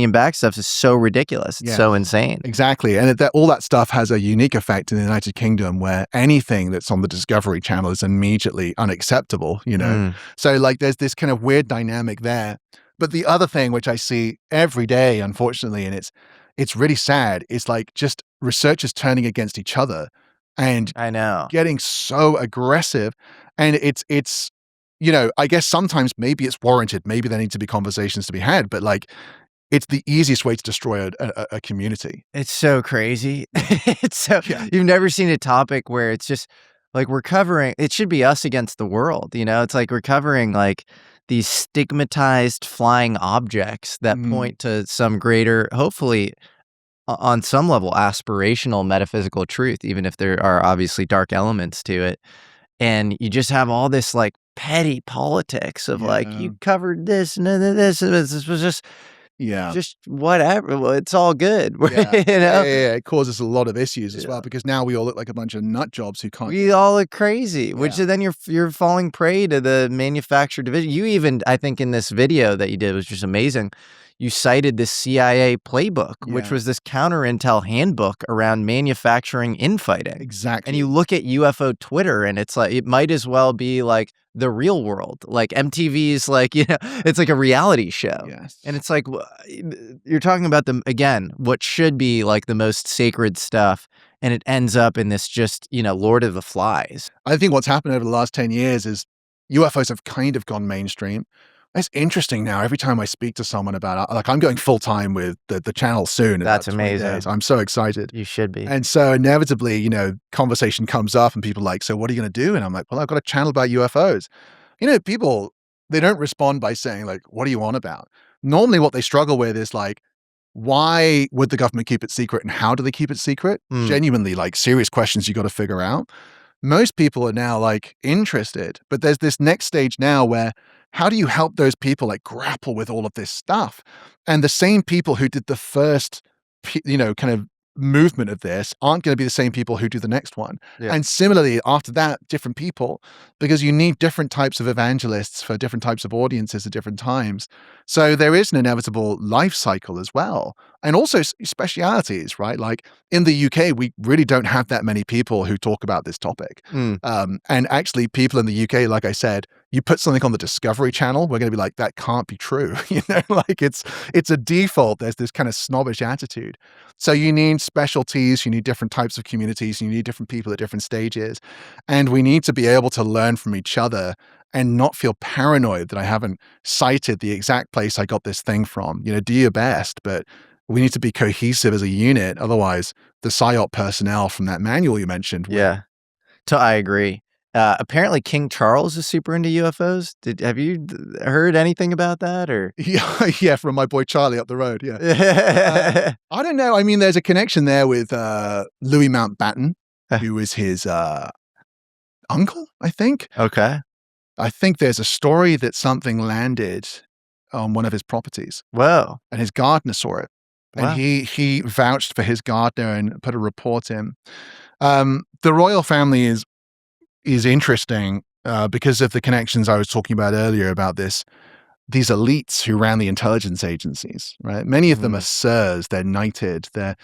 and back stuff is so ridiculous. It's so insane. Exactly. And all that stuff has a unique effect in the United Kingdom where anything that's on the Discovery Channel is immediately unacceptable, So like there's this kind of weird dynamic there. But the other thing, which I see every day, unfortunately, and it's really sad, is like just researchers turning against each other and I know getting so aggressive. And it's I guess sometimes maybe it's warranted. Maybe there need to be conversations to be had, but like it's the easiest way to destroy a community. It's so crazy. You've never seen a topic where it's just like we're covering, it should be us against the world. It's like we're covering like these stigmatized flying objects that point to some greater, hopefully on some level, aspirational metaphysical truth, even if there are obviously dark elements to it. And you just have all this like petty politics of like, you covered this and this was just whatever. Well, it's all good. It causes a lot of issues as well, because now we all look like a bunch of nut jobs who can't. We all look crazy, which then you're falling prey to the manufacturer division. You even, I think in this video that you did was just amazing. You cited this CIA playbook, which was this counter-intel handbook around manufacturing infighting. Exactly. And you look at UFO Twitter and it's like, it might as well be like the real world. Like MTV's like, it's like a reality show. Yes. And it's like, you're talking about what should be like the most sacred stuff. And it ends up in this just, Lord of the Flies. I think what's happened over the last 10 years is UFOs have kind of gone mainstream. It's interesting now. Every time I speak to someone about it, like I'm going full time with the channel soon. That's amazing. Days. I'm so excited. You should be. And so inevitably, conversation comes up and people are like, so what are you going to do? And I'm like, well, I've got a channel about UFOs. People, they don't respond by saying like, what do you want about? Normally what they struggle with is like, why would the government keep it secret and how do they keep it secret? Genuinely like serious questions you got to figure out. Most people are now like interested, but there's this next stage now where how do you help those people like grapple with all of this stuff? And the same people who did the first, kind of movement of this aren't going to be the same people who do the next one. Yeah. And similarly, after that, different people, because you need different types of evangelists for different types of audiences at different times. So there is an inevitable life cycle as well. And also specialities, right? Like in the UK, we really don't have that many people who talk about this topic. And actually people in the UK, like I said, you put something on the Discovery Channel, we're going to be like, that can't be true. Like it's a default. There's this kind of snobbish attitude. So you need specialties, you need different types of communities, you need different people at different stages. And we need to be able to learn from each other and not feel paranoid that I haven't cited the exact place I got this thing from. Do your best, but we need to be cohesive as a unit. Otherwise, the PSYOP personnel from that manual you mentioned. Yeah. So I agree. Apparently King Charles is super into UFOs. Have you heard anything about that or? Yeah, from my boy Charlie up the road. Yeah. I don't know. I mean, there's a connection there with Louis Mountbatten, who is his uncle, I think. Okay. I think there's a story that something landed on one of his properties. Whoa. And his gardener saw it. And Wow. he vouched for his gardener and put a report in. The royal family is interesting because of the connections I was talking about earlier about these elites who ran the intelligence agencies, right? Many of them are sirs, they're knighted. The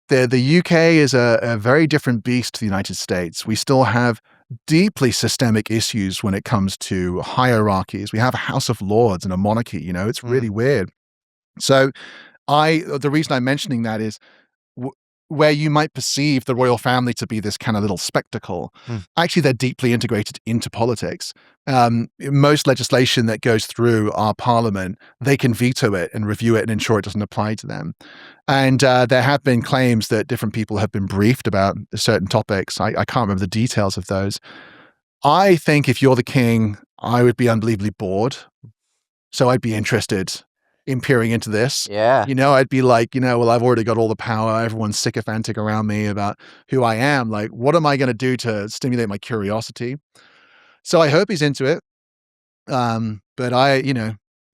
UK is a very different beast to the United States. We still have deeply systemic issues when it comes to hierarchies. We have a House of Lords and a monarchy, it's really weird. So the reason I'm mentioning that is where you might perceive the royal family to be this kind of little spectacle, actually they're deeply integrated into politics. Most legislation that goes through our parliament, they can veto it and review it and ensure it doesn't apply to them. And there have been claims that different people have been briefed about certain topics. I can't remember the details of those. I think if you're the king, I would be unbelievably bored. So I'd be interested in peering into this. Yeah. I'd be like, well, I've already got all the power. Everyone's sycophantic around me about who I am. Like, what am I going to do to stimulate my curiosity? So I hope he's into it. But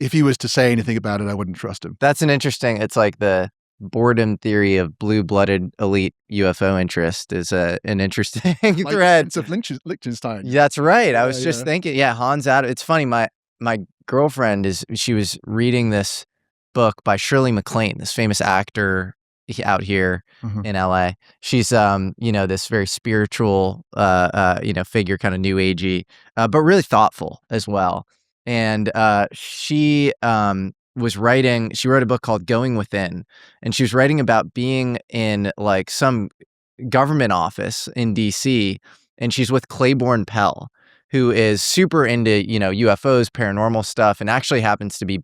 if he was to say anything about it, I wouldn't trust him. That's it's like the boredom theory of blue-blooded elite UFO interest is an interesting thread. It's of Liechtenstein. That's right. I was just thinking, Hans Adam. It's funny, my girlfriend she was reading this book by Shirley MacLaine, this famous actor out here in LA. She's this very spiritual figure, kind of new agey, but really thoughtful as well. And she wrote a book called Going Within, and she was writing about being in like some government office in DC, and she's with Claiborne Pell, who is super into, UFOs, paranormal stuff, and actually happens to be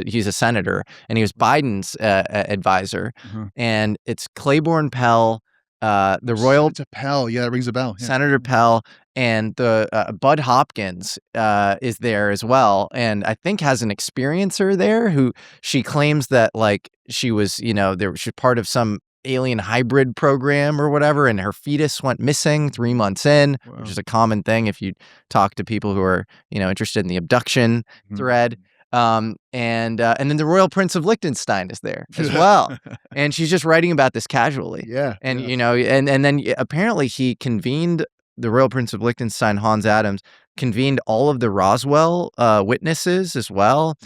he's a senator, and he was Biden's advisor. And it's Claiborne Pell, the royal... Senator Pell, yeah, it rings a bell. Yeah. Senator Pell, and the Bud Hopkins is there as well, and I think has an experiencer there who she claims that, like, she was, she's part of some alien hybrid program or whatever, and her fetus went missing 3 months in, which is a common thing if you talk to people who are, interested in the abduction thread. And then the Royal Prince of Liechtenstein is there as well. And she's just writing about this casually. Yeah. And, and then apparently he convened, the Royal Prince of Liechtenstein, Hans Adams, convened all of the Roswell witnesses as well.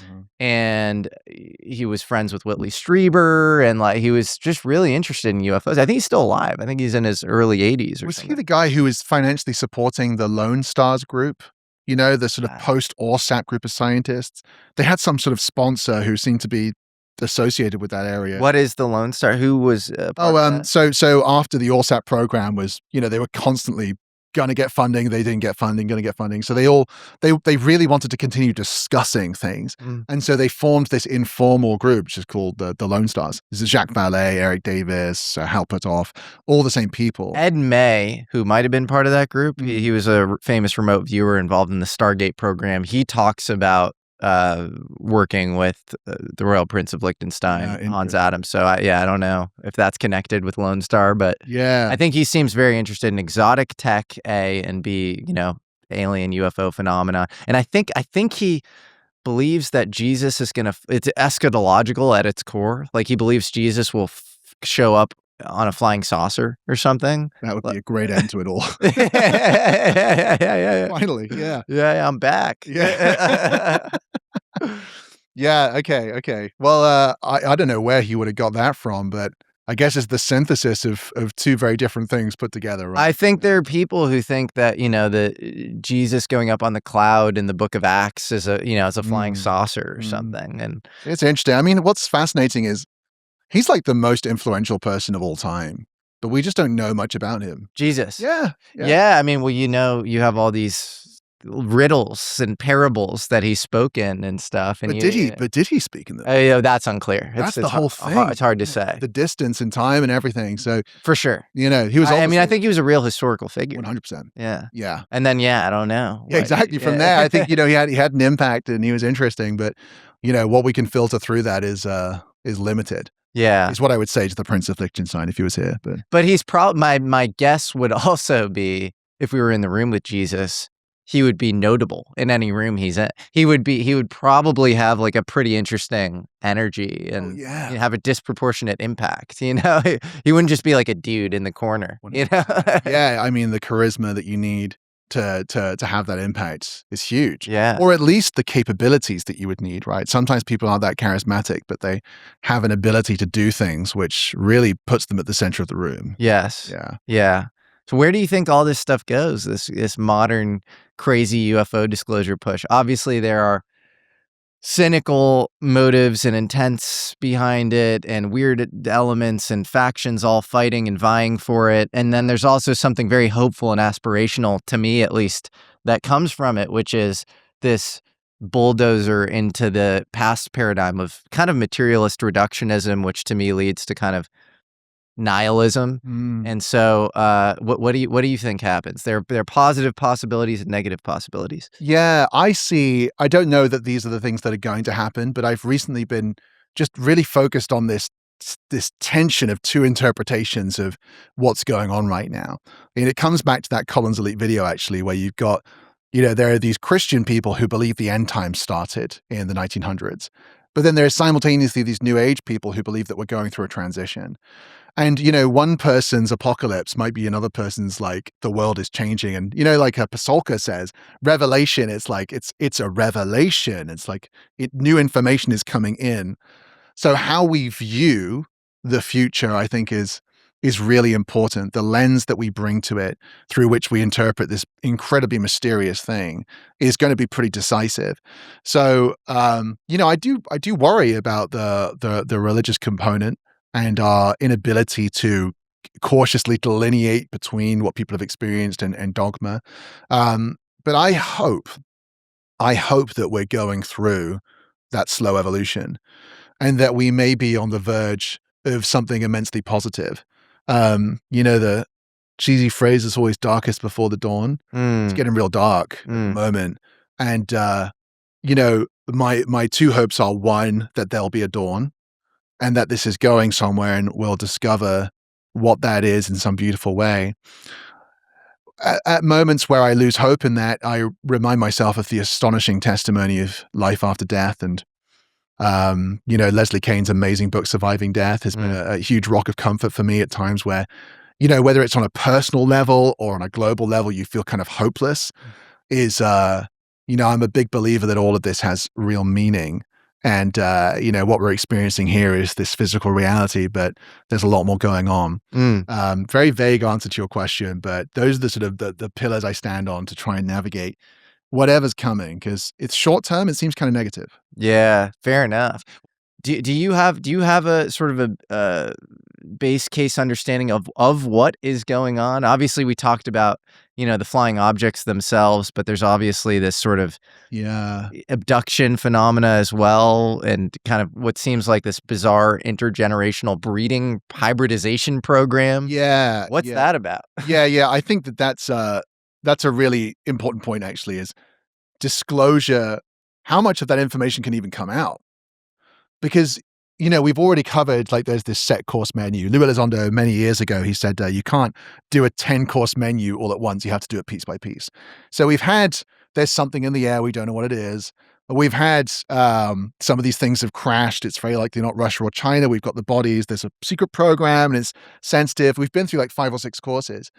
And he was friends with Whitley Strieber, and like he was just really interested in UFOs. I think he's still alive. I think he's in his early 80s or something. Was he the guy who was financially supporting the Lone Stars group? The sort of post-AAWSAP group of scientists? They had some sort of sponsor who seemed to be associated with that area. What is the Lone Star? Who was so after the AAWSAP program was, they were constantly going to get funding, they didn't get funding, going to get funding. So they really wanted to continue discussing things. And so they formed this informal group, which is called the Lone Stars. This is Jacques Vallée, Eric Davis, Hal Puthoff, all the same people. Ed May, who might have been part of that group, he was a famous remote viewer involved in the Stargate program. He talks about working with the Royal Prince of Liechtenstein, Hans Adams. So I don't know if that's connected with Lone Star, but I think he seems very interested in exotic tech, A, and B, alien UFO phenomena. And I think he believes that Jesus is it's eschatological at its core. Like he believes Jesus will show up on a flying saucer or something. That would be a great end to it all. Yeah. Finally, yeah. Yeah, I'm back. Yeah. Yeah, okay. Well, I don't know where he would have got that from, but I guess it's the synthesis of two very different things put together, right? I think there are people who think that, the Jesus going up on the cloud in the Book of Acts is a flying saucer or something. And it's interesting. I mean, what's fascinating is he's like the most influential person of all time, but we just don't know much about him. Jesus. Yeah. I mean, well, you have all these riddles and parables that he spoke in and stuff. And But did he speak in them? That's unclear. That's the whole thing. It's hard to say. The distance and time and everything. So for sure, he was. I think he was a real historical figure. 100%. Yeah. And then I don't know. Yeah, exactly. From there, I think he had an impact and he was interesting. But what we can filter through that is limited. Yeah, is what I would say to the Prince of Liechtenstein if he was here. But he's probably my guess would also be, if we were in the room with Jesus, he would be notable in any room he's in. He would probably have like a pretty interesting energy and have a disproportionate impact. He wouldn't just be like a dude in the corner. Yeah, I mean the charisma that you need to have that impact is huge. Yeah. Or at least the capabilities that you would need, right? Sometimes people aren't that charismatic, but they have an ability to do things which really puts them at the center of the room. Yes. Yeah. Yeah. So where do you think all this stuff goes? This modern crazy UFO disclosure push. Obviously there are cynical motives and intents behind it and weird elements and factions all fighting and vying for it. And then there's also something very hopeful and aspirational, to me at least, that comes from it, which is this bulldozer into the past paradigm of kind of materialist reductionism, which to me leads to kind of nihilism. And so what do you think happens? There are positive possibilities and negative possibilities. Yeah, I don't know that these are the things that are going to happen, but I've recently been just really focused on this tension of two interpretations of what's going on right now. And it comes back to that Collins Elite video, actually, where you've got, there are these Christian people who believe the end times started in the 1900s. But then there are simultaneously these New Age people who believe that we're going through a transition. And, one person's apocalypse might be another person's like, the world is changing. And, like Pasolka says, revelation, it's like, it's a revelation. It's like new information is coming in. So how we view the future, I think, is really important. The lens that we bring to it through which we interpret this incredibly mysterious thing is going to be pretty decisive. So, I do worry about the religious component and our inability to cautiously delineate between what people have experienced and dogma. But I hope that we're going through that slow evolution and that we may be on the verge of something immensely positive. The cheesy phrase is always darkest before the dawn. It's getting real dark at the moment. And, my two hopes are, one, that there'll be a dawn and that this is going somewhere and we'll discover what that is in some beautiful way. At moments where I lose hope in that, I remind myself of the astonishing testimony of life after death. And, Leslie Kane's amazing book, Surviving Death, has been a huge rock of comfort for me at times where, whether it's on a personal level or on a global level, you feel kind of hopeless I'm a big believer that all of this has real meaning. And, what we're experiencing here is this physical reality, but there's a lot more going on. Very vague answer to your question, but those are the sort of the pillars I stand on to try and navigate whatever's coming, because it's short term. It seems kind of negative. Yeah, fair enough. Do you have a sort of a base case understanding of what is going on? Obviously, we talked about the flying objects themselves, but there's obviously this sort of abduction phenomena as well, and kind of what seems like this bizarre intergenerational breeding hybridization program. What's that about? I think that's a really important point, actually, is disclosure. How much of that information can even come out? Because, we've already covered, like, there's this set course menu. Lou Elizondo, many years ago, he said, you can't do a 10-course menu all at once. You have to do it piece by piece. So there's something in the air. We don't know what it is. We've had some of these things have crashed. It's very likely not Russia or China. We've got the bodies. There's a secret program and it's sensitive. We've been through like 5 or 6 courses.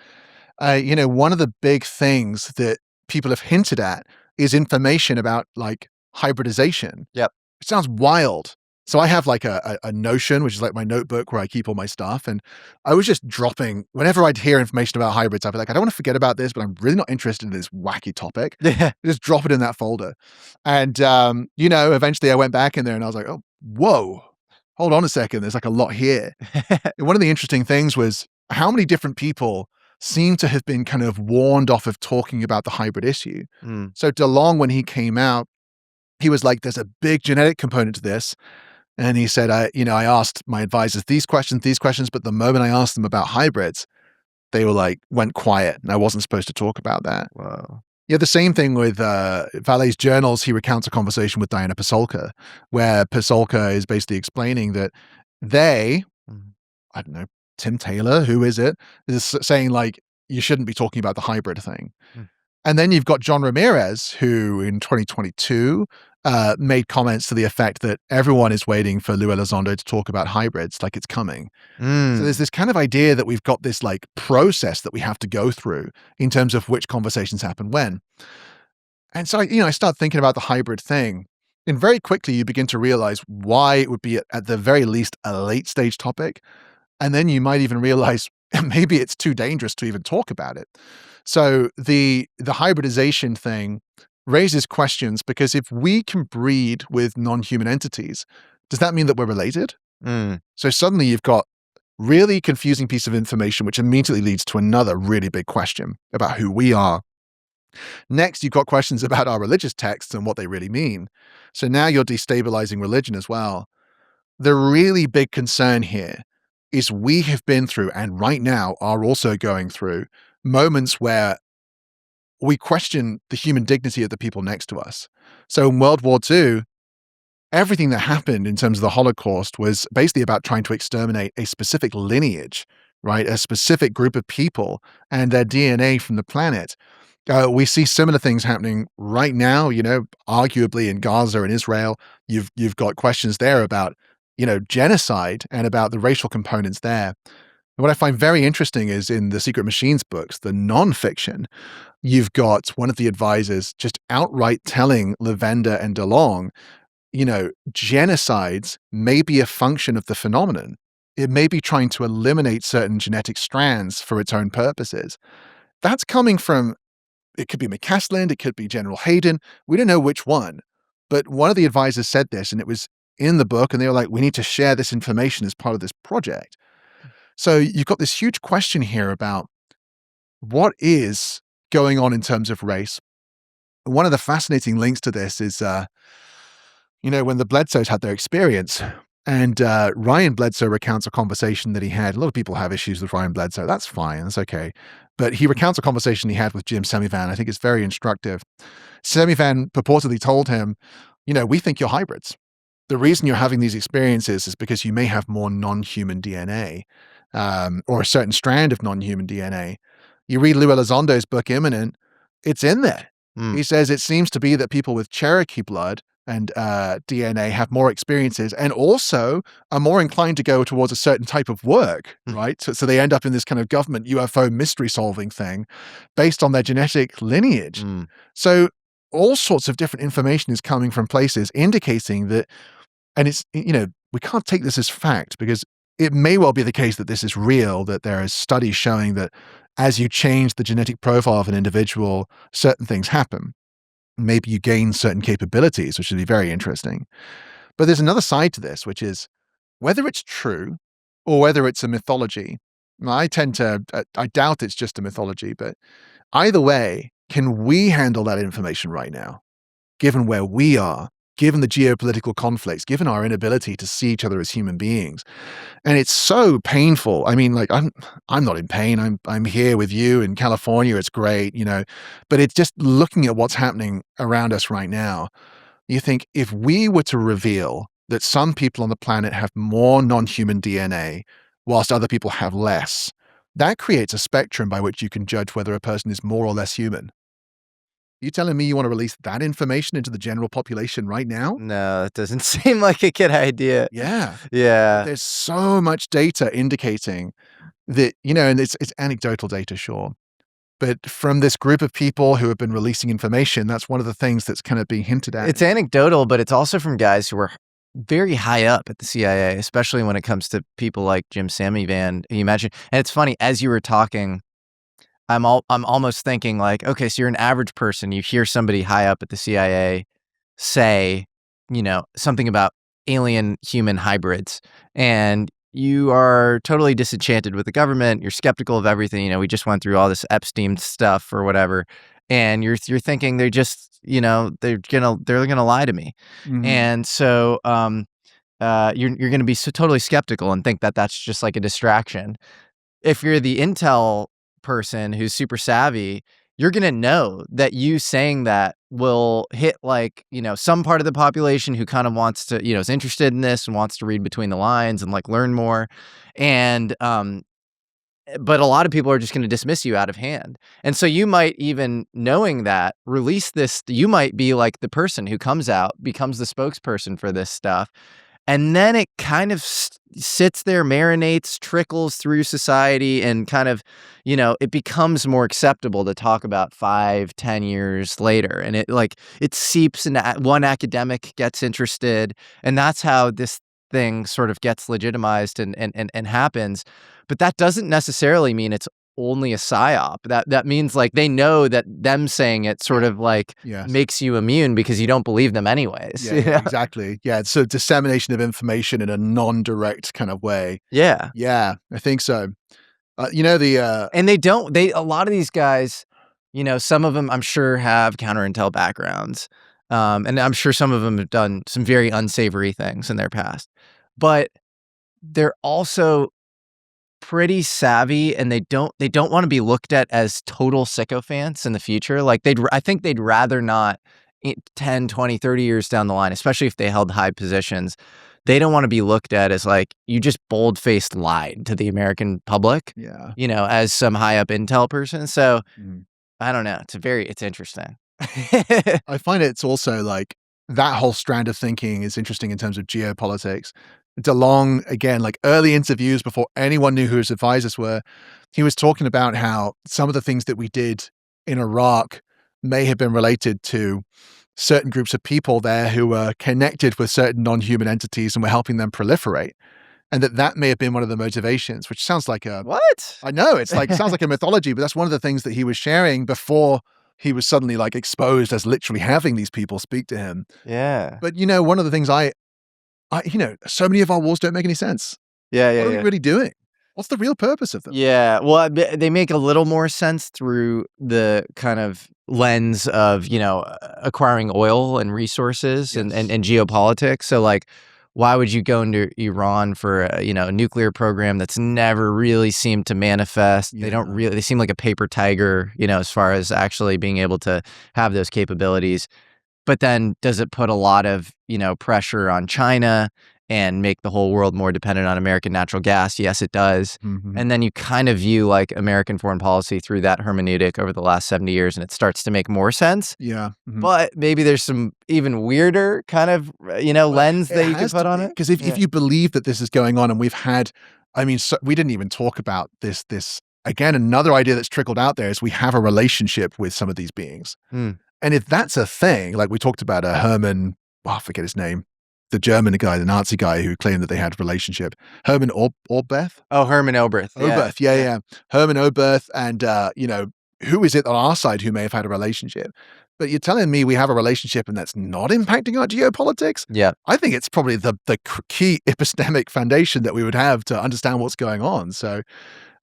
One of the big things that people have hinted at is information about like hybridization. Yep. It sounds wild. So I have like a Notion, which is like my notebook where I keep all my stuff. And I was just dropping, whenever I'd hear information about hybrids, I'd be like, I don't want to forget about this, but I'm really not interested in this wacky topic. Just drop it in that folder. And, eventually I went back in there and I was like, oh, whoa, hold on a second. There's like a lot here. And one of the interesting things was how many different people seem to have been kind of warned off of talking about the hybrid issue. Mm. So DeLonge, when he came out, he was like, there's a big genetic component to this. And he said, I asked my advisors these questions, but the moment I asked them about hybrids, they were went quiet, and I wasn't supposed to talk about that. Wow. Yeah, the same thing with Vallée's journals. He recounts a conversation with Diana Pasulka, where Pasulka is basically explaining that they, I don't know, Tim Taylor, who is it, is saying you shouldn't be talking about the hybrid thing. And then you've got John Ramirez, who in 2022 made comments to the effect that everyone is waiting for Lou Elizondo to talk about hybrids, like it's coming. So there's this kind of idea that we've got this process that we have to go through in terms of which conversations happen when. And so, I start thinking about the hybrid thing, and very quickly you begin to realize why it would be at the very least a late stage topic. And then you might even realize maybe it's too dangerous to even talk about it. So the hybridization thing raises questions, because if we can breed with non-human entities, does that mean that we're related? So suddenly you've got really confusing piece of information, which immediately leads to another really big question about who we are. Next, you've got questions about our religious texts and what they really mean. So now you're destabilizing religion as well. The really big concern here is we have been through, and right now are also going through, moments where we question the human dignity of the people next to us. So in World War II, everything that happened in terms of the Holocaust was basically about trying to exterminate a specific lineage, right? A specific group of people and their DNA from the planet. We see similar things happening right now, arguably in Gaza and Israel. You've got questions there about, genocide and about the racial components there. And what I find very interesting is in the Secret Machines books, the nonfiction, you've got one of the advisors just outright telling Lavender and DeLonge, genocides may be a function of the phenomenon. It may be trying to eliminate certain genetic strands for its own purposes. That's coming from, it could be McCasland, it could be General Hayden. We don't know which one. But one of the advisors said this, and it was in the book, and they were like, we need to share this information as part of this project. So you've got this huge question here about what is going on in terms of race. One of the fascinating links to this is, when the Bledsoes had their experience, and Ryan Bledsoe recounts a conversation that he had. A lot of people have issues with Ryan Bledsoe. That's fine. That's okay. But he recounts a conversation he had with Jim Semivan. I think it's very instructive. Semivan purportedly told him, we think you're hybrids. The reason you're having these experiences is because you may have more non-human DNA, or a certain strand of non-human DNA. You read Lou Elizondo's book, Imminent, it's in there. He says it seems to be that people with Cherokee blood and DNA have more experiences and also are more inclined to go towards a certain type of work, right? So they end up in this kind of government UFO mystery solving thing based on their genetic lineage. So all sorts of different information is coming from places indicating that, and it's, we can't take this as fact because it may well be the case that this is real, that there are studies showing that as you change the genetic profile of an individual, certain things happen. Maybe you gain certain capabilities, which would be very interesting. But there's another side to this, which is whether it's true or whether it's a mythology. I doubt it's just a mythology, but either way, can we handle that information right now, given where we are, given the geopolitical conflicts, given our inability to see each other as human beings? And it's so painful. I mean, I'm not in pain. I'm here with you in California. It's great, but it's just looking at what's happening around us right now. You think if we were to reveal that some people on the planet have more non-human DNA whilst other people have less, that creates a spectrum by which you can judge whether a person is more or less human. You telling me you want to release that information into the general population right now? No, it doesn't seem like a good idea. Yeah. Yeah. There's so much data indicating that, and it's anecdotal data, sure. But from this group of people who have been releasing information, that's one of the things that's kind of being hinted at. It's anecdotal, but it's also from guys who are very high up at the CIA, especially when it comes to people like Jim Semivan. You imagine, and it's funny, as you were talking, I'm almost thinking okay, so you're an average person. You hear somebody high up at the CIA say, something about alien human hybrids, and you are totally disenchanted with the government. You're skeptical of everything. You know, we just went through all this Epstein stuff or whatever, and you're thinking they're just, you know, they're gonna lie to me, and so you're gonna be so totally skeptical and think that that's just like a distraction. If you're the intel person who's super savvy, you're going to know that you saying that will hit like, you know, some part of the population who kind of wants to, you know, is interested in this and wants to read between the lines and like learn more. And, but a lot of people are just going to dismiss you out of hand. And so you might even, knowing that, release this, you might be like the person who comes out, becomes the spokesperson for this stuff. And then it kind of sits there, marinates, trickles through society, and kind of, you know, it becomes more acceptable to talk about 5-10 years later. And it seeps, and one academic gets interested. And that's how this thing sort of gets legitimized and happens. But that doesn't necessarily mean it's only a psyop. That means like they know that them saying it sort of like makes you immune because you don't believe them anyways. Yeah, exactly. Yeah, it's a dissemination of information in a non-direct kind of way. Yeah. Yeah, I think so. You know, and a lot of these guys, you know, some of them I'm sure have counterintel backgrounds. And I'm sure some of them have done some very unsavory things in their past. But they're also pretty savvy, and they don't want to be looked at as total sycophants in the future. Like I think they'd rather not 10, 20, 30 years down the line, especially if they held high positions. They don't want to be looked at as like, you just bold-faced lied to the American public, you know, as some high up intel person. So I don't know. It's interesting. I find it's also like that whole strand of thinking is interesting in terms of geopolitics. DeLonge, again, like early interviews before anyone knew who his advisors were, he was talking about how some of the things that we did in Iraq may have been related to certain groups of people there who were connected with certain non-human entities and were helping them proliferate. And that may have been one of the motivations, which sounds like a... What? I know, it's like, sounds like a mythology, but that's one of the things that he was sharing before he was suddenly like exposed as literally having these people speak to him. Yeah. But, you know, one of the things you know, so many of our wars don't make any sense. What are we really doing? What's the real purpose of them? Yeah, well, they make a little more sense through the kind of lens of, you know, acquiring oil and resources and geopolitics. So, like, why would you go into Iran for a nuclear program that's never really seemed to manifest? Yeah. They seem like a paper tiger, you know, as far as actually being able to have those capabilities. But then does it put a lot of, you know, pressure on China and make the whole world more dependent on American natural gas? Yes, it does. And then you kind of view like American foreign policy through that hermeneutic over the last 70 years, and it starts to make more sense. Yeah. But maybe there's some even weirder kind of, you know, lens that you could put on it. Because if you believe that this is going on, and we've had, I mean, we didn't even talk about this, again, another idea that's trickled out there is we have a relationship with some of these beings. And if that's a thing, like we talked about Herman, I forget his name, the German guy, the Nazi guy who claimed that they had a relationship. Herman Oberth? Oh, Herman Oberth. Oberth, yeah. Herman Oberth, and, you know, who is it on our side who may have had a relationship? But you're telling me we have a relationship and that's not impacting our geopolitics? Yeah. I think it's probably the key epistemic foundation that we would have to understand what's going on. So,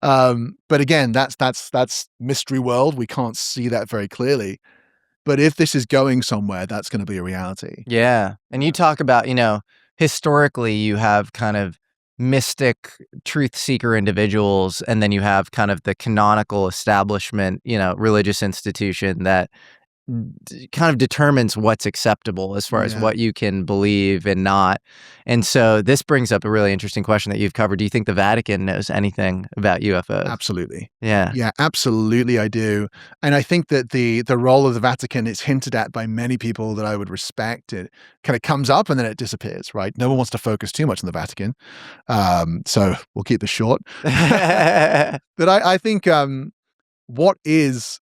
but again, that's mystery world. We can't see that very clearly. But if this is going somewhere, that's going to be a reality. Yeah. And you talk about, you know, historically you have kind of mystic truth seeker individuals, and then you have kind of the canonical establishment, you know, religious institution that kind of determines what's acceptable as far as what you can believe and not. And so this brings up a really interesting question that you've covered. Do you think the Vatican knows anything about UFOs? Absolutely. Yeah. Yeah, absolutely I do. And I think that the role of the Vatican is hinted at by many people that I would respect. It kind of comes up and then it disappears, right? No one wants to focus too much on the Vatican. So we'll keep this short. But I think what is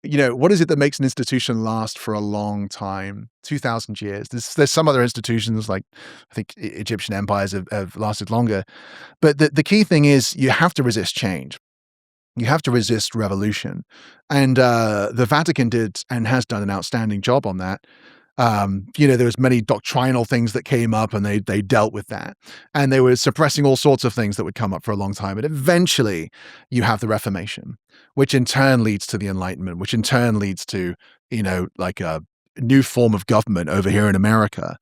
it that makes an institution last for a long time? 2,000 years. There's some other institutions, like I think Egyptian empires have lasted longer. But the key thing is you have to resist change. You have to resist revolution. And the Vatican did and has done an outstanding job on that. There was many doctrinal things that came up, and they dealt with that. And they were suppressing all sorts of things that would come up for a long time. And eventually you have the Reformation, which in turn leads to the Enlightenment, which in turn leads to, like a new form of government over here in America.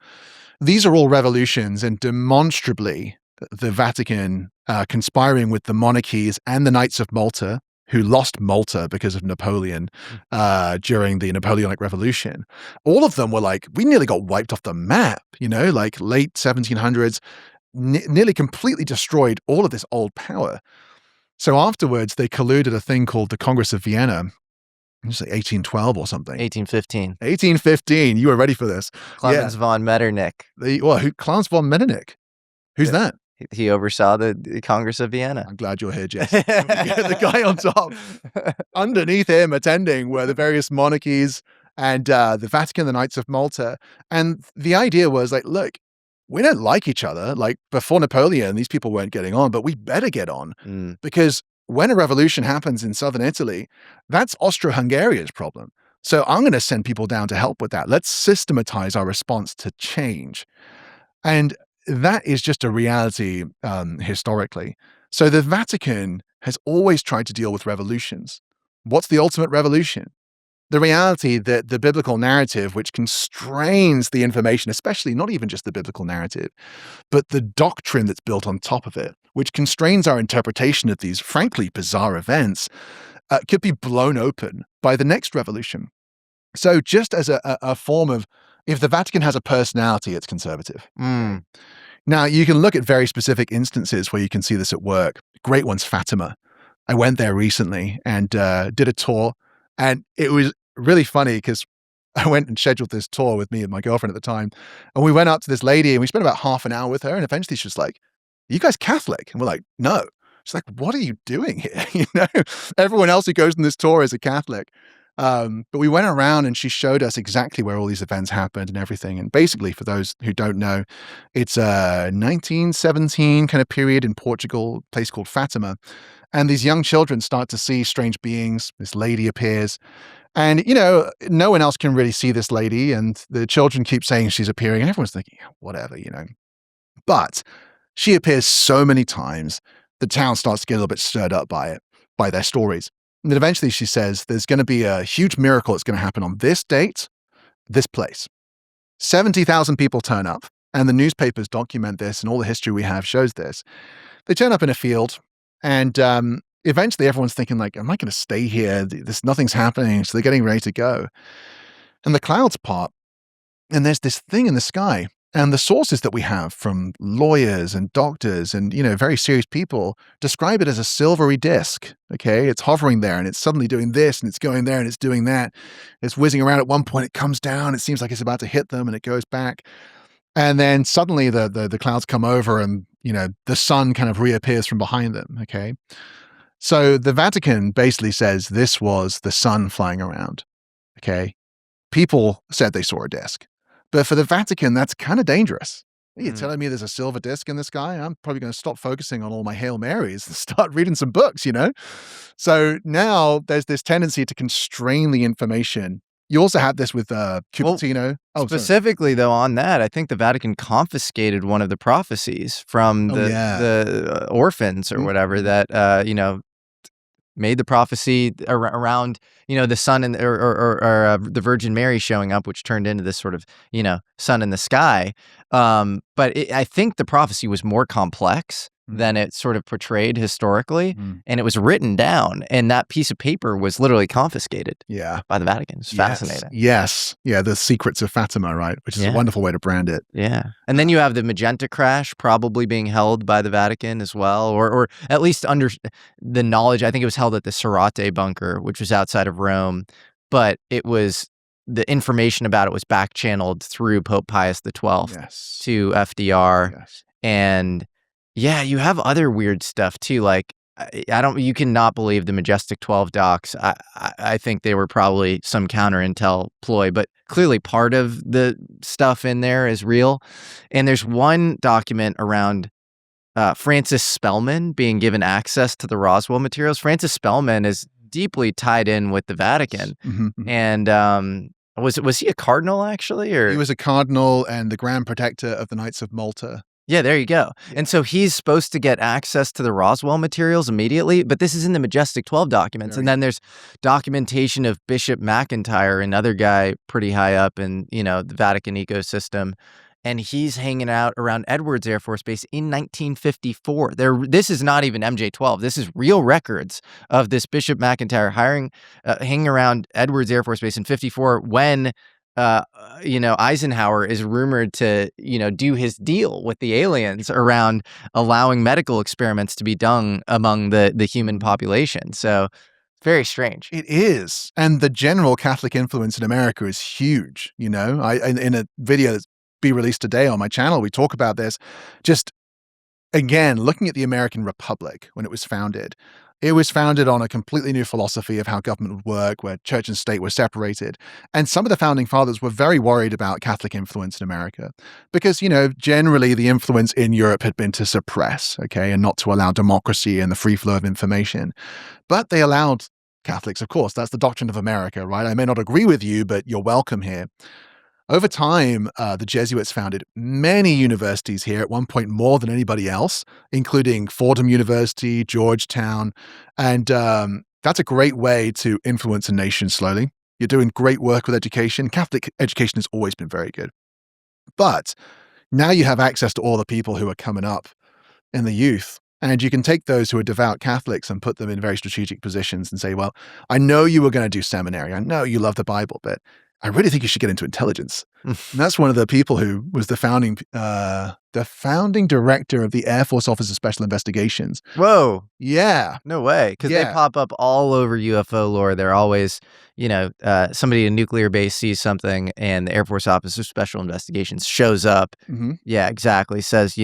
These are all revolutions, and demonstrably the Vatican conspiring with the monarchies and the Knights of Malta, who lost Malta because of Napoleon during the Napoleonic Revolution. All of them were like, we nearly got wiped off the map, like late 1700s, nearly completely destroyed all of this old power. So afterwards, they colluded a thing called the Congress of Vienna. It's like 1812 or something. 1815. 1815. You were ready for this. Clemens von Metternich. Clemens von Metternich? Who's that? He oversaw the Congress of Vienna. I'm glad you're here, Jess. The guy on top. Underneath him, attending, were the various monarchies and the Vatican, the Knights of Malta. And the idea was like, look, we don't like each other. Like before Napoleon, these people weren't getting on, but we better get on because when a revolution happens in southern Italy, that's Austro-Hungarian's problem. So I'm going to send people down to help with that. Let's systematize our response to change. And that is just a reality historically. So the Vatican has always tried to deal with revolutions. What's the ultimate revolution? The reality that the biblical narrative, which constrains the information, especially not even just the biblical narrative, but the doctrine that's built on top of it, which constrains our interpretation of these frankly bizarre events, could be blown open by the next revolution. So just as a form of, if the Vatican has a personality, it's conservative. Now, you can look at very specific instances where you can see this at work. Great one's Fatima. I went there recently and did a tour, and it was really funny because I went and scheduled this tour with me and my girlfriend at the time, and we went up to this lady and we spent about half an hour with her, and eventually she was like, "Are you guys Catholic?" And we're like, "No." She's like, "What are you doing here?" Everyone else who goes on this tour is a Catholic. But we went around and she showed us exactly where all these events happened and everything. And basically, for those who don't know, it's a 1917 kind of period in Portugal, a place called Fatima. And these young children start to see strange beings. This lady appears. And, no one else can really see this lady. And the children keep saying she's appearing. And everyone's thinking, whatever, But she appears so many times, the town starts to get a little bit stirred up by it, by their stories. And then eventually she says, there's going to be a huge miracle that's going to happen on this date, this place. 70,000 people turn up, and the newspapers document this, and all the history we have shows this. They turn up in a field, and eventually everyone's thinking like, am I going to stay here? Nothing's happening, so they're getting ready to go. And the clouds part, and there's this thing in the sky. And the sources that we have from lawyers and doctors and, very serious people describe it as a silvery disc, okay? It's hovering there and it's suddenly doing this and it's going there and it's doing that. It's whizzing around at one point, it comes down, it seems like it's about to hit them and it goes back. And then suddenly the clouds come over and, the sun kind of reappears from behind them, okay? So the Vatican basically says this was the sun flying around, okay? People said they saw a disc. But for the Vatican, that's kind of dangerous. You're telling me there's a silver disc in the sky? I'm probably going to stop focusing on all my Hail Marys and start reading some books, So now there's this tendency to constrain the information. You also have this with Cupertino. Specifically, though, on that, I think the Vatican confiscated one of the prophecies from the orphans or whatever that, made the prophecy around, the sun and or the Virgin Mary showing up, which turned into this sort of, sun in the sky. But I think the prophecy was more complex than it sort of portrayed historically, and it was written down, and that piece of paper was literally confiscated by the Vatican. It's fascinating. Yes. Yeah, the secrets of Fatima, right? Which is a wonderful way to brand it. Yeah. And then you have the Magenta crash probably being held by the Vatican as well, or at least under the knowledge. I think it was held at the Sorate bunker, which was outside of Rome, but it was the information about it was back channeled through Pope Pius XII to FDR. And yeah, you have other weird stuff too. Like you cannot believe the Majestic 12 docs. I think they were probably some counter intel ploy, but clearly part of the stuff in there is real. And there's one document around Francis Spellman being given access to the Roswell materials. Francis Spellman is deeply tied in with the Vatican. And Was he a cardinal actually, or He was a cardinal and the Grand Protector of the Knights of Malta. Yeah, there you go. And so he's supposed to get access to the Roswell materials immediately, but this is in the Majestic 12 documents. And then there's documentation of Bishop McIntyre, another guy pretty high up in, the Vatican ecosystem. And he's hanging out around Edwards Air Force Base in 1954. This is not even MJ-12. This is real records of this Bishop McIntyre hanging around Edwards Air Force Base in 54 when Eisenhower is rumored to, do his deal with the aliens around allowing medical experiments to be done among the human population. So very strange. It is. And the general Catholic influence in America is huge. In a video that's be released today on my channel, we talk about this. Just again, looking at the American Republic when it was founded. It was founded on a completely new philosophy of how government would work, where church and state were separated. And some of the founding fathers were very worried about Catholic influence in America because, generally the influence in Europe had been to suppress, and not to allow democracy and the free flow of information. But they allowed Catholics, of course. That's the doctrine of America, right? I may not agree with you, but you're welcome here. Over time, the Jesuits founded many universities here, at one point more than anybody else, including Fordham University, Georgetown. And that's a great way to influence a nation slowly. You're doing great work with education. Catholic education has always been very good. But now you have access to all the people who are coming up in the youth. And you can take those who are devout Catholics and put them in very strategic positions and say, well, I know you were going to do seminary. I know you love the Bible, but I really think you should get into intelligence. And that's one of the people who was the founding director of the Air Force Office of Special Investigations. Whoa. Yeah. No way. Because they pop up all over UFO lore. They're always, somebody at a nuclear base sees something and the Air Force Office of Special Investigations shows up. Mm-hmm. Yeah, exactly. Says,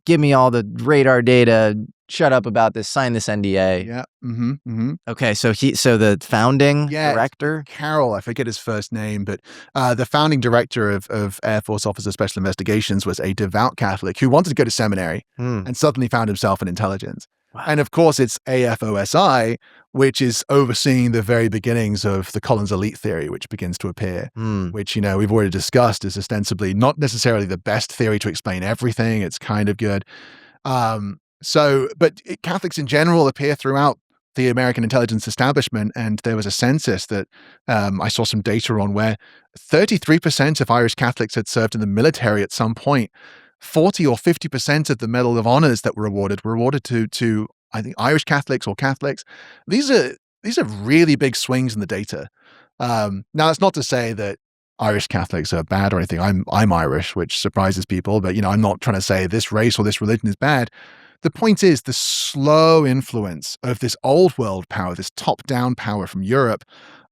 give me all the radar data. Shut up about this. Sign this NDA. Yeah. Mm-hmm. Mm-hmm. Okay. So the founding director, Carroll, I forget his first name, but the founding director of Air Force Office of Special Investigations was a devout Catholic who wanted to go to seminary and suddenly found himself in intelligence. Wow. And of course, it's AFOSI, which is overseeing the very beginnings of the Collins elite theory, which begins to appear, which, we've already discussed is ostensibly not necessarily the best theory to explain everything. It's kind of good. But Catholics in general appear throughout the American intelligence establishment. And there was a census that I saw some data on where 33% of Irish Catholics had served in the military at some point. 40 or 50% of the Medal of Honors that were awarded to I think Irish Catholics or Catholics. These are really big swings in the data. Now, that's not to say that Irish Catholics are bad or anything. I'm Irish, which surprises people, but I'm not trying to say this race or this religion is bad. The point is the slow influence of this old world power, this top-down power from Europe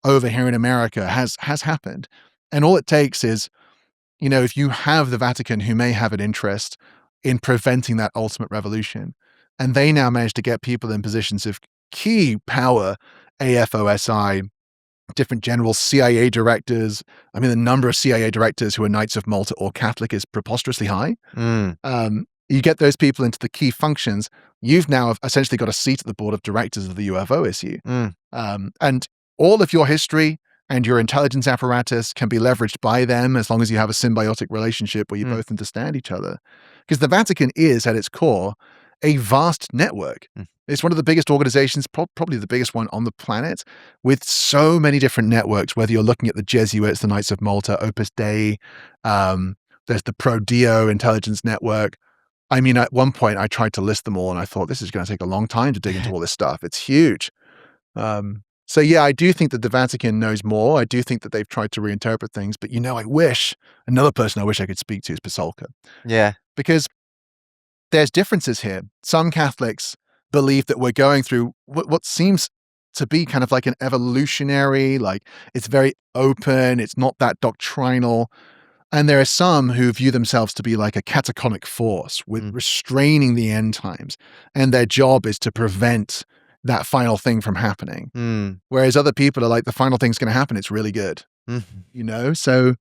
over here in America has happened. And all it takes is, if you have the Vatican who may have an interest in preventing that ultimate revolution, and they now manage to get people in positions of key power, AFOSI, different generals, CIA directors. I mean, the number of CIA directors who are Knights of Malta or Catholic is preposterously high. You get those people into the key functions, you've now essentially got a seat at the board of directors of the UFO issue. And all of your history and your intelligence apparatus can be leveraged by them as long as you have a symbiotic relationship where you both understand each other. Because the Vatican is, at its core, a vast network. It's one of the biggest organizations, probably the biggest one on the planet, with so many different networks, whether you're looking at the Jesuits, the Knights of Malta, Opus Dei, there's the Pro Dio intelligence network. I mean, at one point I tried to list them all and I thought this is going to take a long time to dig into all this stuff. It's huge. So yeah, I do think that the Vatican knows more. I do think that they've tried to reinterpret things, but another person I wish I could speak to is Pasolka. Yeah. Because there's differences here. Some Catholics believe that we're going through what seems to be kind of like an evolutionary, like it's very open, it's not that doctrinal. And there are some who view themselves to be like a cataconic force with restraining the end times. And their job is to prevent that final thing from happening. Whereas other people are like, the final thing's going to happen. It's really good. So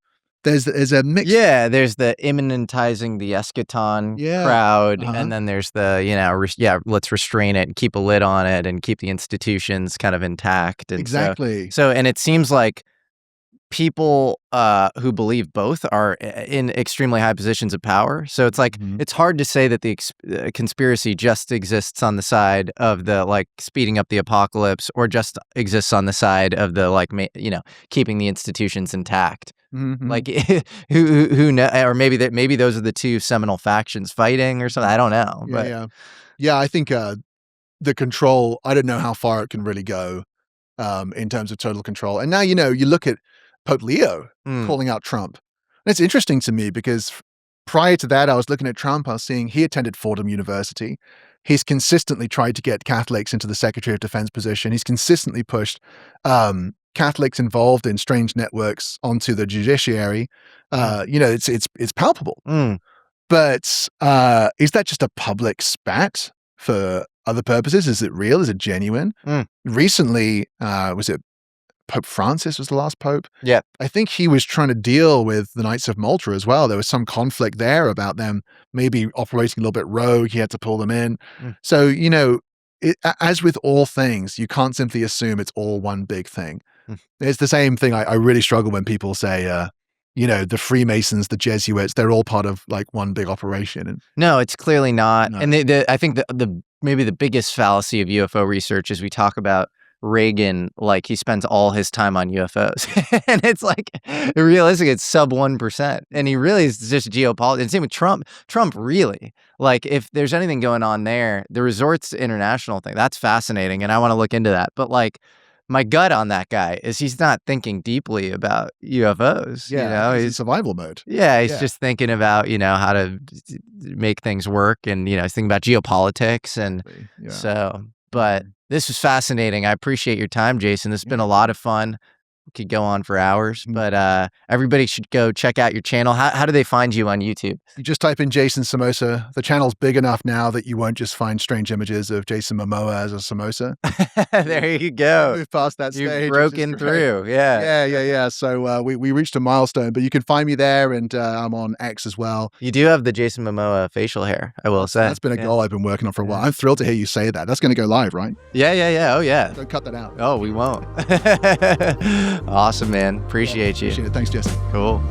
there's a mix. Yeah. There's the immanentizing the eschaton crowd. And then there's the, let's restrain it and keep a lid on it and keep the institutions kind of intact. And exactly. So, and it seems like people who believe both are in extremely high positions of power. So it's like, it's hard to say that the conspiracy just exists on the side of the like speeding up the apocalypse, or just exists on the side of the like, keeping the institutions intact. Like who know, or maybe those are the two seminal factions fighting or something. I don't know. Yeah. I think the control, I don't know how far it can really go in terms of total control. And now, you look at Pope Leo calling out Trump. And it's interesting to me because prior to that, I was looking at Trump, I was seeing he attended Fordham University. He's consistently tried to get Catholics into the Secretary of Defense position. He's consistently pushed Catholics involved in strange networks onto the judiciary. It's palpable. But is that just a public spat for other purposes? Is it real? Is it genuine? Recently, was it Pope Francis was the last pope? Yeah. I think he was trying to deal with the Knights of Malta as well. There was some conflict there about them maybe operating a little bit rogue. He had to pull them in. So, as with all things, you can't simply assume it's all one big thing. It's the same thing. I really struggle when people say, the Freemasons, the Jesuits, they're all part of like one big operation. And no, it's clearly not. No. And I think maybe the biggest fallacy of UFO research is we talk about Reagan like he spends all his time on UFOs. And it's like, realistically, it's sub 1%. And he really is just geopolitics. And same with Trump. Trump really, like if there's anything going on there, the Resorts International thing, that's fascinating. And I want to look into that. But like, my gut on that guy is he's not thinking deeply about UFOs. Yeah, he's in survival mode. Yeah, he's just thinking about, how to make things work. And, he's thinking about geopolitics. And but this was fascinating. I appreciate your time, Jason. This has been a lot of fun. We could go on for hours, but everybody should go check out your channel. How do they find you on YouTube? You just type in Jason Samosa. The channel's big enough now that you won't just find strange images of Jason Momoa as a samosa. There you go. We've passed that stage. You've broken through. Yeah. So we reached a milestone, but you can find me there, and I'm on X as well. You do have the Jason Momoa facial hair, I will say. That's been a goal I've been working on for a while. I'm thrilled to hear you say that. That's going to go live, right? Yeah. Oh, yeah. Don't cut that out. Oh, we won't. Awesome, man. Appreciate you. Appreciate it. Thanks, Jesse. Cool.